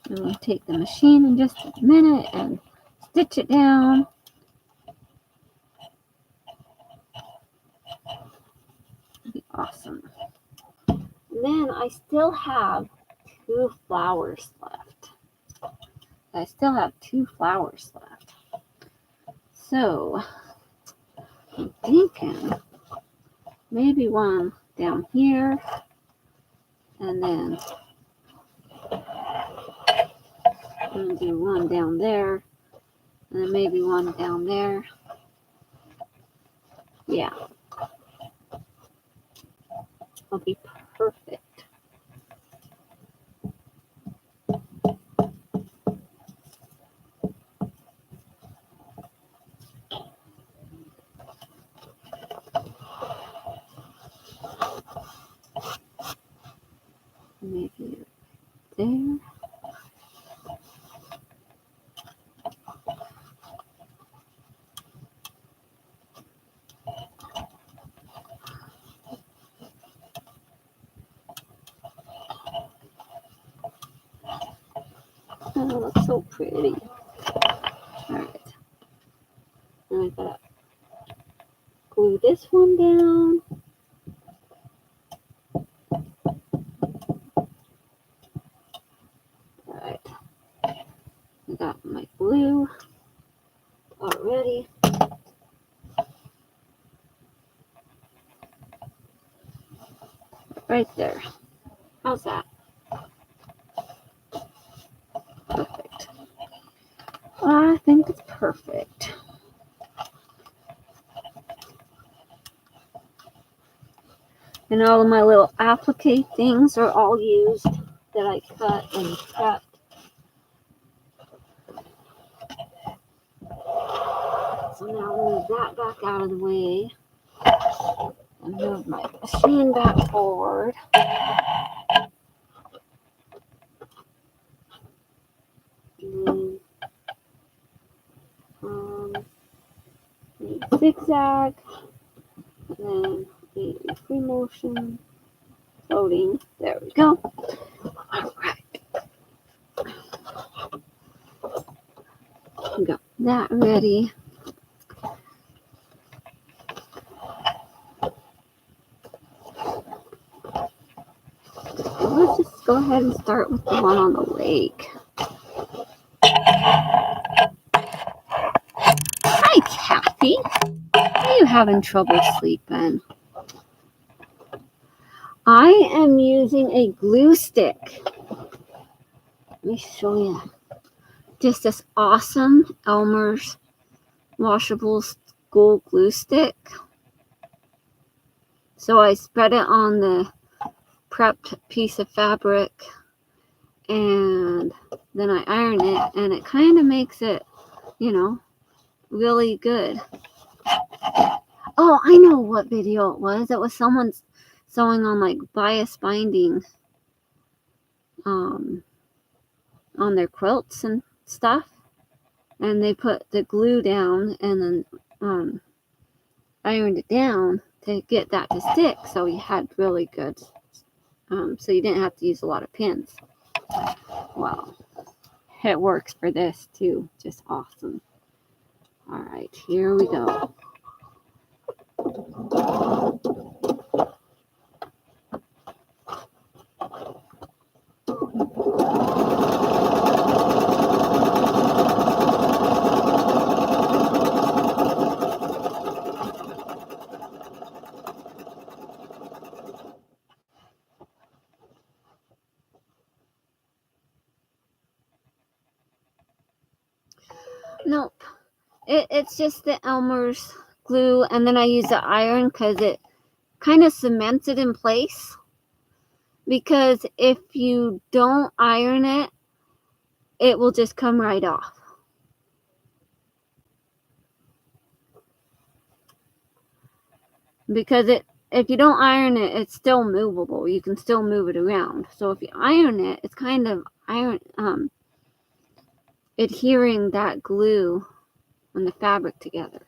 And we'll take the machine in just a minute and stitch it down. Be awesome. And then I still have 2 flowers left. I still have 2 flowers left. So I'm thinking maybe one down here, and then I'm gonna do one down there, and then maybe one down there. Yeah. Will be perfect. Maybe there. Oh, it looks so pretty. Alright. Now I gotta glue this one down. Alright. I got my glue already. Right there. How's that? Perfect. I think it's perfect. And all of my little applique things are all used that I cut and prepped. So now I'll move that back out of the way and move my machine back forward. And then a zigzag, and then a free motion, floating. There we go. All right. We got that ready. Let's just go ahead and start with the one on the lake. Hi, Kathy. Are you having trouble sleeping? I am using a glue stick. Let me show you. Just this awesome Elmer's washable school glue stick. So I spread it on the prepped piece of fabric, and then I iron it, and it kind of makes it, you know, really good. Oh, I know what video it was. It was someone sewing on like bias binding on their quilts and stuff, and they put the glue down and then ironed it down to get that to stick, so you had really good so you didn't have to use a lot of pins. Well, it works for this too. Just awesome. All right, here we go. Nope. It's just the Elmer's glue, and then I use the iron because it kind of cements it in place. Because if you don't iron it, it will just come right off. Because if you don't iron it, it's still movable. You can still move it around. So if you iron it, it's kind of adhering that glue and the fabric together.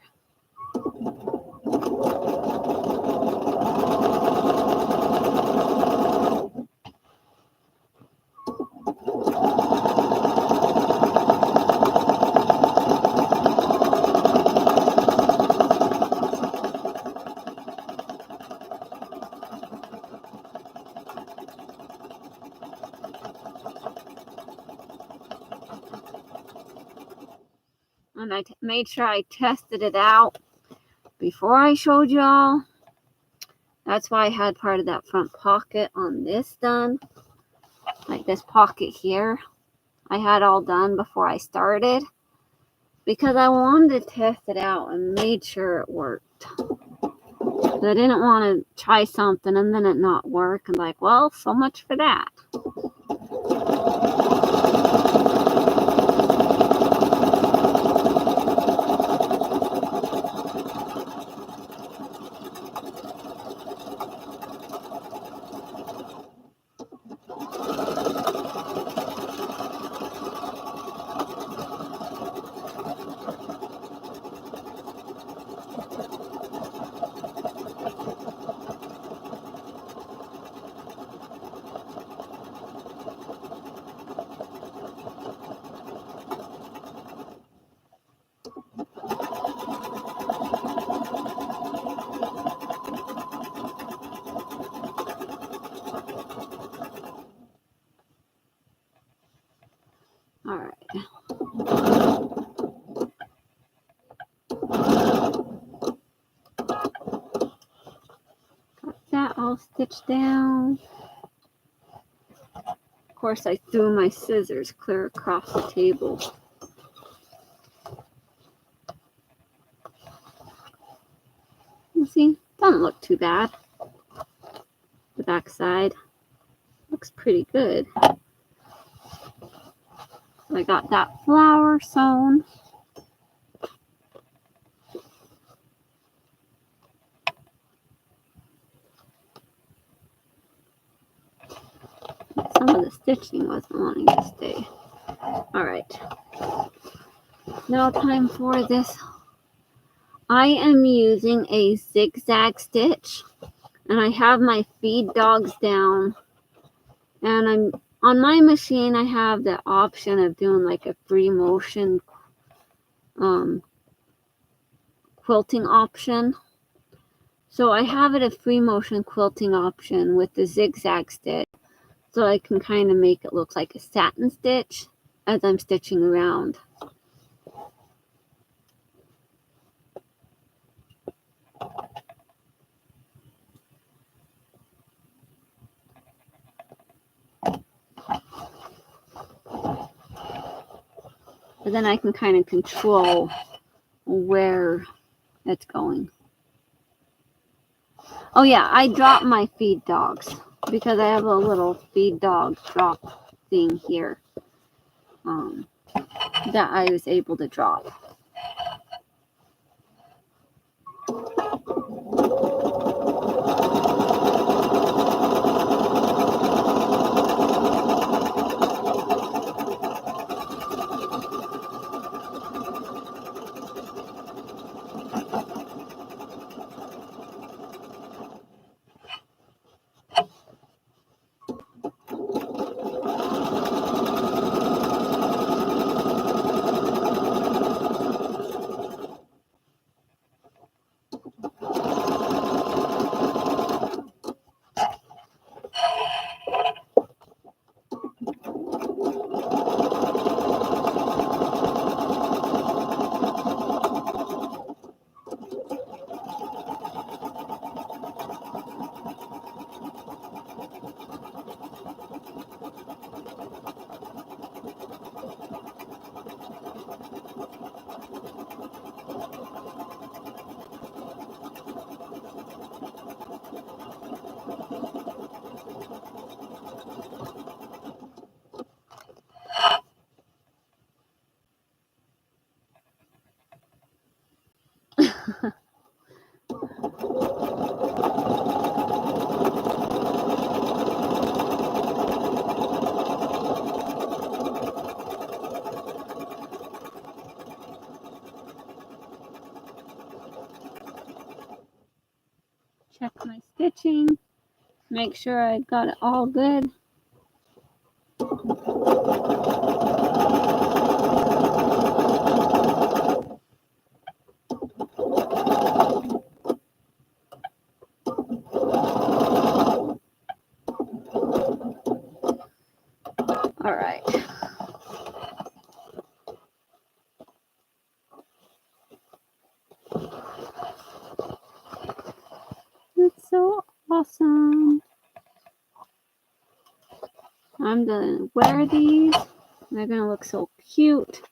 And I made sure I tested it out before I showed y'all. That's why I had part of that front pocket on this done. Like this pocket here. I had all done before I started. Because I wanted to test it out and made sure it worked. I didn't want to try something and then it not work. And like, well, so much for that. All right. Got that all stitched down. Of course, I threw my scissors clear across the table. You see, doesn't look too bad. The back side looks pretty good. I got that flower sewn. Some of the stitching wasn't wanting to stay. All right. Now time for this. I am using a zigzag stitch and I have my feed dogs down, and I'm on my machine. I have the option of doing like a free motion quilting option. So I have it a free motion quilting option with the zigzag stitch, so I can kind of make it look like a satin stitch as I'm stitching around. But then I can kind of control where it's going. Oh yeah, I dropped my feed dogs because I have a little feed dog drop thing here that I was able to drop. check my stitching, make sure I got it all good. All right. That's so awesome. I'm gonna wear these. They're gonna look so cute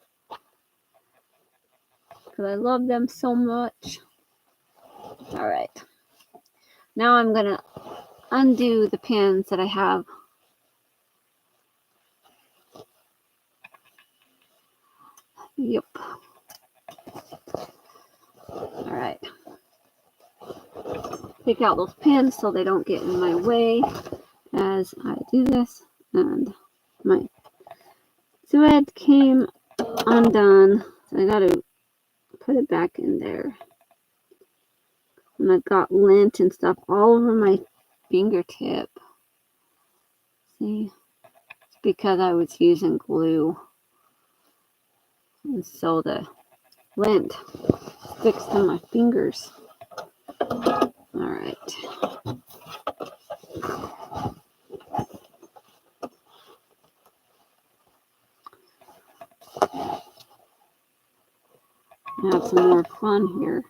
because I love them so much. All right. Now I'm gonna undo the pins that I have. Yep. All right. Take out those pins so they don't get in my way as I do this. And my thread came undone, so I gotta put it back in there. And I've got lint and stuff all over my fingertip. See? It's because I was using glue. And so the lint sticks to my fingers. All right. Have some more fun here.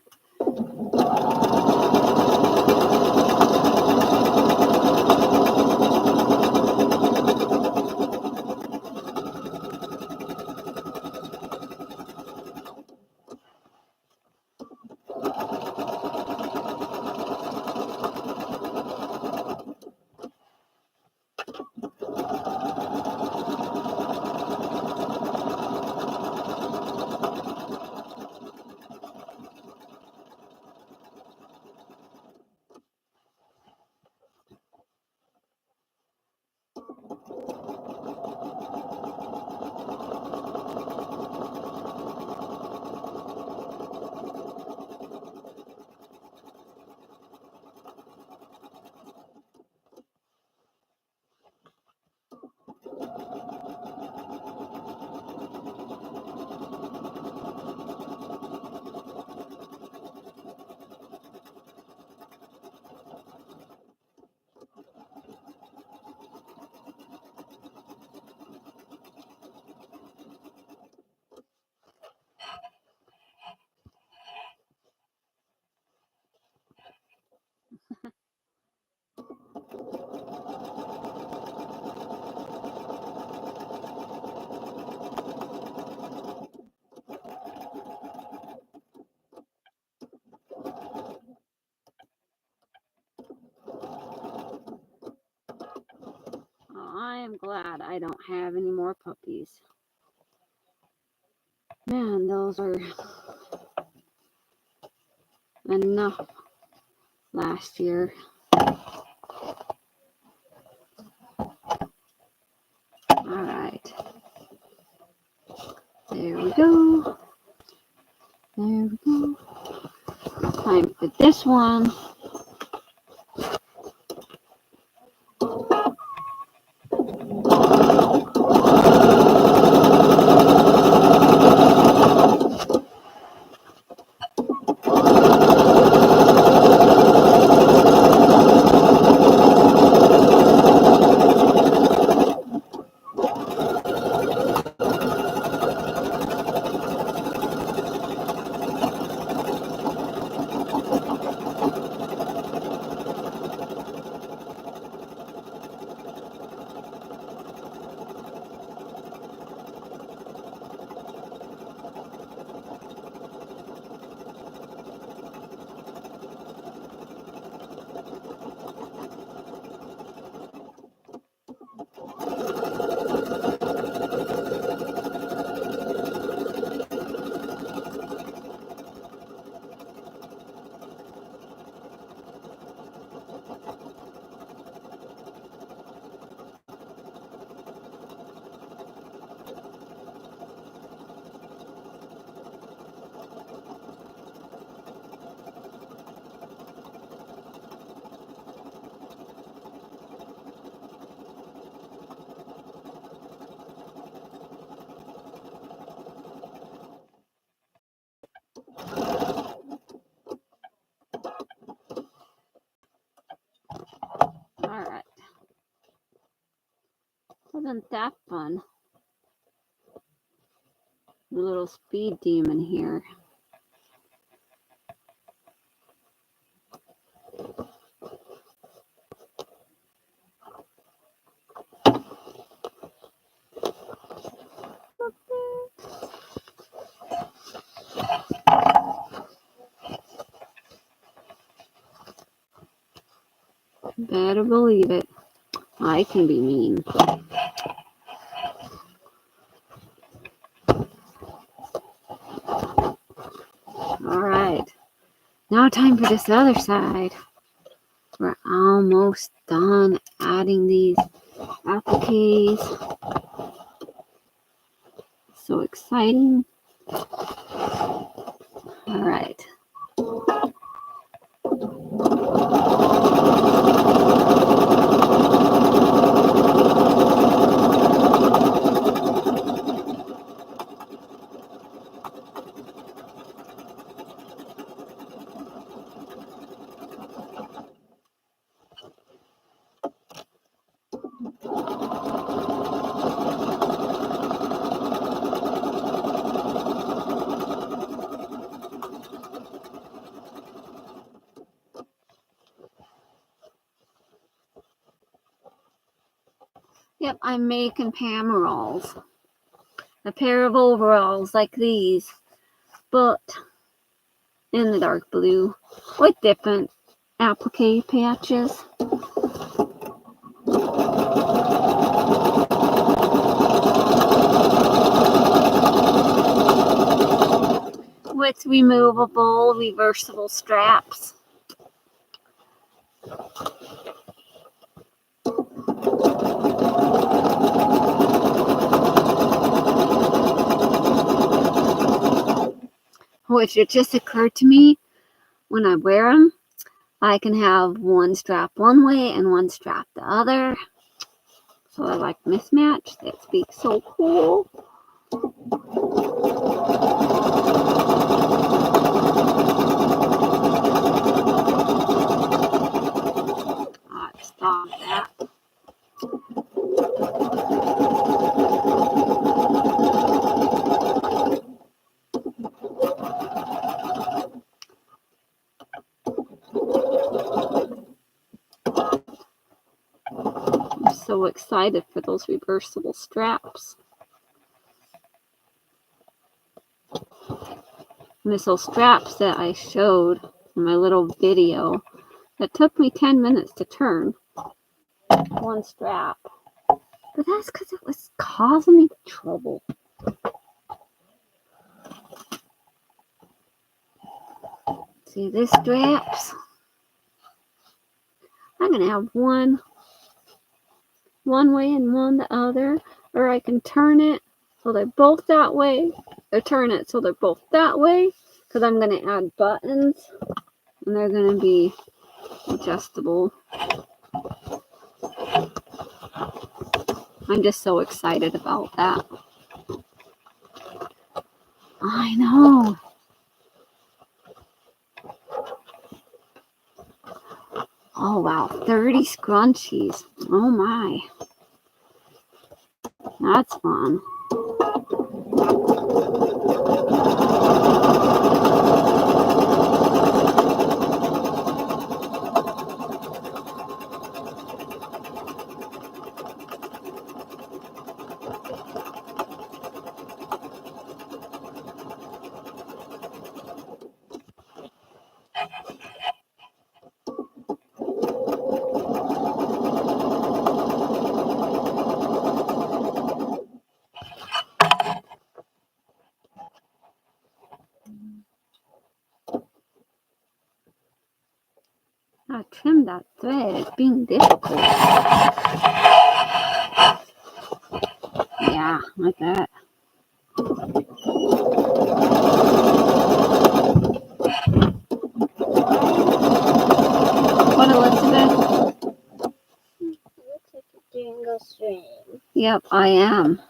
I am glad I don't have any more puppies. Man, those are enough last year. All right. There we go. There we go. Time for this one. Isn't that fun? The little speed demon here. Better believe it. I can be mean. Alright. Now time for this other side. We're almost done adding these appliques. So exciting. Alright. Yep, I'm making Pameralls. A pair of overalls like these, but in the dark blue with different applique patches. With removable, reversible straps. Which it just occurred to me, when I wear them, I can have one strap one way and one strap the other. So I like mismatch. That's be so cool. I just thought of that. I'm so excited for those reversible straps. And these little straps that I showed in my little video that took me 10 minutes to turn one strap. But that's because it was causing me trouble. See these straps? I'm going to have one way and one the other, or I can turn it so they're both that way, or turn it so they're both that way, because I'm going to add buttons, and they're going to be adjustable. I'm just so excited about that. I know. Oh wow, 30 scrunchies. Oh my. That's fun. I trim that thread. It's being difficult. Yeah, like that. What, Elizabeth? It looks like you're doing a string. Yep, I am.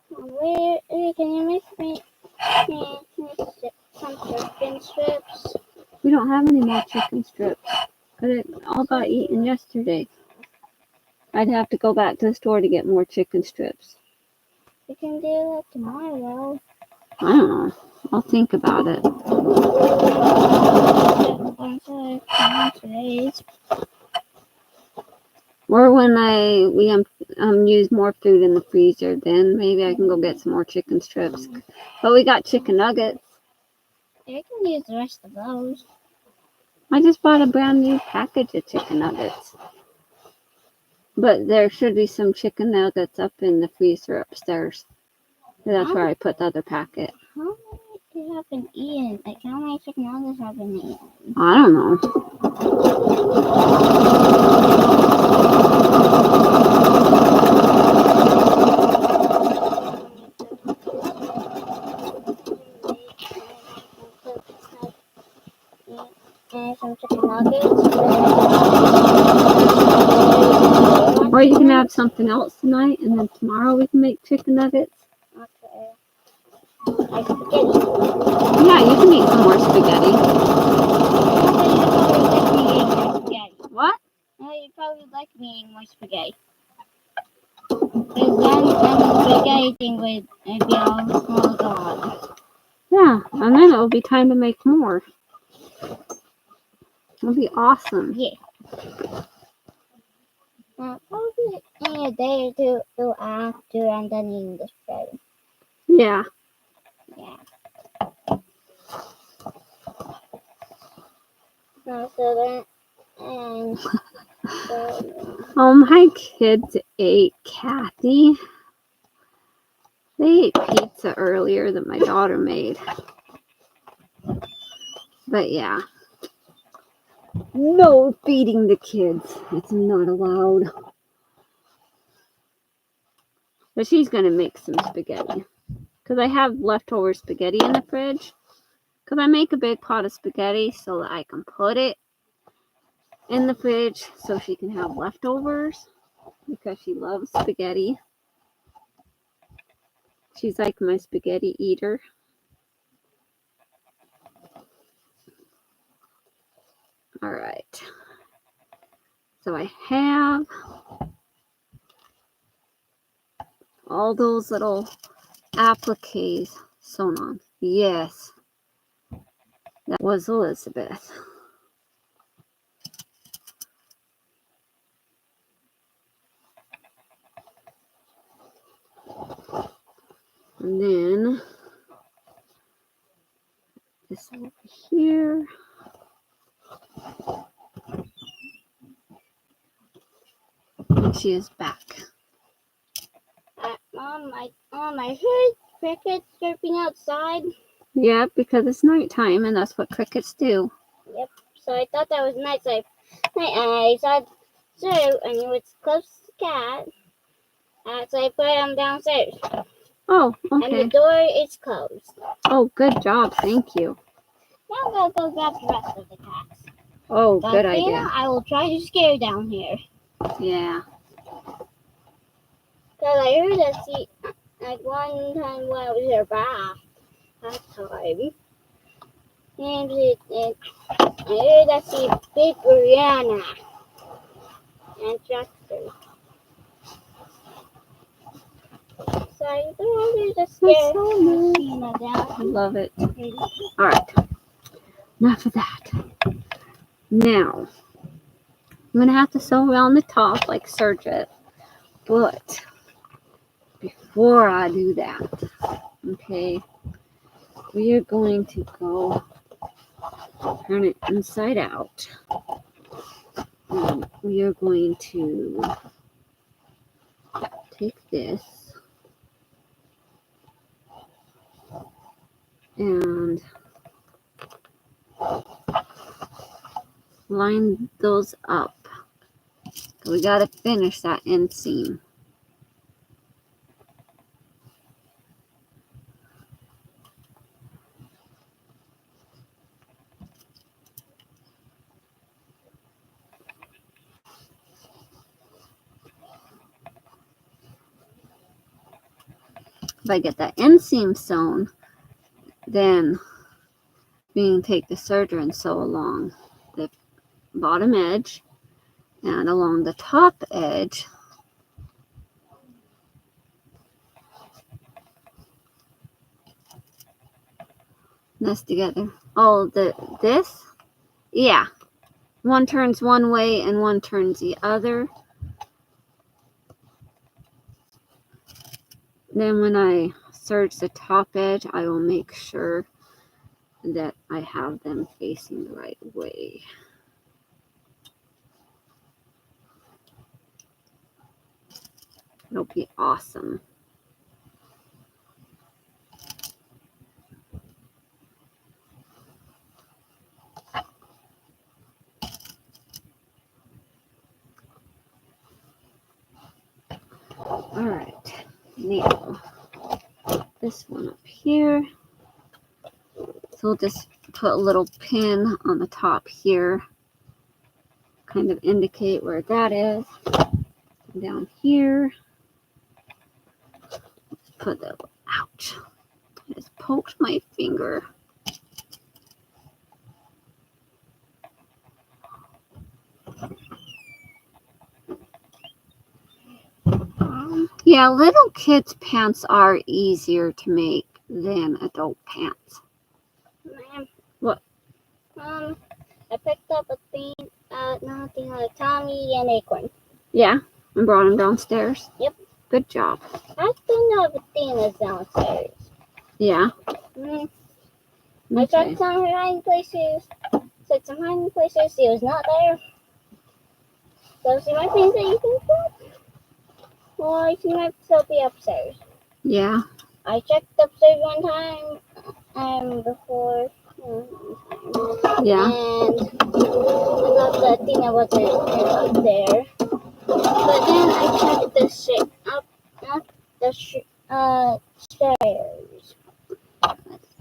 Where can you make me some chicken strips? We don't have any more chicken strips. Because it all got eaten yesterday. I'd have to go back to the store to get more chicken strips. We can do that tomorrow. I don't know. I'll think about it. Today's. Or when we use more food in the freezer, then maybe I can go get some more chicken strips. But we got chicken nuggets. You can use the rest of those. I just bought a brand new package of chicken nuggets. But there should be some chicken nuggets up in the freezer upstairs. That's where I put the other packet. How many do you have been eaten? Like, how many chicken nuggets have been eaten? I don't know. And some chicken nuggets. Or you can have something else tonight, and then tomorrow we can make chicken nuggets. Okay. Like spaghetti. Yeah, you can eat some more spaghetti. What? No, you'd probably like me eating more spaghetti. Because then the spaghetti thing would be all gone. Yeah, and then it'll be time to make more. It'll be awesome. Yeah. Probably in a day or two after I'm done eating the spaghetti. Yeah. Yeah. So then, and so, My kids ate, Kathy. They ate pizza earlier that my daughter made. But yeah. No feeding the kids. It's not allowed. But she's going to make some spaghetti. Because I have leftover spaghetti in the fridge. Because I make a big pot of spaghetti so that I can put it in the fridge so she can have leftovers. Because she loves spaghetti. She's like my spaghetti eater. Alright. So I have all those little appliques sewn on. Yes. That was Elizabeth. And then this over here. And she is back. Mom, I heard crickets chirping outside. Yeah, because it's nighttime and that's what crickets do. Yep. So I thought that was nice. I saw Sue and it was close to the cat. So I put him downstairs. Oh, And the okay. door is closed. Oh, good job. Thank you. Now I'm gonna go grab the rest of the cats. Oh, But good Dana, idea. I will try to scare down here. Yeah. Cause I heard that she, like one time when I was here back that time, and I heard that she beat Brianna and Chester. So I wanted to scare That's so nice. Tina I down. love it. All right. Enough of that. Now, I'm going to have to sew around the top like serge it. But before I do that, okay, we are going to go turn it inside out. And we are going to take this and line those up. We got to finish that inseam. If I get that inseam sewn, then we can take the serger and sew along the bottom edge and along the top edge nest together. Oh, this? Yeah. One turns one way and one turns the other. Then when I serge the top edge, I will make sure that I have them facing the right way. It'll be awesome. All right, now this one up here. So we'll just put a little pin on the top here, kind of indicate where that is. And down here, put the, ouch, I just poked my finger. Yeah, little kids' pants are easier to make than adult pants. Ma'am. What? I picked up a thing, nothing like Tommy and Acorn. Yeah, and brought them downstairs? Yep. Good job. I still know everything is downstairs. Yeah. I Okay. checked some of her hiding places. Checked some hiding places. She was not there. So she might be in the evening, or she might still be upstairs. Yeah. I checked upstairs one time, before. Yeah. And I thought the Tina wasn't up there. But then I checked the stairs.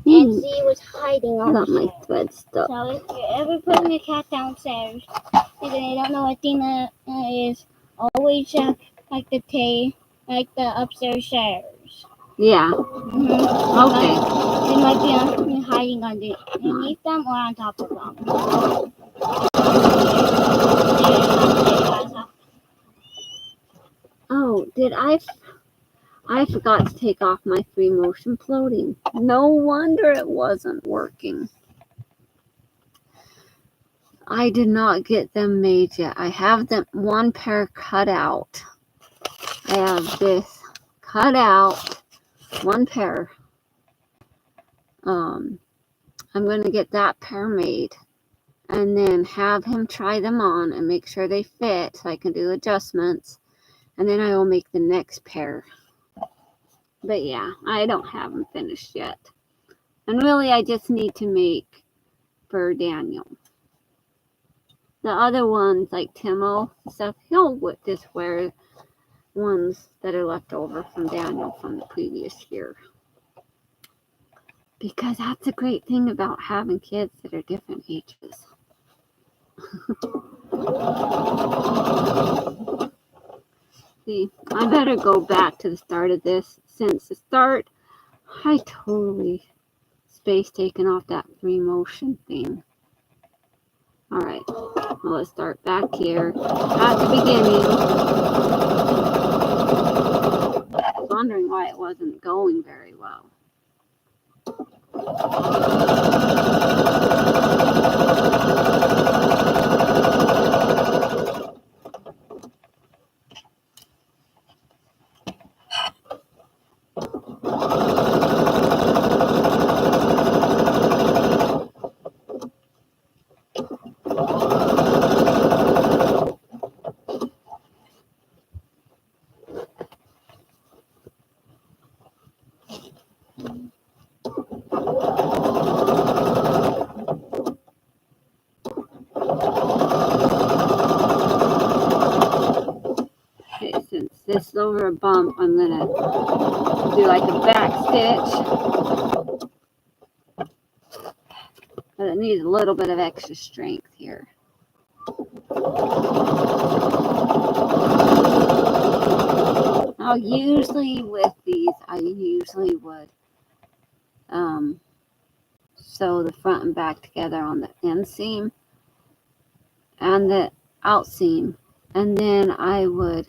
And she was hiding I on got the my stairs. thread stuck. So if you're ever putting a cat downstairs, and then you don't know what Tina is, always check like the upstairs stairs. Yeah. Okay. They might be hiding underneath them or on top of them. Oh, I forgot to take off my free motion floating. No wonder it wasn't working. I did not get them made yet. I have them one pair cut out. I have this cut out, one pair. I'm going to get that pair made and then have him try them on and make sure they fit so I can do adjustments. And then I will make the next pair. But yeah, I don't have them finished yet. And really, I just need to make for Daniel. The other ones, like Timo and stuff, he'll just wear ones that are left over from Daniel from the previous year. Because that's a great thing about having kids that are different ages. See, I better go back to the start of this. Since the start, I totally spaced taken off that free motion thing. Alright, well, let's start back here at the beginning. I was wondering why it wasn't going very well. Okay, since this is over a bump, I'm gonna do like a back stitch. But it needs a little bit of extra strength here. Now, usually with these, I usually would sew the front and back together on the inseam and the outseam, and then I would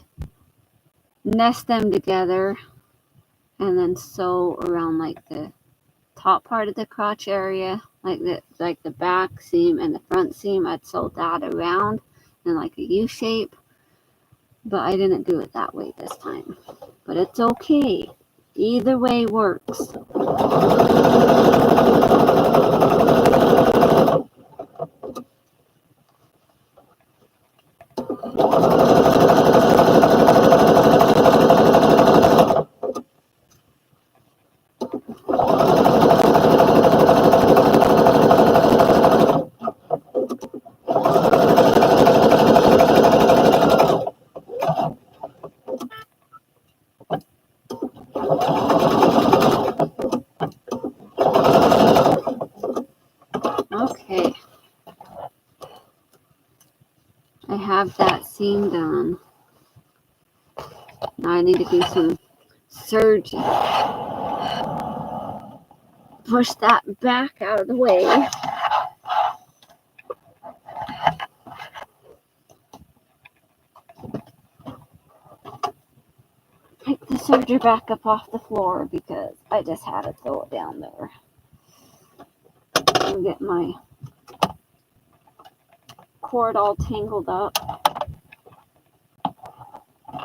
nest them together and then sew around like the top part of the crotch area, like the back seam and the front seam. I'd sewed that around in like a U shape, but I didn't do it that way this time. But it's okay. Either way works. Okay. I have that seam done. Now I need to do some serging. Push that back out of the way. Pick the serger back up off the floor because I just had to throw it down there. And get my cord all tangled up.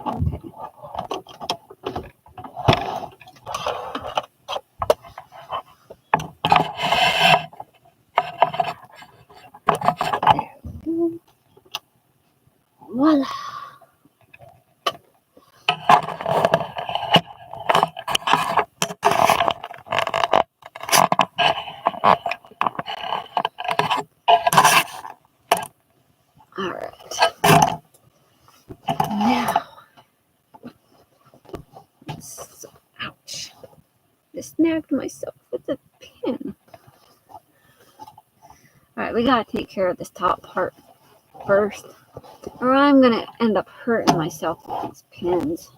Okay. Voila. All right. Now, ouch. Just snagged myself with a pin. All right, we gotta take care of this top part first, or I'm gonna end up hurting myself with these pins.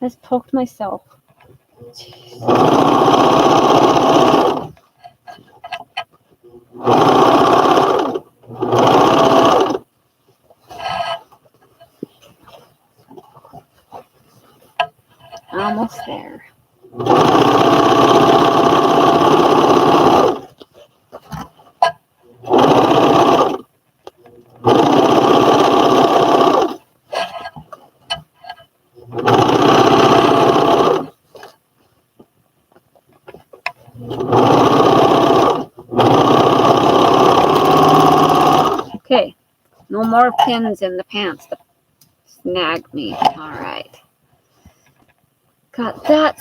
I just poked myself. Jeez. Almost there. Okay, no more pins in the pants to snag me. All right. Got that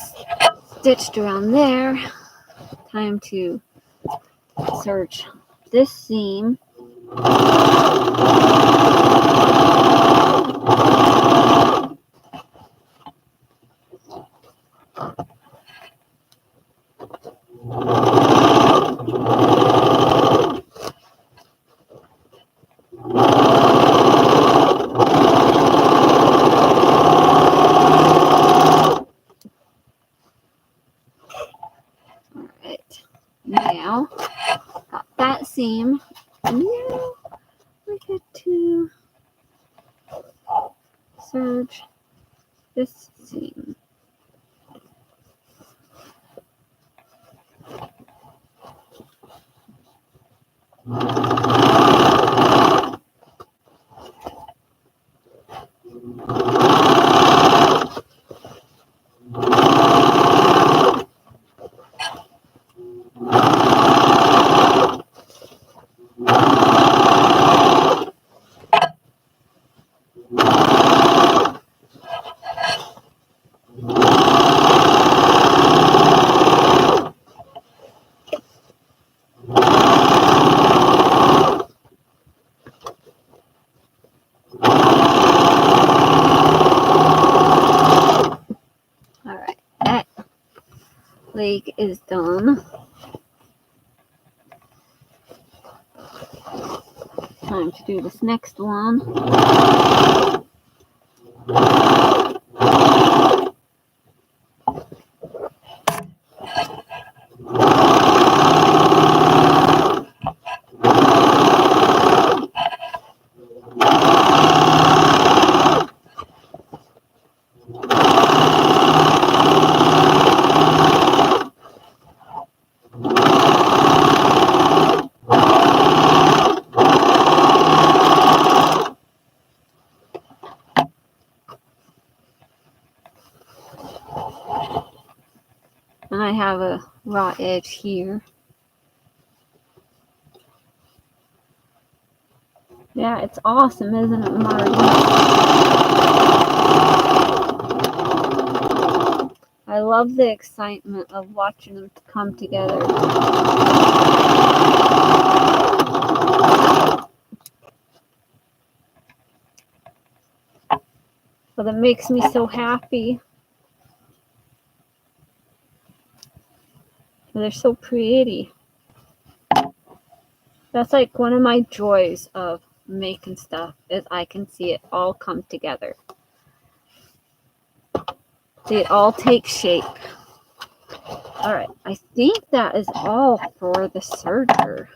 stitched around there. Time to serge this seam. Alright, now got that seam. Now I get to serge this seam. leg is done. Time to do this next one. And I have a raw edge here. Yeah, it's awesome, isn't it, Marty? I love the excitement of watching them come together. So that makes me so happy. They're so pretty. That's like one of my joys of making stuff is I can see it all come together. See it all take shape. Alright, I think that is all for the serger.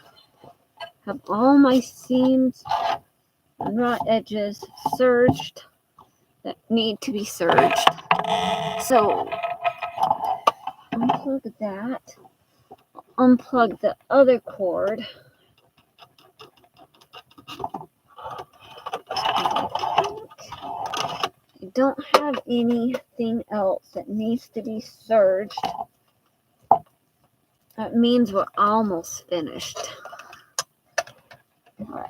Have all my seams and raw edges serged that need to be serged. So unplug that. Unplug the other cord. I don't have anything else that needs to be serged. That means we're almost finished. Alright.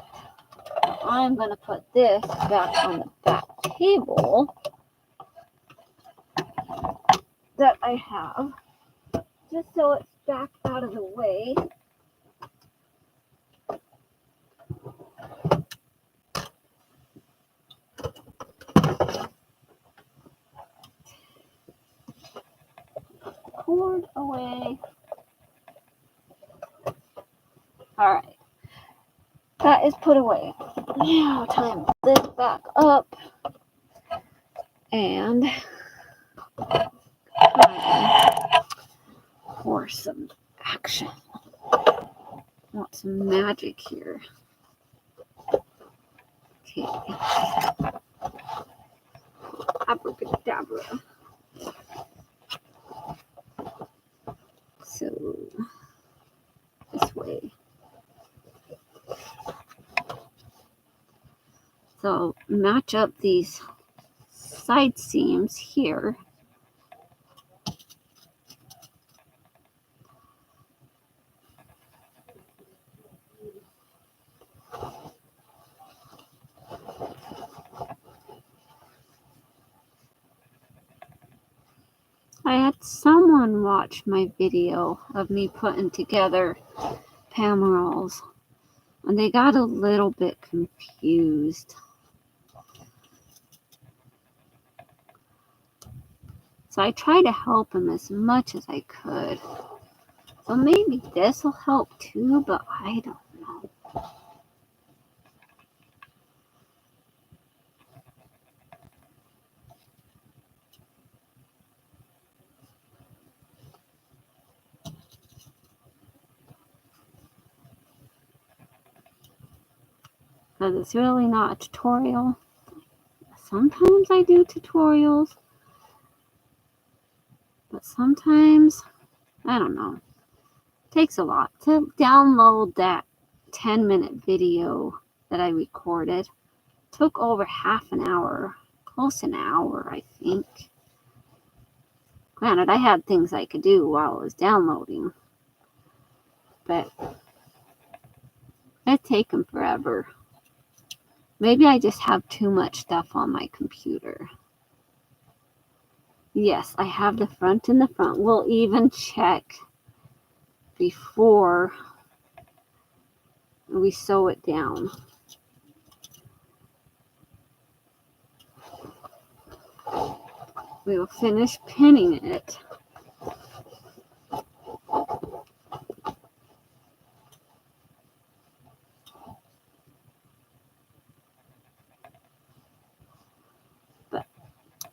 I'm going to put this back on the back table that I have, just so it's back out of the way. Cord away. Alright. That is put away. Now time to put this back up. And time for some action. Want some magic here. Okay. Abracadabra. So this way. So match up these side seams here. I had someone watch my video of me putting together Pamerals, and they got a little bit confused. So I tried to help them as much as I could. So maybe this will help too, but I don't know. Because it's really not a tutorial. Sometimes I do tutorials, but sometimes, I don't know. It takes a lot to download that 10-minute video that I recorded. It took over half an hour, close an hour, I think. Granted, I had things I could do while I was downloading, but it'd take them forever. Maybe I just have too much stuff on my computer. Yes, I have the front and the front. We'll even check before we sew it down. We will finish pinning it.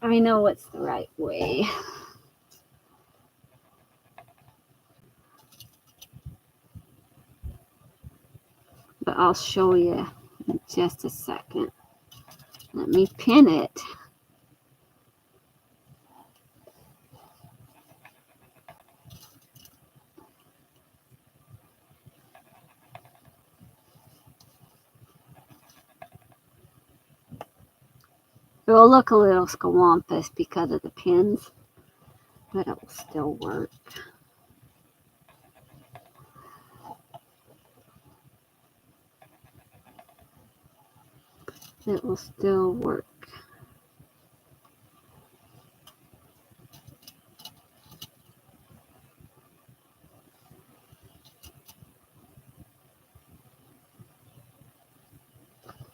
I know it's the right way. But I'll show you in just a second. Let me pin it. It will look a little scawampus because of the pins, but it will still work. It will still work.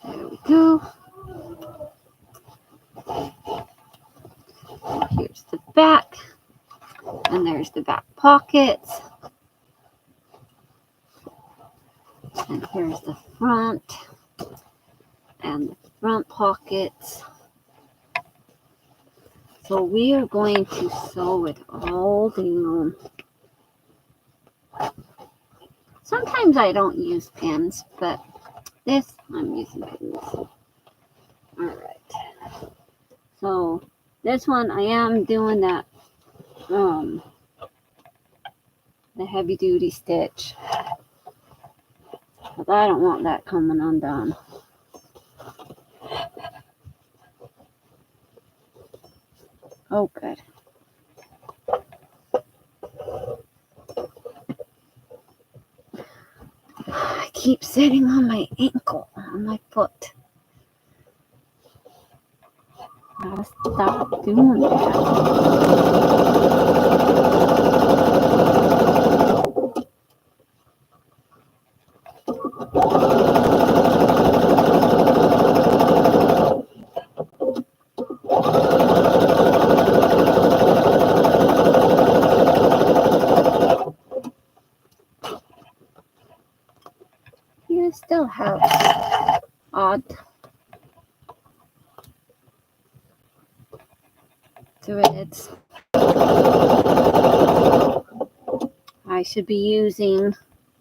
There we go. Here's the back, and there's the back pockets. And here's the front, and the front pockets. So we are going to sew it all down. Sometimes I don't use pins, but this I'm using pins. All right. So this one I am doing that the heavy duty stitch, but I don't want that coming undone. Oh, good. I keep sitting on my ankle, on my foot. Gotta stop doing that. You still have odd threads. I should be using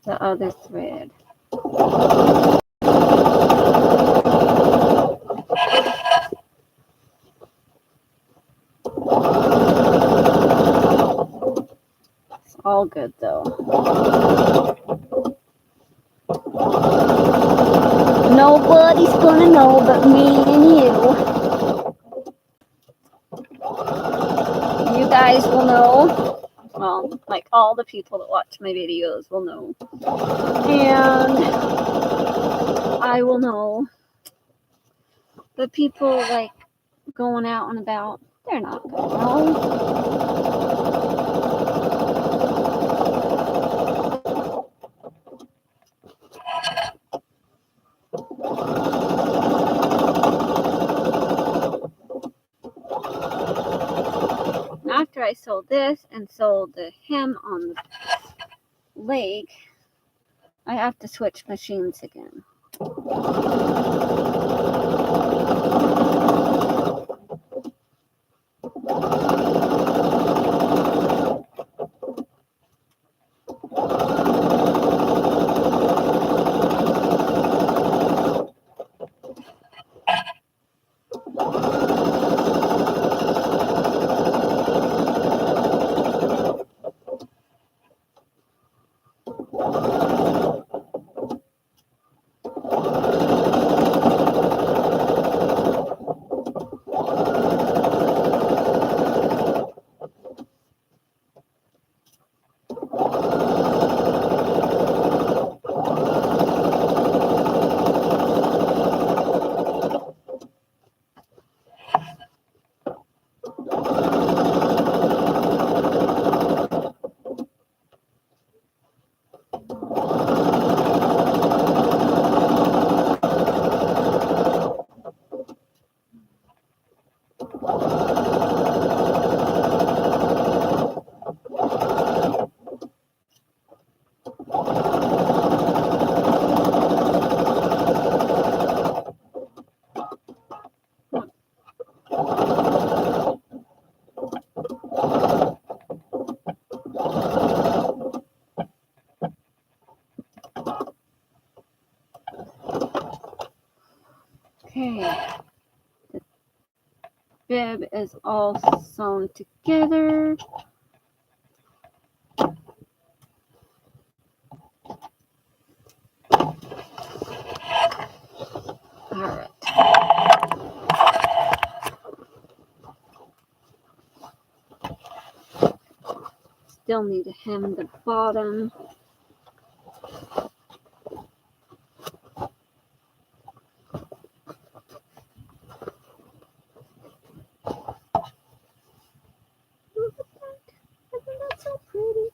the other thread. It's all good though. Nobody's gonna know but me and you. You guys will know. Well, like all the people that watch my videos will know. And I will know. The people like going out and about, they're not gonna know. After I sewed this and sewed the hem on the leg, I have to switch machines again. bib is all sewn together. All right. Still need to hem the bottom. Look at that. Isn't that so pretty?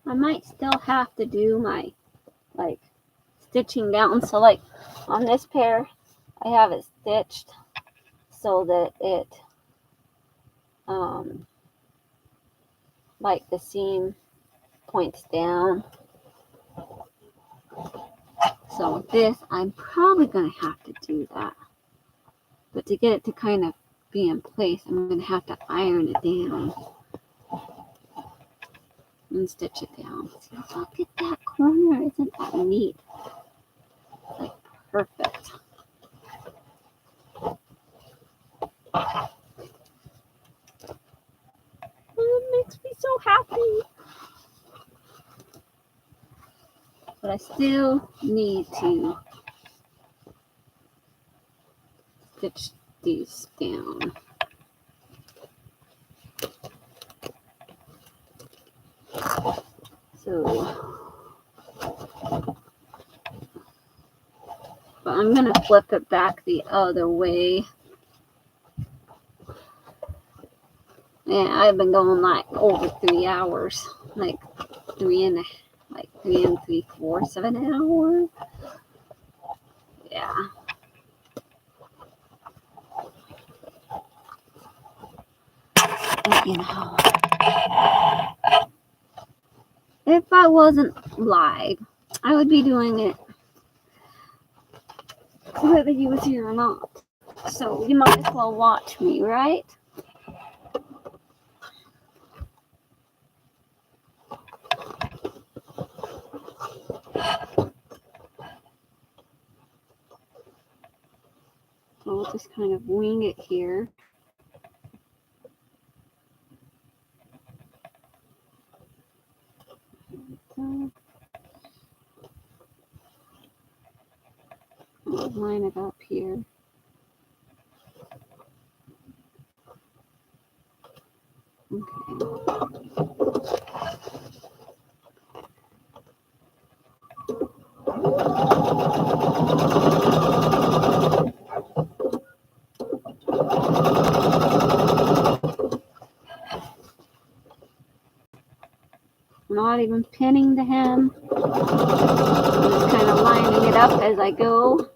I might still have to do my like stitching down. So like on this pair, I have it stitched so that it like the seam points down. So this, I'm probably going to have to do that. But to get it to kind of be in place, I'm going to have to iron it down and stitch it down. See, look at that corner. Isn't that neat? Like perfect. It makes me so happy. But I still need to stitch these down. So, but I'm going to flip it back the other way. Yeah, I've been going like over 3 hours, like 3 3/4 of an hour. Yeah. But, you know, if I wasn't live, I would be doing it whether you was here or not. So you might as well watch me, right? So we'll just kind of wing it here. So I'll line it up here. Okay. Not even pinning the hem. I'm just kind of lining it up as I go.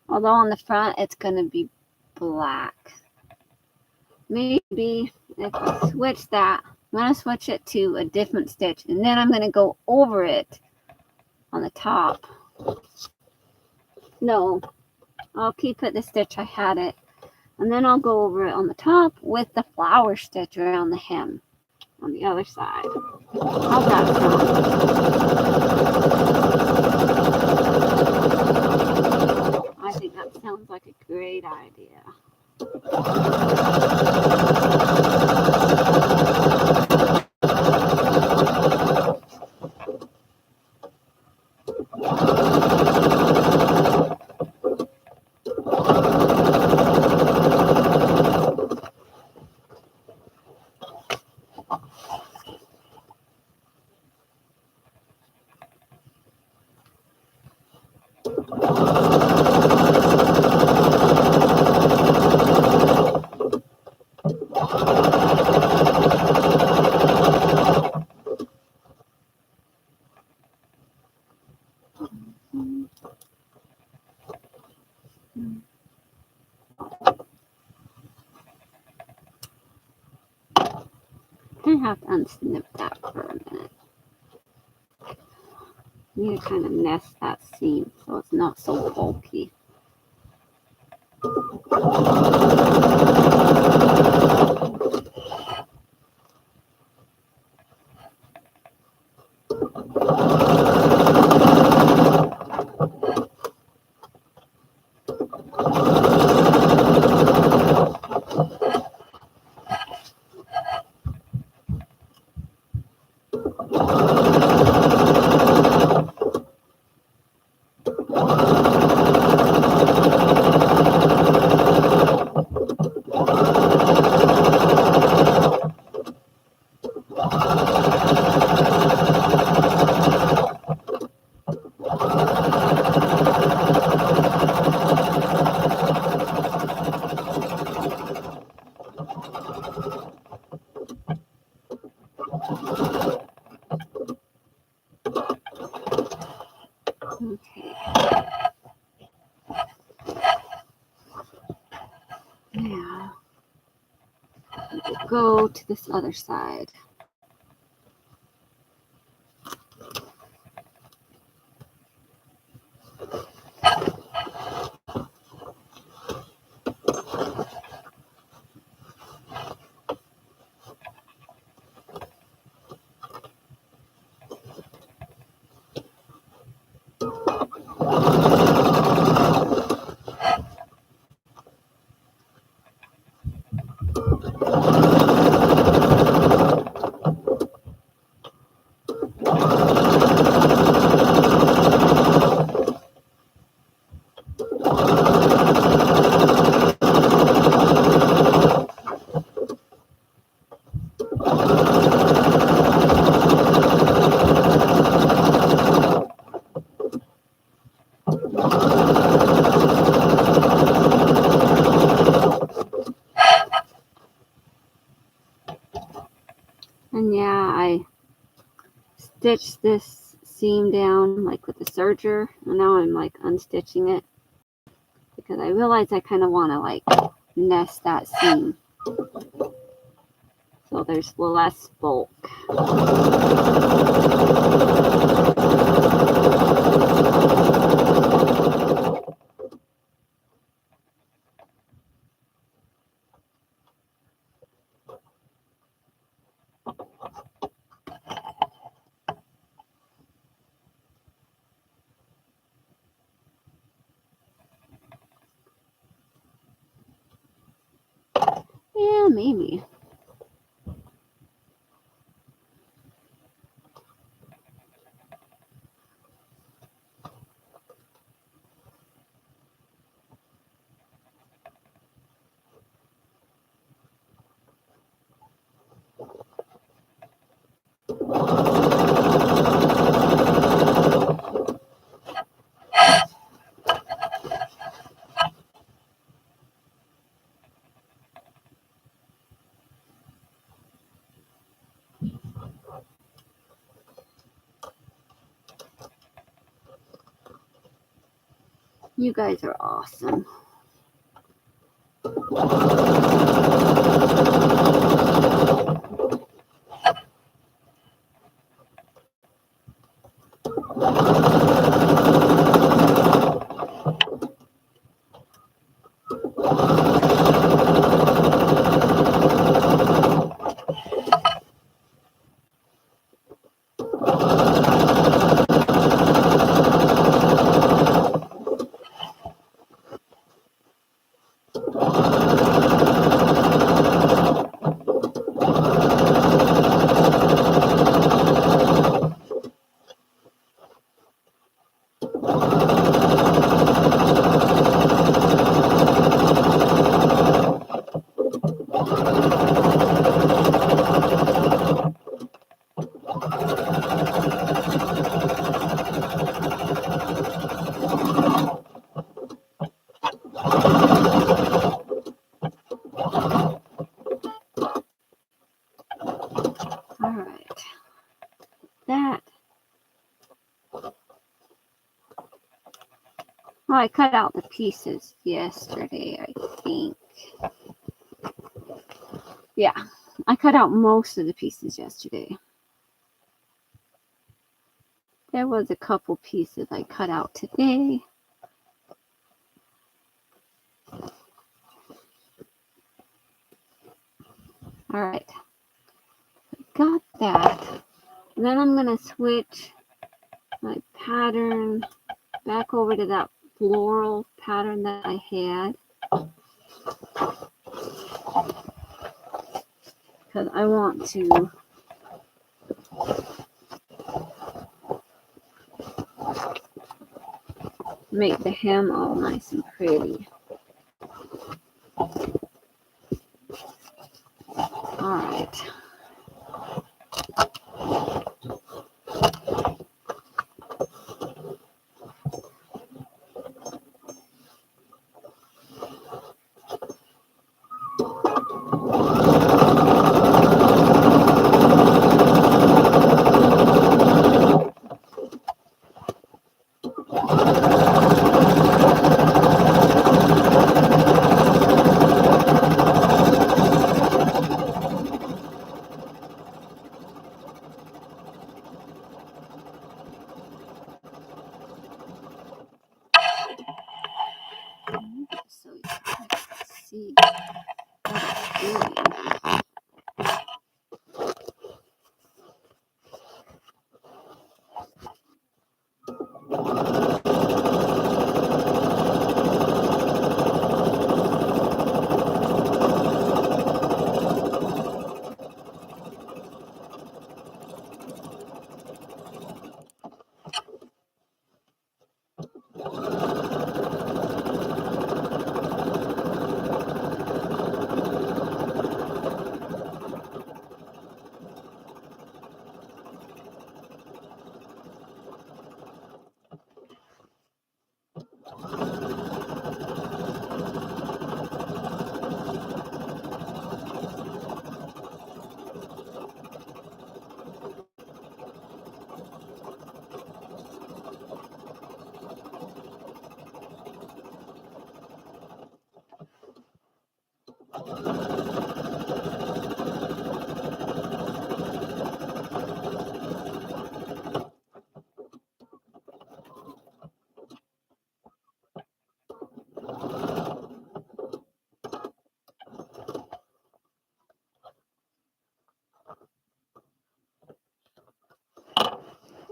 Although on the front it's going to be black. Maybe if I switch that, I'm going to switch it to a different stitch and then I'm going to go over it on the top. No, I'll keep it the stitch I had it. And then I'll go over it on the top with the flower stitch around the hem on the other side. How's that sound? I think that sounds like a great idea. I have to unsnip that for a minute. I need to kind of nest that seam so it's not so bulky. Okay. Now, we'll go to this other side. And yeah, I stitched this seam down like with the serger, and now I'm like unstitching it because I realized I kind of want to like nest that seam so there's less bulk. Yeah, maybe. You guys are awesome. All right. That. Well, I cut out the pieces yesterday, I think. Yeah, I cut out most of the pieces yesterday. There was a couple pieces I cut out today. All right, got that. And then I'm gonna switch my pattern back over to that floral pattern that I had. Because I want to make the hem all nice and pretty. All right. So you can see what it's doing.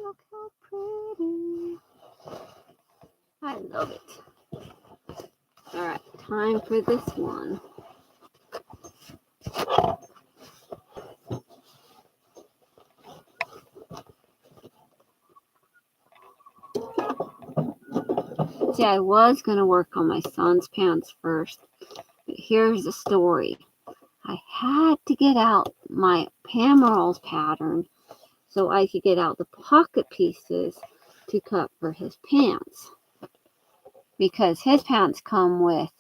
Look how pretty. I love it. All right, time for this one. See, I was going to work on my son's pants first, but here's the story. I had to get out my Pamerals pattern so I could get out the pocket pieces to cut for his pants. Because his pants come with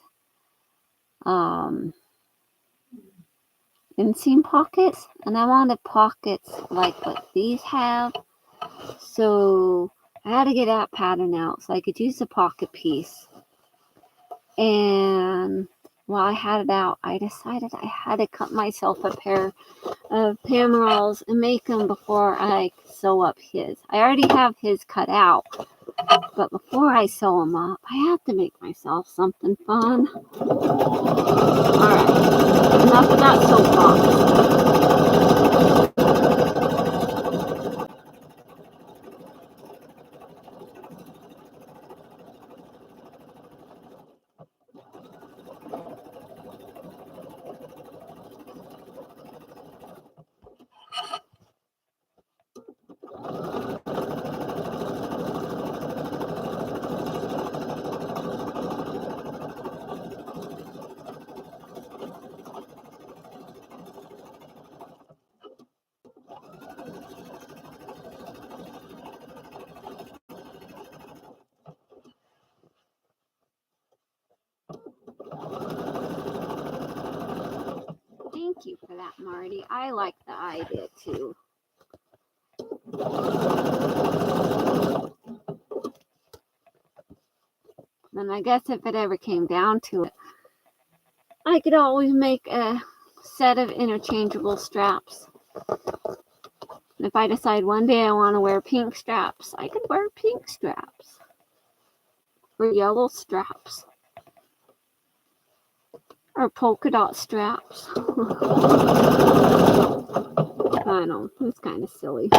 inseam pockets, and I wanted pockets like what these have. So I had to get that pattern out so I could use the pocket piece. And while I had it out, I decided I had to cut myself a pair of Pamerals and make them before I sew up his. I already have his cut out, but before I sew them up, I have to make myself something fun. Alright, enough of that soapbox. Thank you for that, Marty. I like the idea too. And I guess if it ever came down to it, I could always make a set of interchangeable straps. If I decide one day I want to wear pink straps, I could wear pink straps or yellow straps or polka dot straps. I know, it's kind of silly.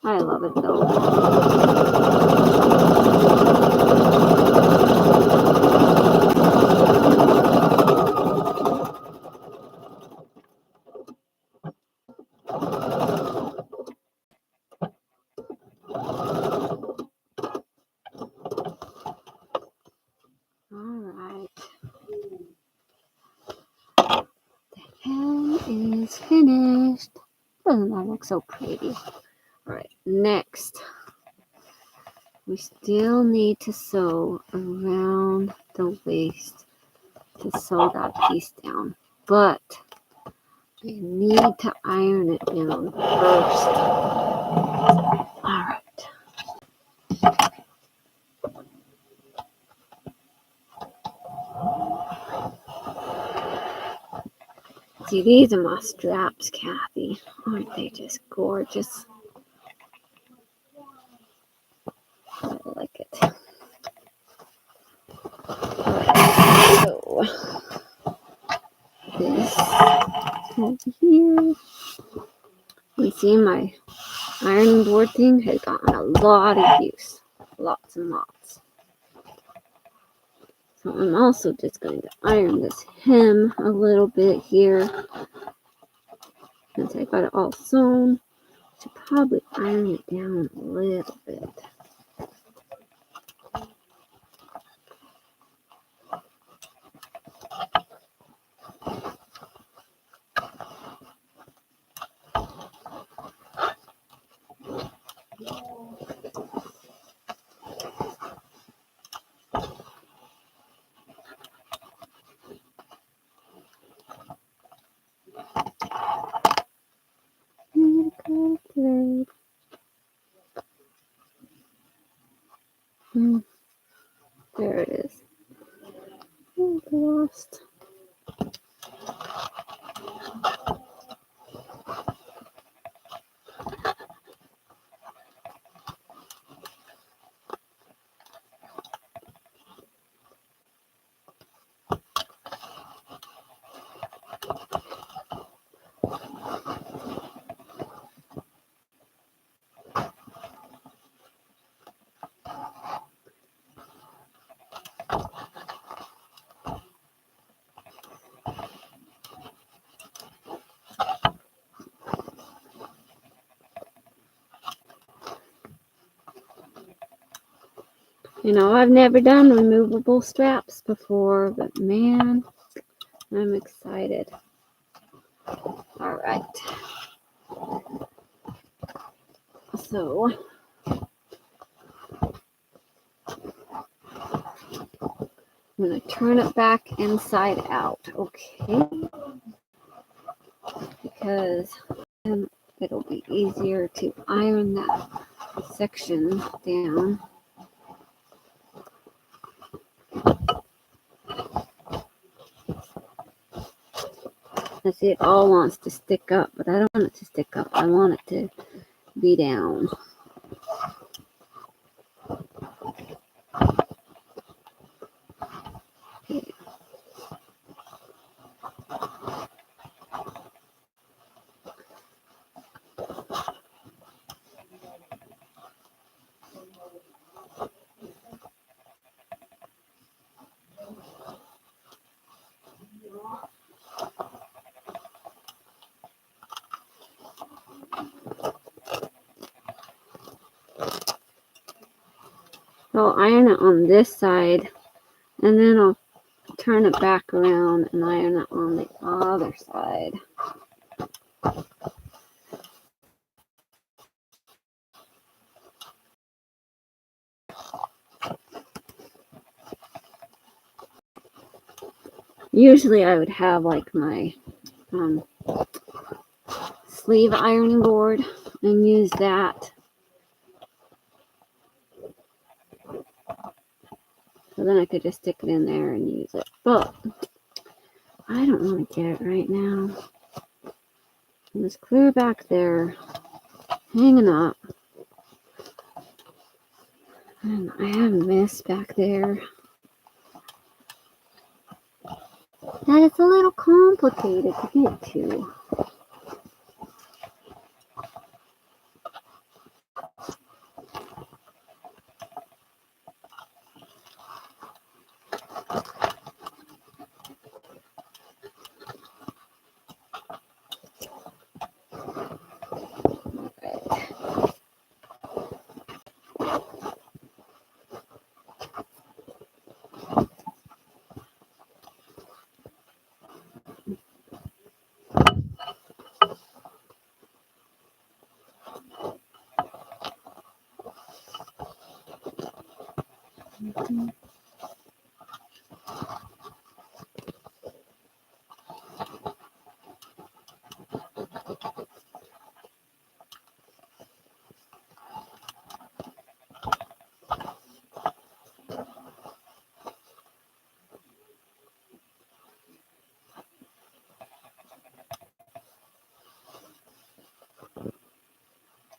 I love it though. Alright. The pen is finished. Doesn't that look so pretty? Alright, next. We still need to sew around the waist to sew that piece down. But we need to iron it down first. Alright. See, these are my straps, Kathy. Aren't they just gorgeous? I like it. So, this over here. You see, my ironing board thing has gotten a lot of use. Lots and lots. So I'm also just going to iron this hem a little bit here. Since I got it all sewn, I should probably iron it down a little bit. There it is. Oh, lost. You know, I've never done removable straps before, but man, I'm excited. All right. So, I'm going to turn it back inside out, okay? Because then it'll be easier to iron that section down. I see it all wants to stick up, but I don't want it to stick up. I want it to be down. Okay. I'll iron it on this side, and then I'll turn it back around and iron it on the other side. Usually I would have like my sleeve ironing board and use that. So then I could just stick it in there and use it. But I don't want to get it right now. And it's clear back there, hanging up. And I have a mess back there. That is a little complicated to get to.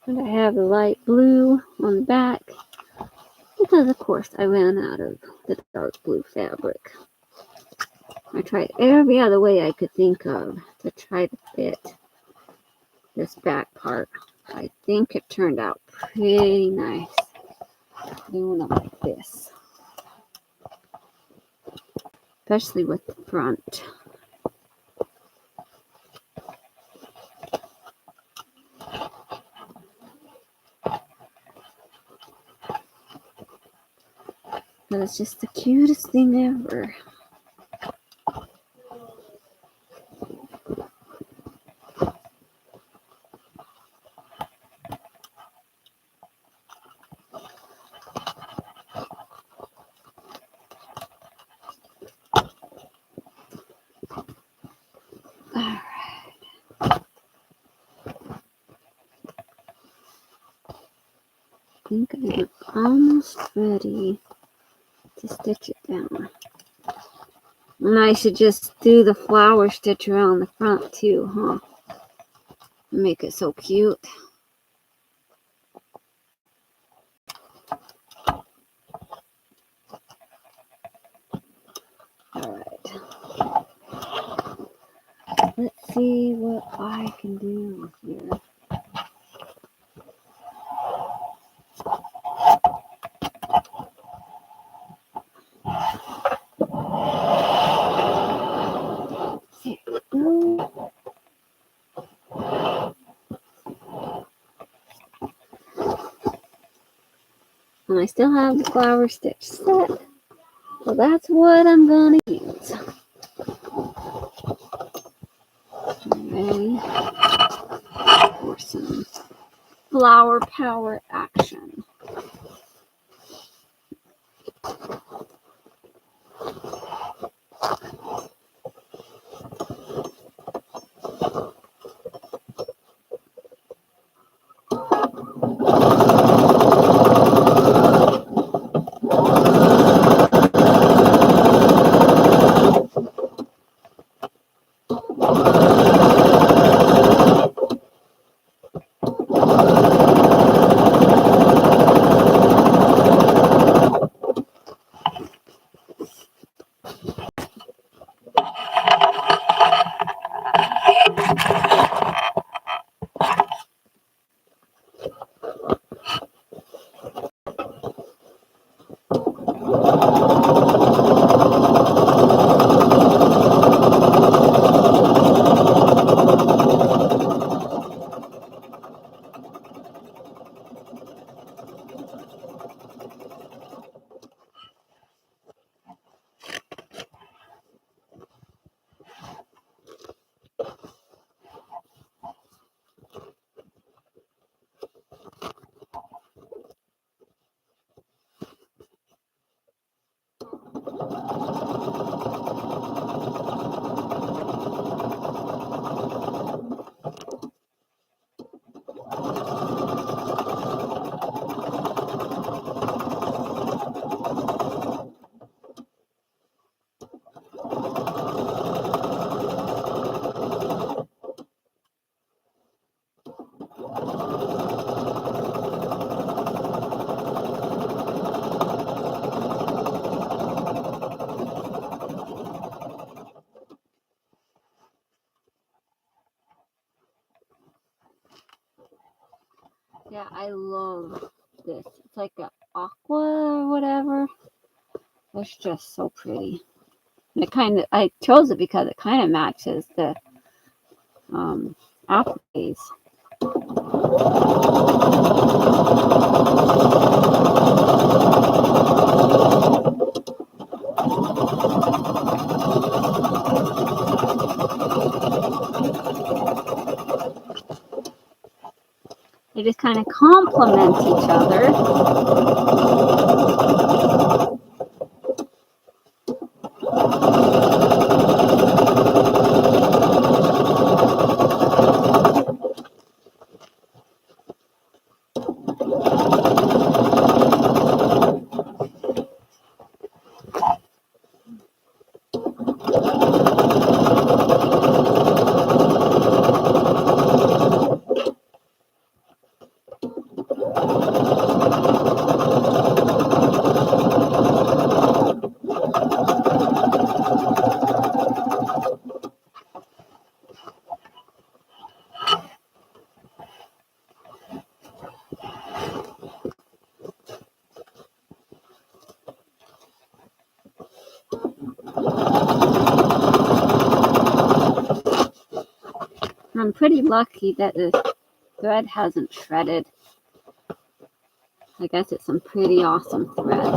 And I have the light blue on the back because, of course, I ran out of the dark blue fabric. I tried every other way I could think of to try to fit this back part. I think it turned out pretty nice doing it like this, especially with the front. But it's just the cutest thing ever. Alright. I think I'm almost ready to stitch it down. And I should just do the flower stitch around the front too, huh? Make it so cute. Alright. Let's see what I can do here. And I still have the flower stitch set. So that's what I'm gonna use. Ready for some flower power action. Yeah, I love this. It's like a aqua or whatever. It's just so pretty. I chose it because it kind of matches the apple base. They just kind of complement each other. I'm pretty lucky that the thread hasn't shredded. I guess it's some pretty awesome thread.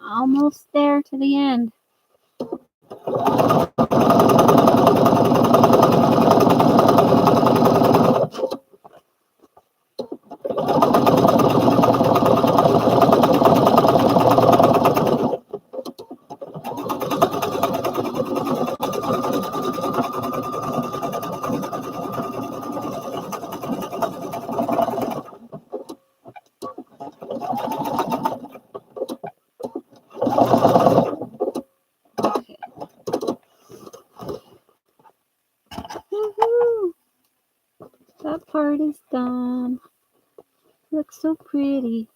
Almost there to the end. Okay. Woohoo! That part is done. Looks so pretty.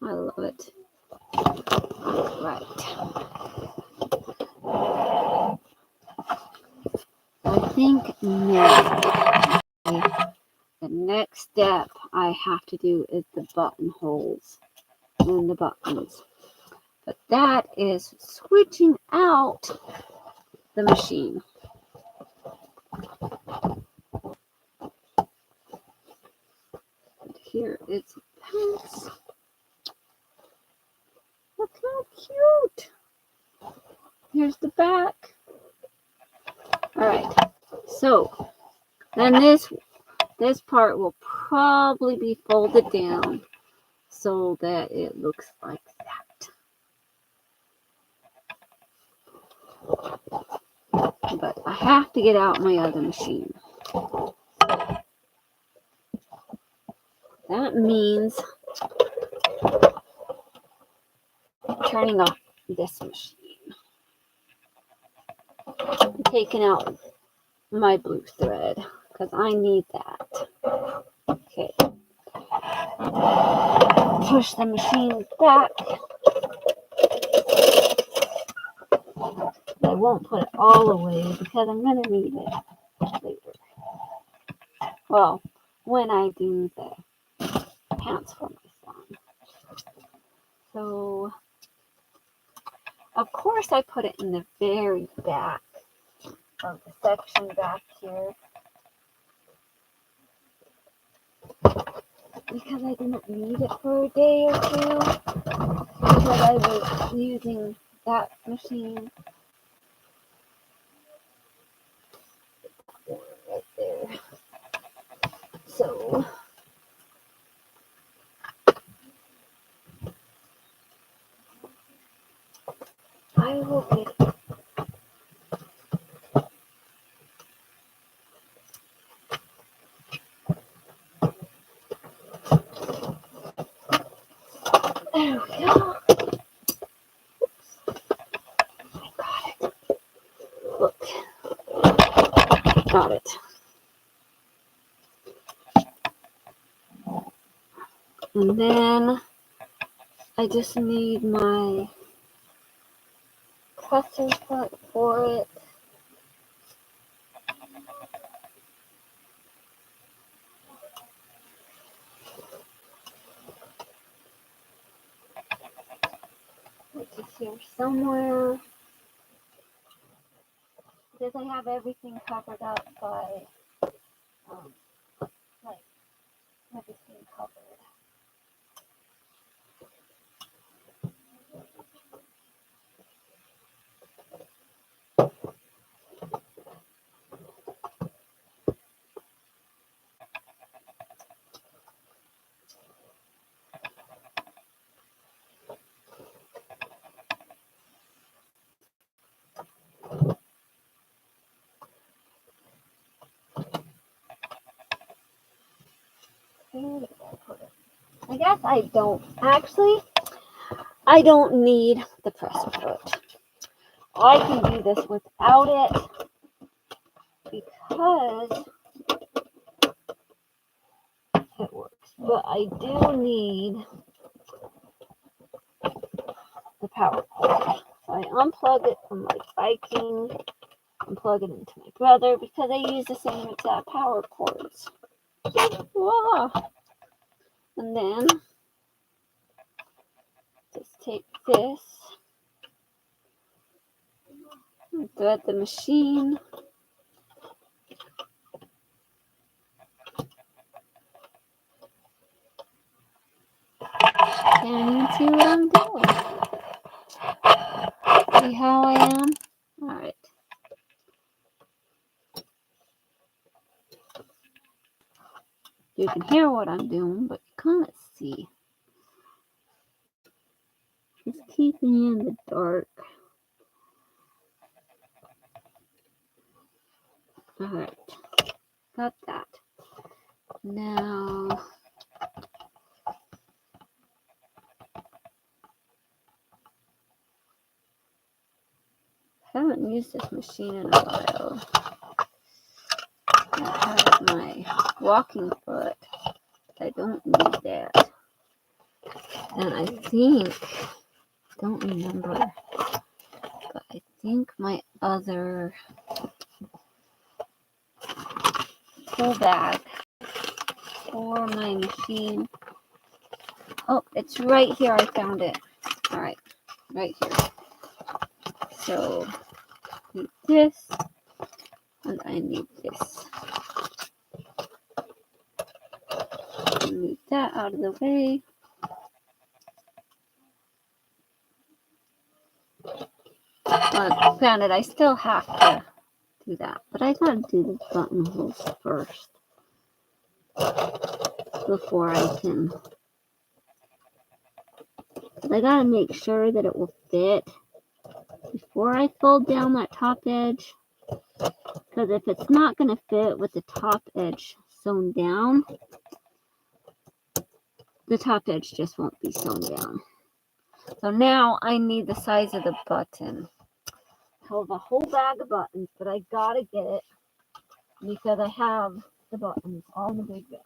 I love it. Right. I think now the next step I have to do is the buttonholes and the buttons. But that is switching out the machine. And here is pants. Look how cute. Here's the back. All right. So then this part will probably be folded down so that it looks like that. But I have to get out my other machine. That means turning off this machine. I'm taking out my blue thread because I need that. Okay. Push the machine back. I won't put it all away because I'm going to need it later. Well, when I do the pants for my son. So, of course, I put it in the very back of the section back here because I didn't need it for a day or two. because I was using that machine. Right there. So I will get it. There we go. I got it. Look. Got it. And then I just need my presser foot for it. Which is here somewhere. Because I have everything covered up by like everything covered. Where did I put it? I guess I don't. Actually, I don't need the presser foot. I can do this without it because it works. But I do need the power cord. So I unplug it from my biking and plug it into my brother because I use the same exact power cords. Voila. And then just take this and thread the machine. Can't even see what I'm doing. See how I am? Alright. You can hear what I'm doing, but you can't see. Just keeping you in the dark. Alright. Got that. Now I haven't used this machine in a while. I have my walking foot. I don't need that. And I think, don't remember, but I think my other pull bag for my machine. Oh, it's right here. I found it. All right, right here. So I need this, and I need this. Move that out of the way. Well, granted, I still have to do that, but I gotta do the buttonholes first before I can. But I gotta make sure that it will fit before I fold down that top edge. Because if it's not gonna fit with the top edge sewn down, the top edge just won't be sewn down. So now I need the size of the button. I have a whole bag of buttons, but I gotta get it because I have the buttons all in the big bag.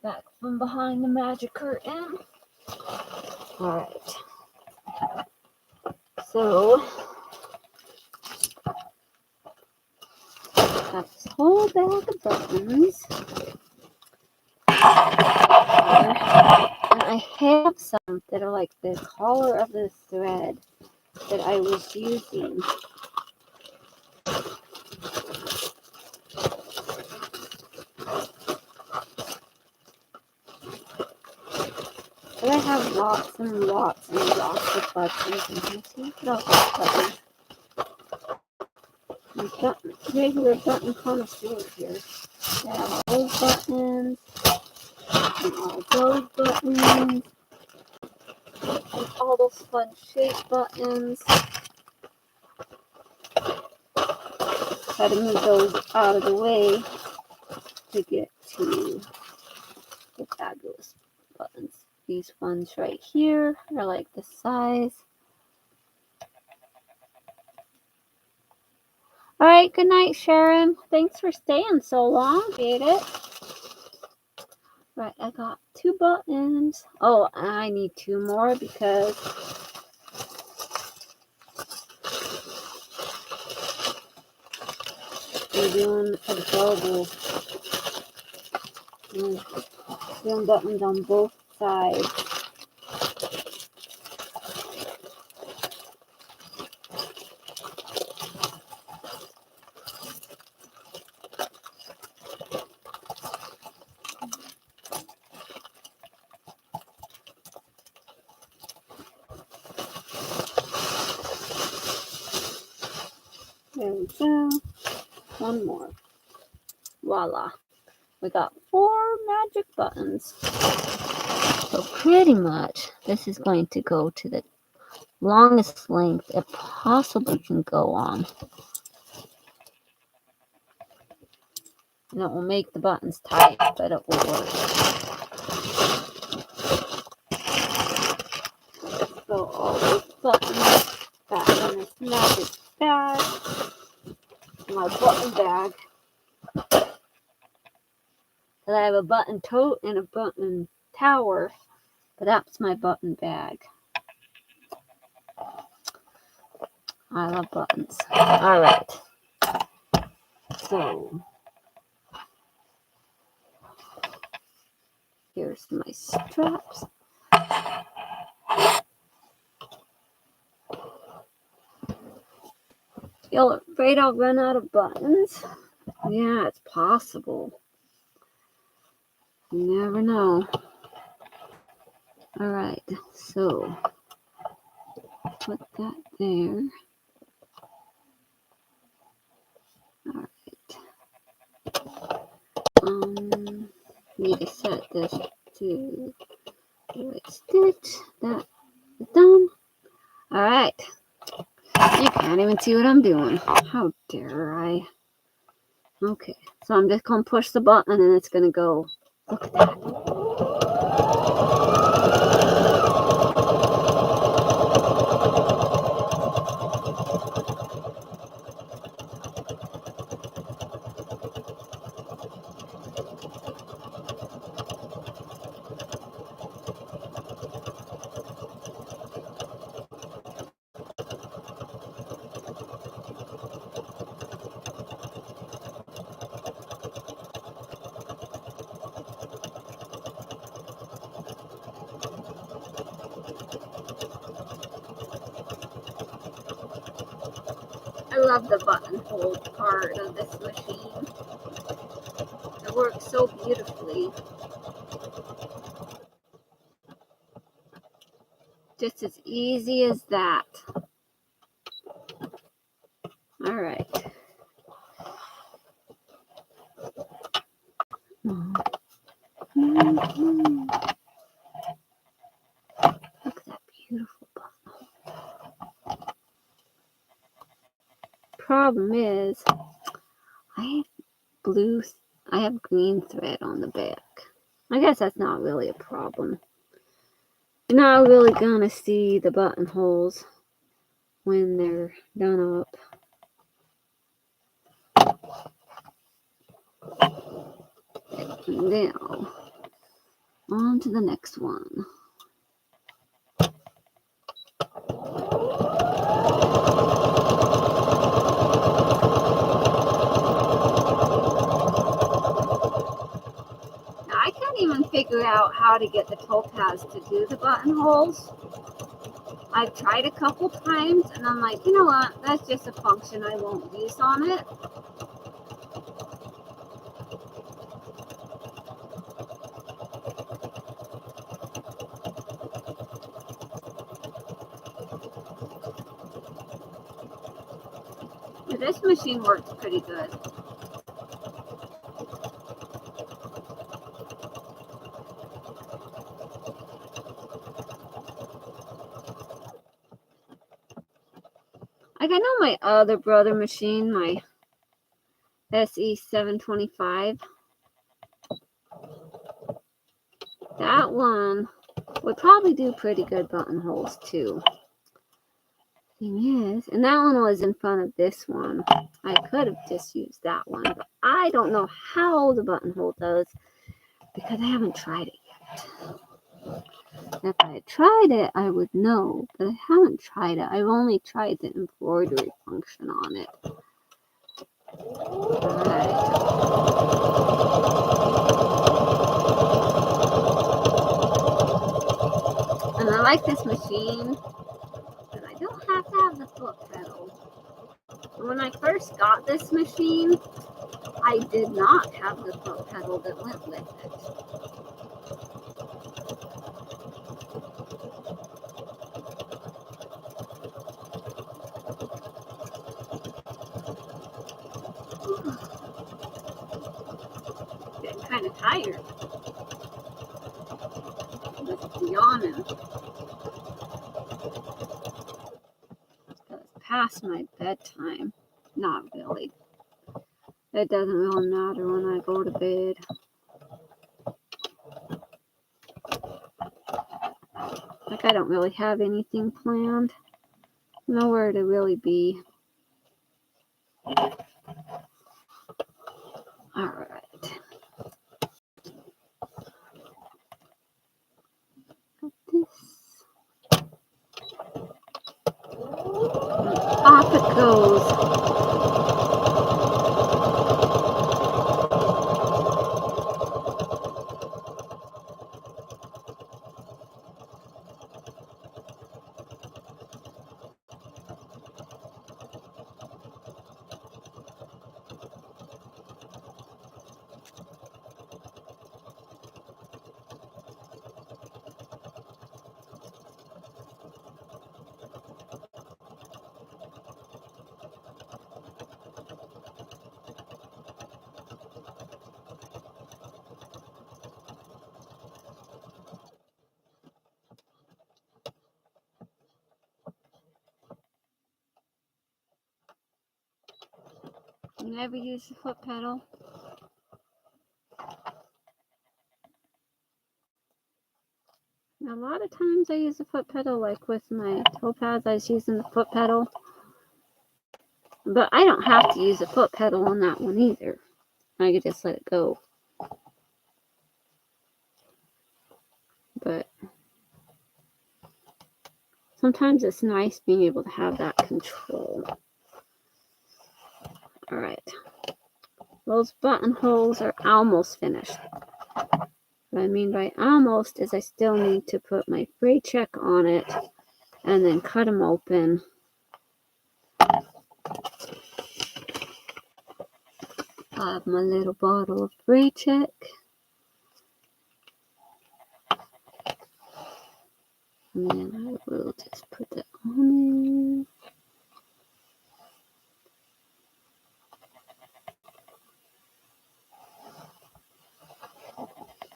Back from behind the magic curtain. Alright. So got this whole bag of buttons. And I have some that are like the color of the thread that I was using. But I have lots and lots and lots of buttons. And I see those buttons. Regular button connoisseur here. I have those buttons. And all those buttons. And all those fun shape buttons. Try to move those out of the way to get to the fabulous buttons. These ones right here are like the size. All right, good night, Sharon. Thanks for staying so long. Appreciate it. Right, I got 2 buttons. Oh, I need 2 more because we're doing adorable. Doing buttons on both sides. There we go. 1 more. Voila. We got 4 magic buttons. So pretty much this is going to go to the longest length it possibly can go on. And it will make the buttons tight, but it will work. So all these buttons back in this magic bag. My button bag. And I have a button tote and a button tower, but that's my button bag. I love buttons. All right. So here's my straps. Y'all afraid I'll run out of buttons? Yeah, it's possible. You never know. All right, so put that there. All right. Need to set this to the right stitch. That is done. All right. You can't even see what I'm doing. How dare I? Okay, so I'm just gonna push the button and it's gonna go. Look at that. I love the buttonhole part of this machine. It works so beautifully. Just as easy as that. All right. Look at that beautiful buttonhole. Problem is, I have green thread on the back. I guess that's not really a problem. You're not really gonna see the buttonholes when they're done up. Now, on to the next one. I can't even figure out out how to get the Topaz to do the buttonholes. I've tried a couple times and I'm like, you know what? That's just a function I won't use on it. But this machine works pretty good. Like I know my other brother machine, my SE725, that one would probably do pretty good buttonholes too. Thing is, and that one was in front of this one. I could have just used that one, but I don't know how the buttonhole does because I haven't tried it yet. If I had tried it, I would know, but I haven't tried it. I've only tried the embroidery function on it. Alright. And I like this machine, but I don't have to have the foot pedal. When I first got this machine, I did not have the foot pedal that went with it. Getting kind of tired. Just yawning. It's past my bedtime. Not really. It doesn't really matter when I go to bed. Like I don't really have anything planned. Nowhere to really be. Alright. Got this. Off it goes. You never use the foot pedal? A lot of times I use the foot pedal, like with my Topaz, I was using the foot pedal. But I don't have to use the foot pedal on that one either. I could just let it go. But sometimes it's nice being able to have that control. Alright. Those buttonholes are almost finished. What I mean by almost is I still need to put my fray check on it and then cut them open. I have my little bottle of fray check. And then I will just put that on there.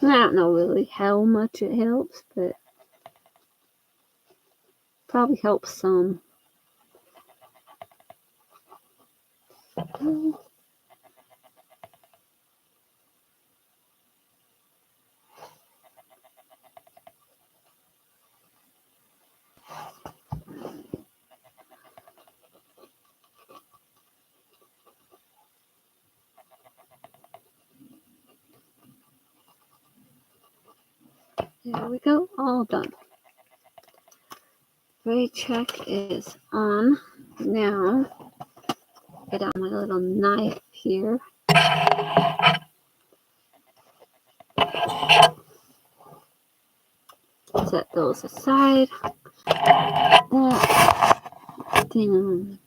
I don't know really how much it helps, but probably helps some. There we go, all done. Fray check is on. Now, get out my little knife here. Set those aside. That thing.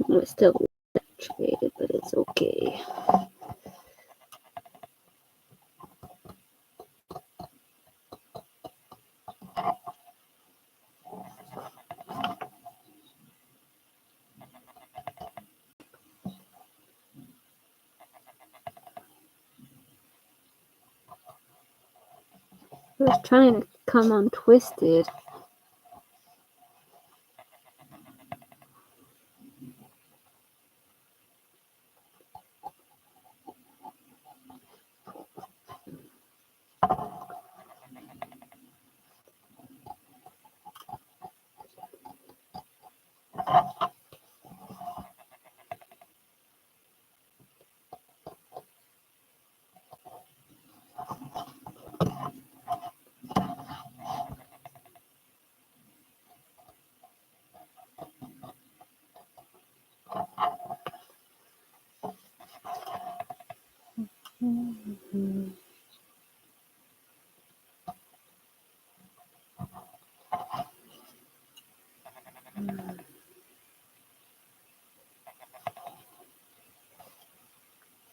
It's still saturated, but it's okay. I was trying to come untwisted.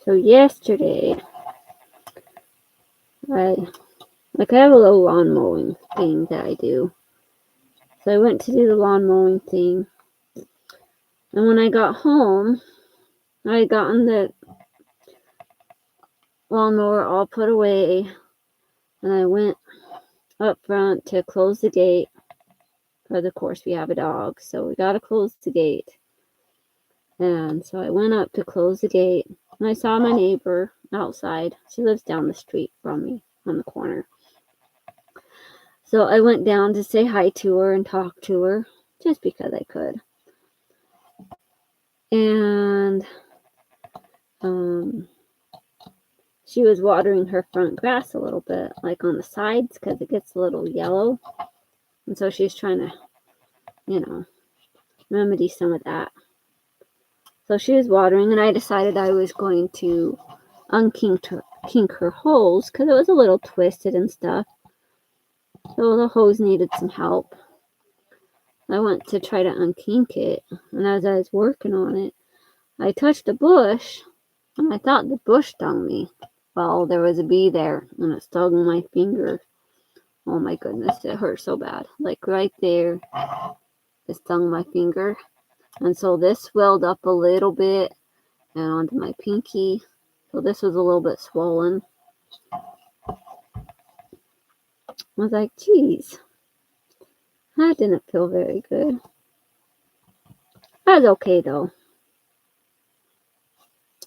So yesterday, I have a little lawn mowing thing that I do. So I went to do the lawn mowing thing. And when I got home, I had gotten the lawnmower all put away. And I went up front to close the gate. Because of course we have a dog, so we gotta close the gate. And so I went up to close the gate. And I saw my neighbor outside. She lives down the street from me on the corner. So I went down to say hi to her and talk to her, just because I could. And she was watering her front grass a little bit, like on the sides, because it gets a little yellow. And so she's trying to, remedy some of that. So she was watering, and I decided I was going to unkink her hose, because it was a little twisted and stuff. So the hose needed some help. I went to try to unkink it, and as I was working on it, I touched a bush, and I thought the bush stung me. Well, there was a bee there, and it stung my finger. Oh my goodness, it hurt so bad. Like right there, it stung my finger. And so this swelled up a little bit and onto my pinky. So this was a little bit swollen. I was like, geez, that didn't feel very good. I was okay though.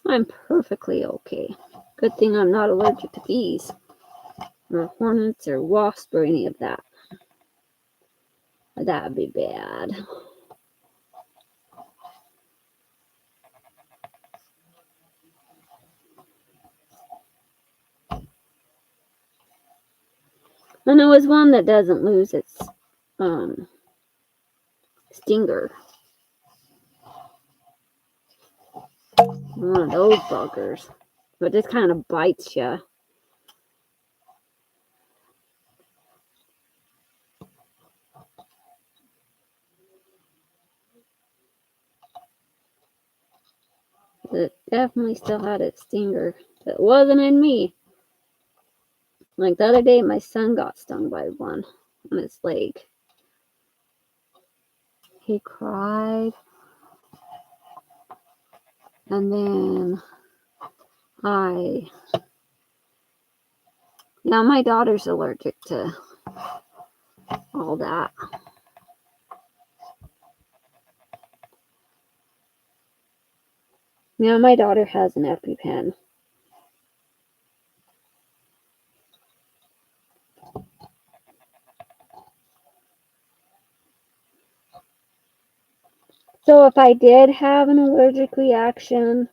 I'm perfectly okay. Good thing I'm not allergic to bees, or hornets, or wasps, or any of that. That'd be bad. And it was one that doesn't lose its stinger. One of those buggers. But this kind of bites you. It definitely still had its stinger. It wasn't in me. Like the other day, my son got stung by one on his leg. He cried. And then my daughter's allergic to all that. Yeah, my daughter has an EpiPen. So if I did have an allergic reaction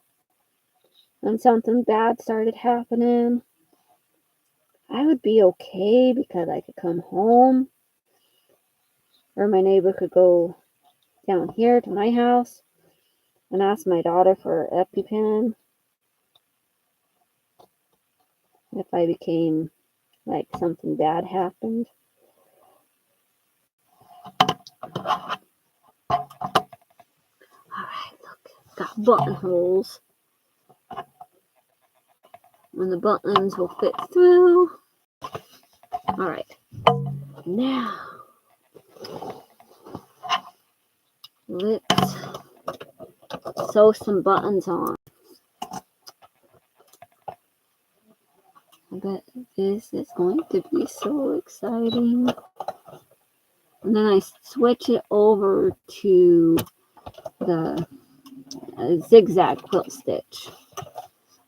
and something bad started happening, I would be okay because I could come home, or my neighbor could go down here to my house and ask my daughter for an EpiPen if I became like something bad happened. Alright, look, got buttonholes. And the buttons will fit through. Alright, now let's sew some buttons on. I bet this is going to be so exciting. And then I switch it over to the zigzag quilt stitch.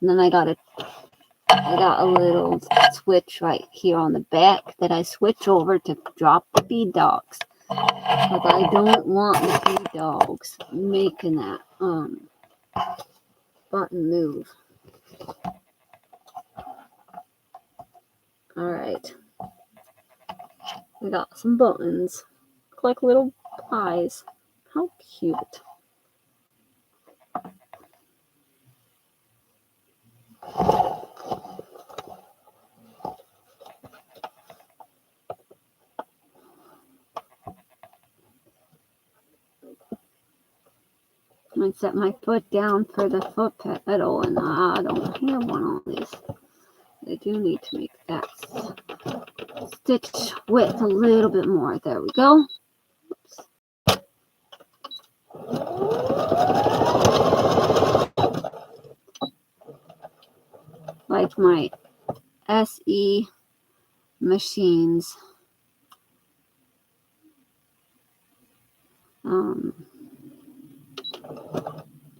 And then I got a little switch right here on the back that I switch over to drop the bead dogs. Because I don't want the bead dogs making that button move. Alright. We got some buttons. Look like little pies. How cute. I set my foot down for the foot pedal, and I don't have one on this. I do need to make that stitch width a little bit more. There we go. Oops. Like my SE machines.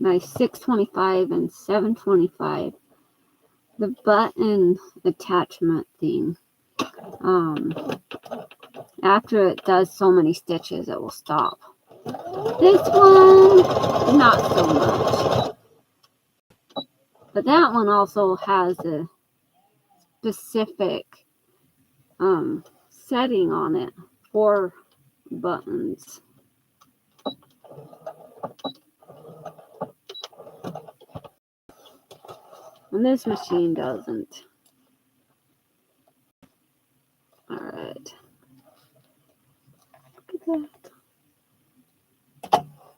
My 625 and 725, the button attachment thing, after it does so many stitches, it will stop. This one, not so much. But that one also has a specific setting on it for buttons. And this machine doesn't. Alright. Look at that.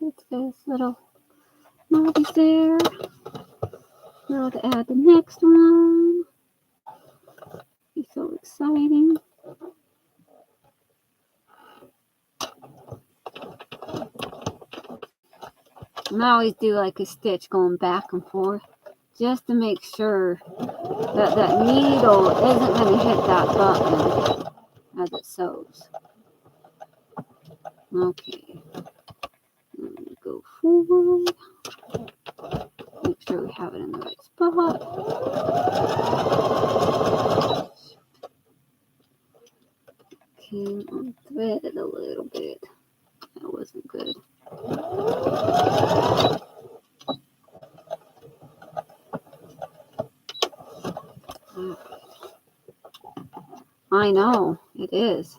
Let's get this little knobby there. Now to add the next one. It's so exciting. And I always do like a stitch going back and forth, just to make sure that that needle isn't going to hit that button as it sews. Okay, I'm going to go forward, make sure we have it in the right spot. Okay, unthread it a little bit. That wasn't good. I know, it is.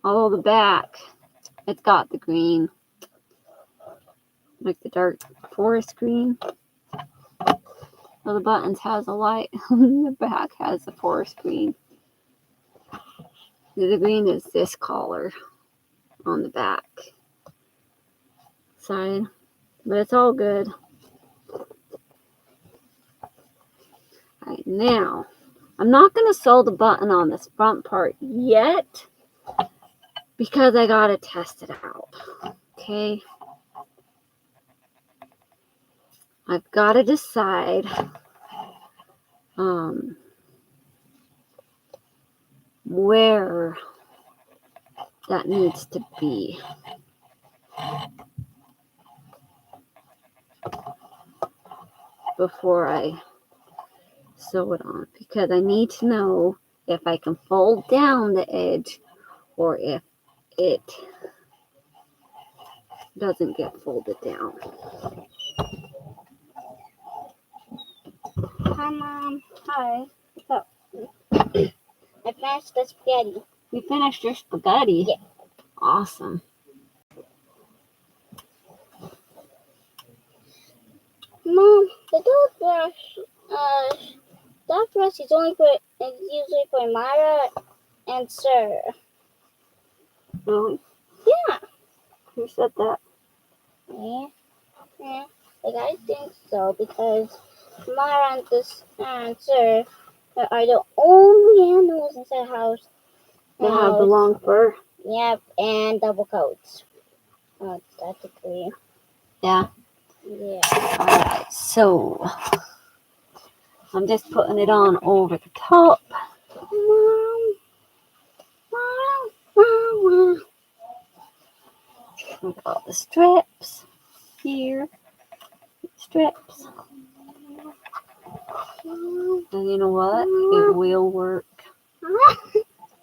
Although the back, it's got the green, like the dark forest green. So the buttons has a light, the back has the forest green. The green is this color on the back side, but it's all good. Alright, now, I'm not going to sew the button on this front part yet because I got to test it out. Okay. I've got to decide where that needs to be. Before I sew it on, because I need to know if I can fold down the edge or if it doesn't get folded down. Hi, Mom. Hi. What's up? I finished the spaghetti. You finished your spaghetti? Yeah. Awesome. Mom, the toothbrush is usually for Mara and Sir. Really? Yeah. Who said that? Yeah. Like I think so because Mara and Sir are the only animals inside the house. They have the long fur. Yep, and double coats. Statically. Yeah. Yeah. Alright, so I'm just putting it on over the top. We got the strips here. Strips. And you know what? It will work.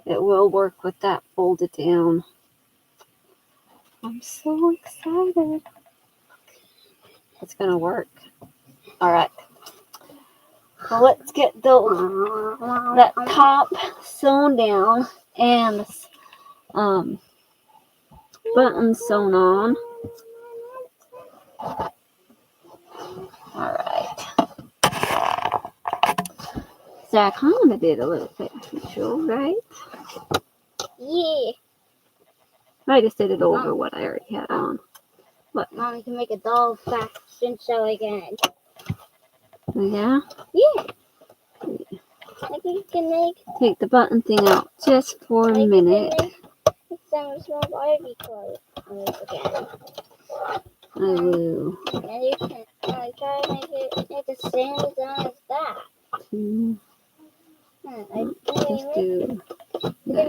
It will work with that folded down. I'm so excited. It's gonna work. Alright. So let's get that top sewn down and buttons sewn on. Alright. Zach Honda did a little fashion show, right? Yeah. I just did it over what I already had on. Mom, you can make a doll fashion show again. Yeah? Yeah. I think you can make Take the button thing out just for a minute. some small Barbie clothes again. I will. And you can try to make the same design as that. I Just think do you that.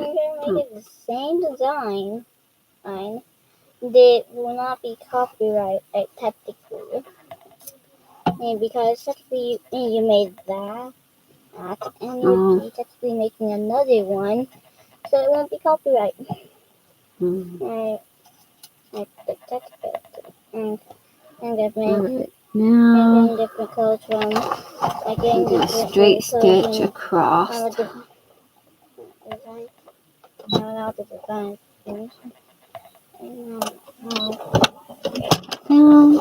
can make it the same design. That will not be copyright technically. And because technically you made that, and you'd be technically making another one, so it won't be copyright. Mm. I protect it. And I've made Alright, now getting different colors from I'm going to straight stitch across. design. Now the design finish. Down.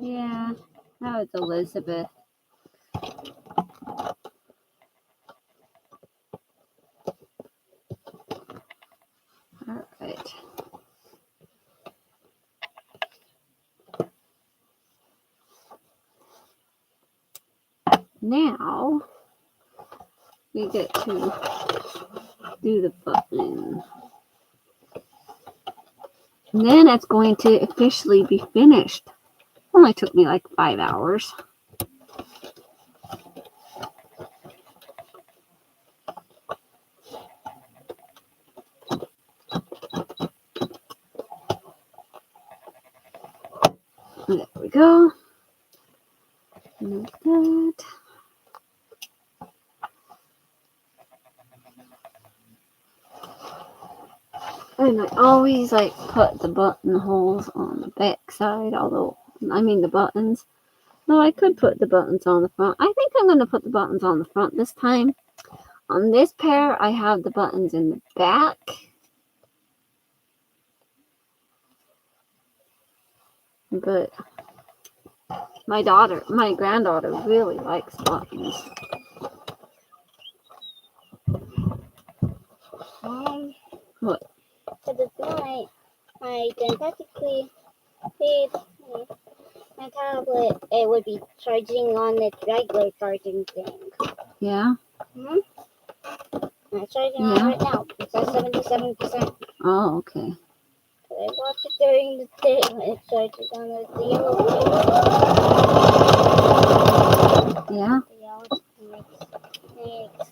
Yeah, that was Elizabeth. Alright. Now we get to do the button. And then it's going to officially be finished. Only took me like 5 hours. There we go. Like that. And I always like put the buttonholes on the back side, although I mean the buttons. No, I could put the buttons on the front. I think I'm going to put the buttons on the front this time. On this pair, I have the buttons in the back. But my granddaughter really likes buttons. What? So the night, I can practically feed my tablet. It would be charging on its regular charging thing. Yeah? It's charging on right now. It's at 77%. Oh, okay. I watch it during the day when it charges on the yellow thing. Yeah? The yellow makes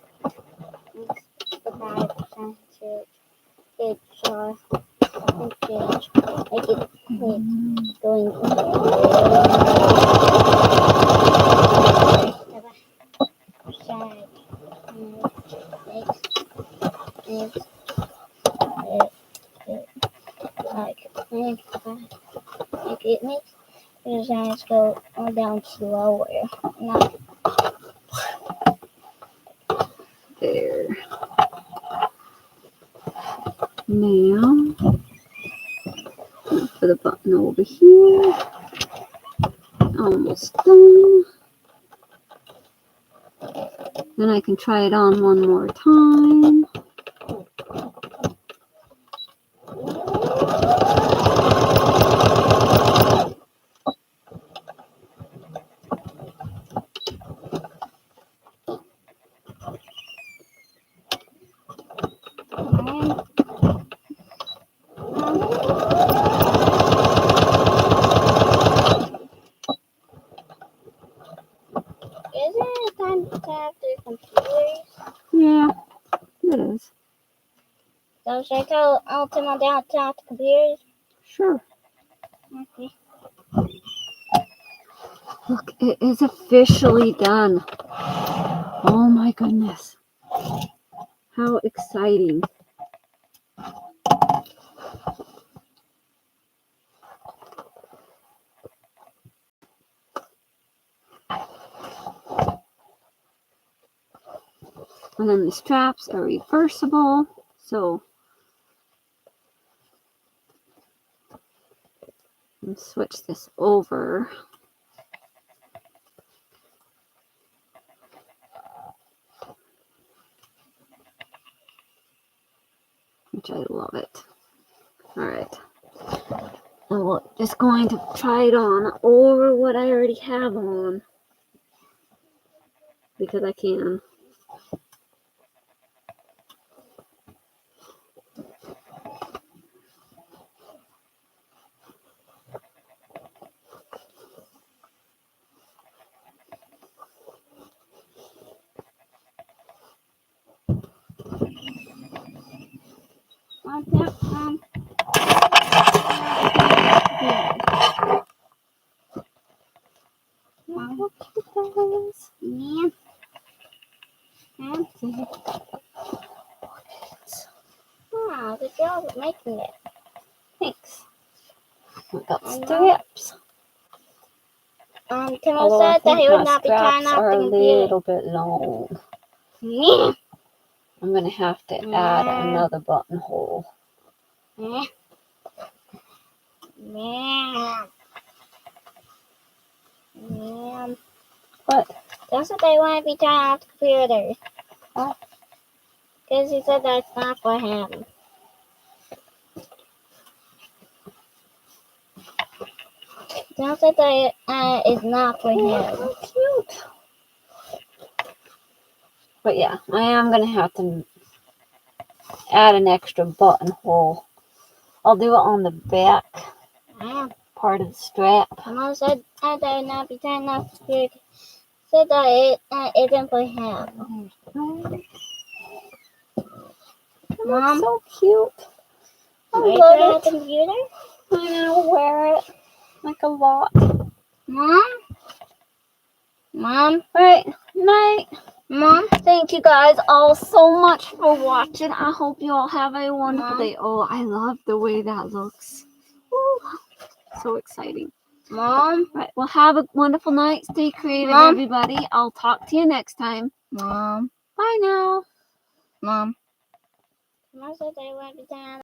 the 5% charge. let's go down slower. Not There. Now, for the button over here. Almost done. Then I can try it on one more time. Isn't it time to tap the computers? Yeah, it is. So should I tell Ultima down to tap the computers? Sure. Okay. Look, it is officially done. Oh my goodness. How exciting. And then the straps are reversible, so let's switch this over. Which I love it. All right. And we're just going to try it on over what I already have on. Because I can. Yeah. Wow, good job at making it. Thanks. We got I know. straps. Tim Although I said that think he would my not be tying straps off are the a computer. little bit long. Yeah. I'm going to have to add another buttonhole. Yeah. Yeah. Yeah. What? That's what they want to be tying off the computer. Oh. Because he said that's not for him. Don't say that is not for him. So cute. But yeah, I am going to have to add an extra buttonhole. I'll do it on the back Yeah. part of the strap. Mom said that would not be tying off the computer. Said that it isn't for him. Mom, So cute. I are you love tying off it. the computer? I'm going to wear it like a lot. Mom? Mom? Right. Night. Mom? Thank you guys all so much for watching. I hope you all have a wonderful Mom? day. Oh, I love the way that looks. Woo. So exciting. Mom? Right. Well, have a wonderful night. Stay creative, Mom? everybody. I'll talk to you next time. Mom? Bye now. Mom? Mom said they want to be tying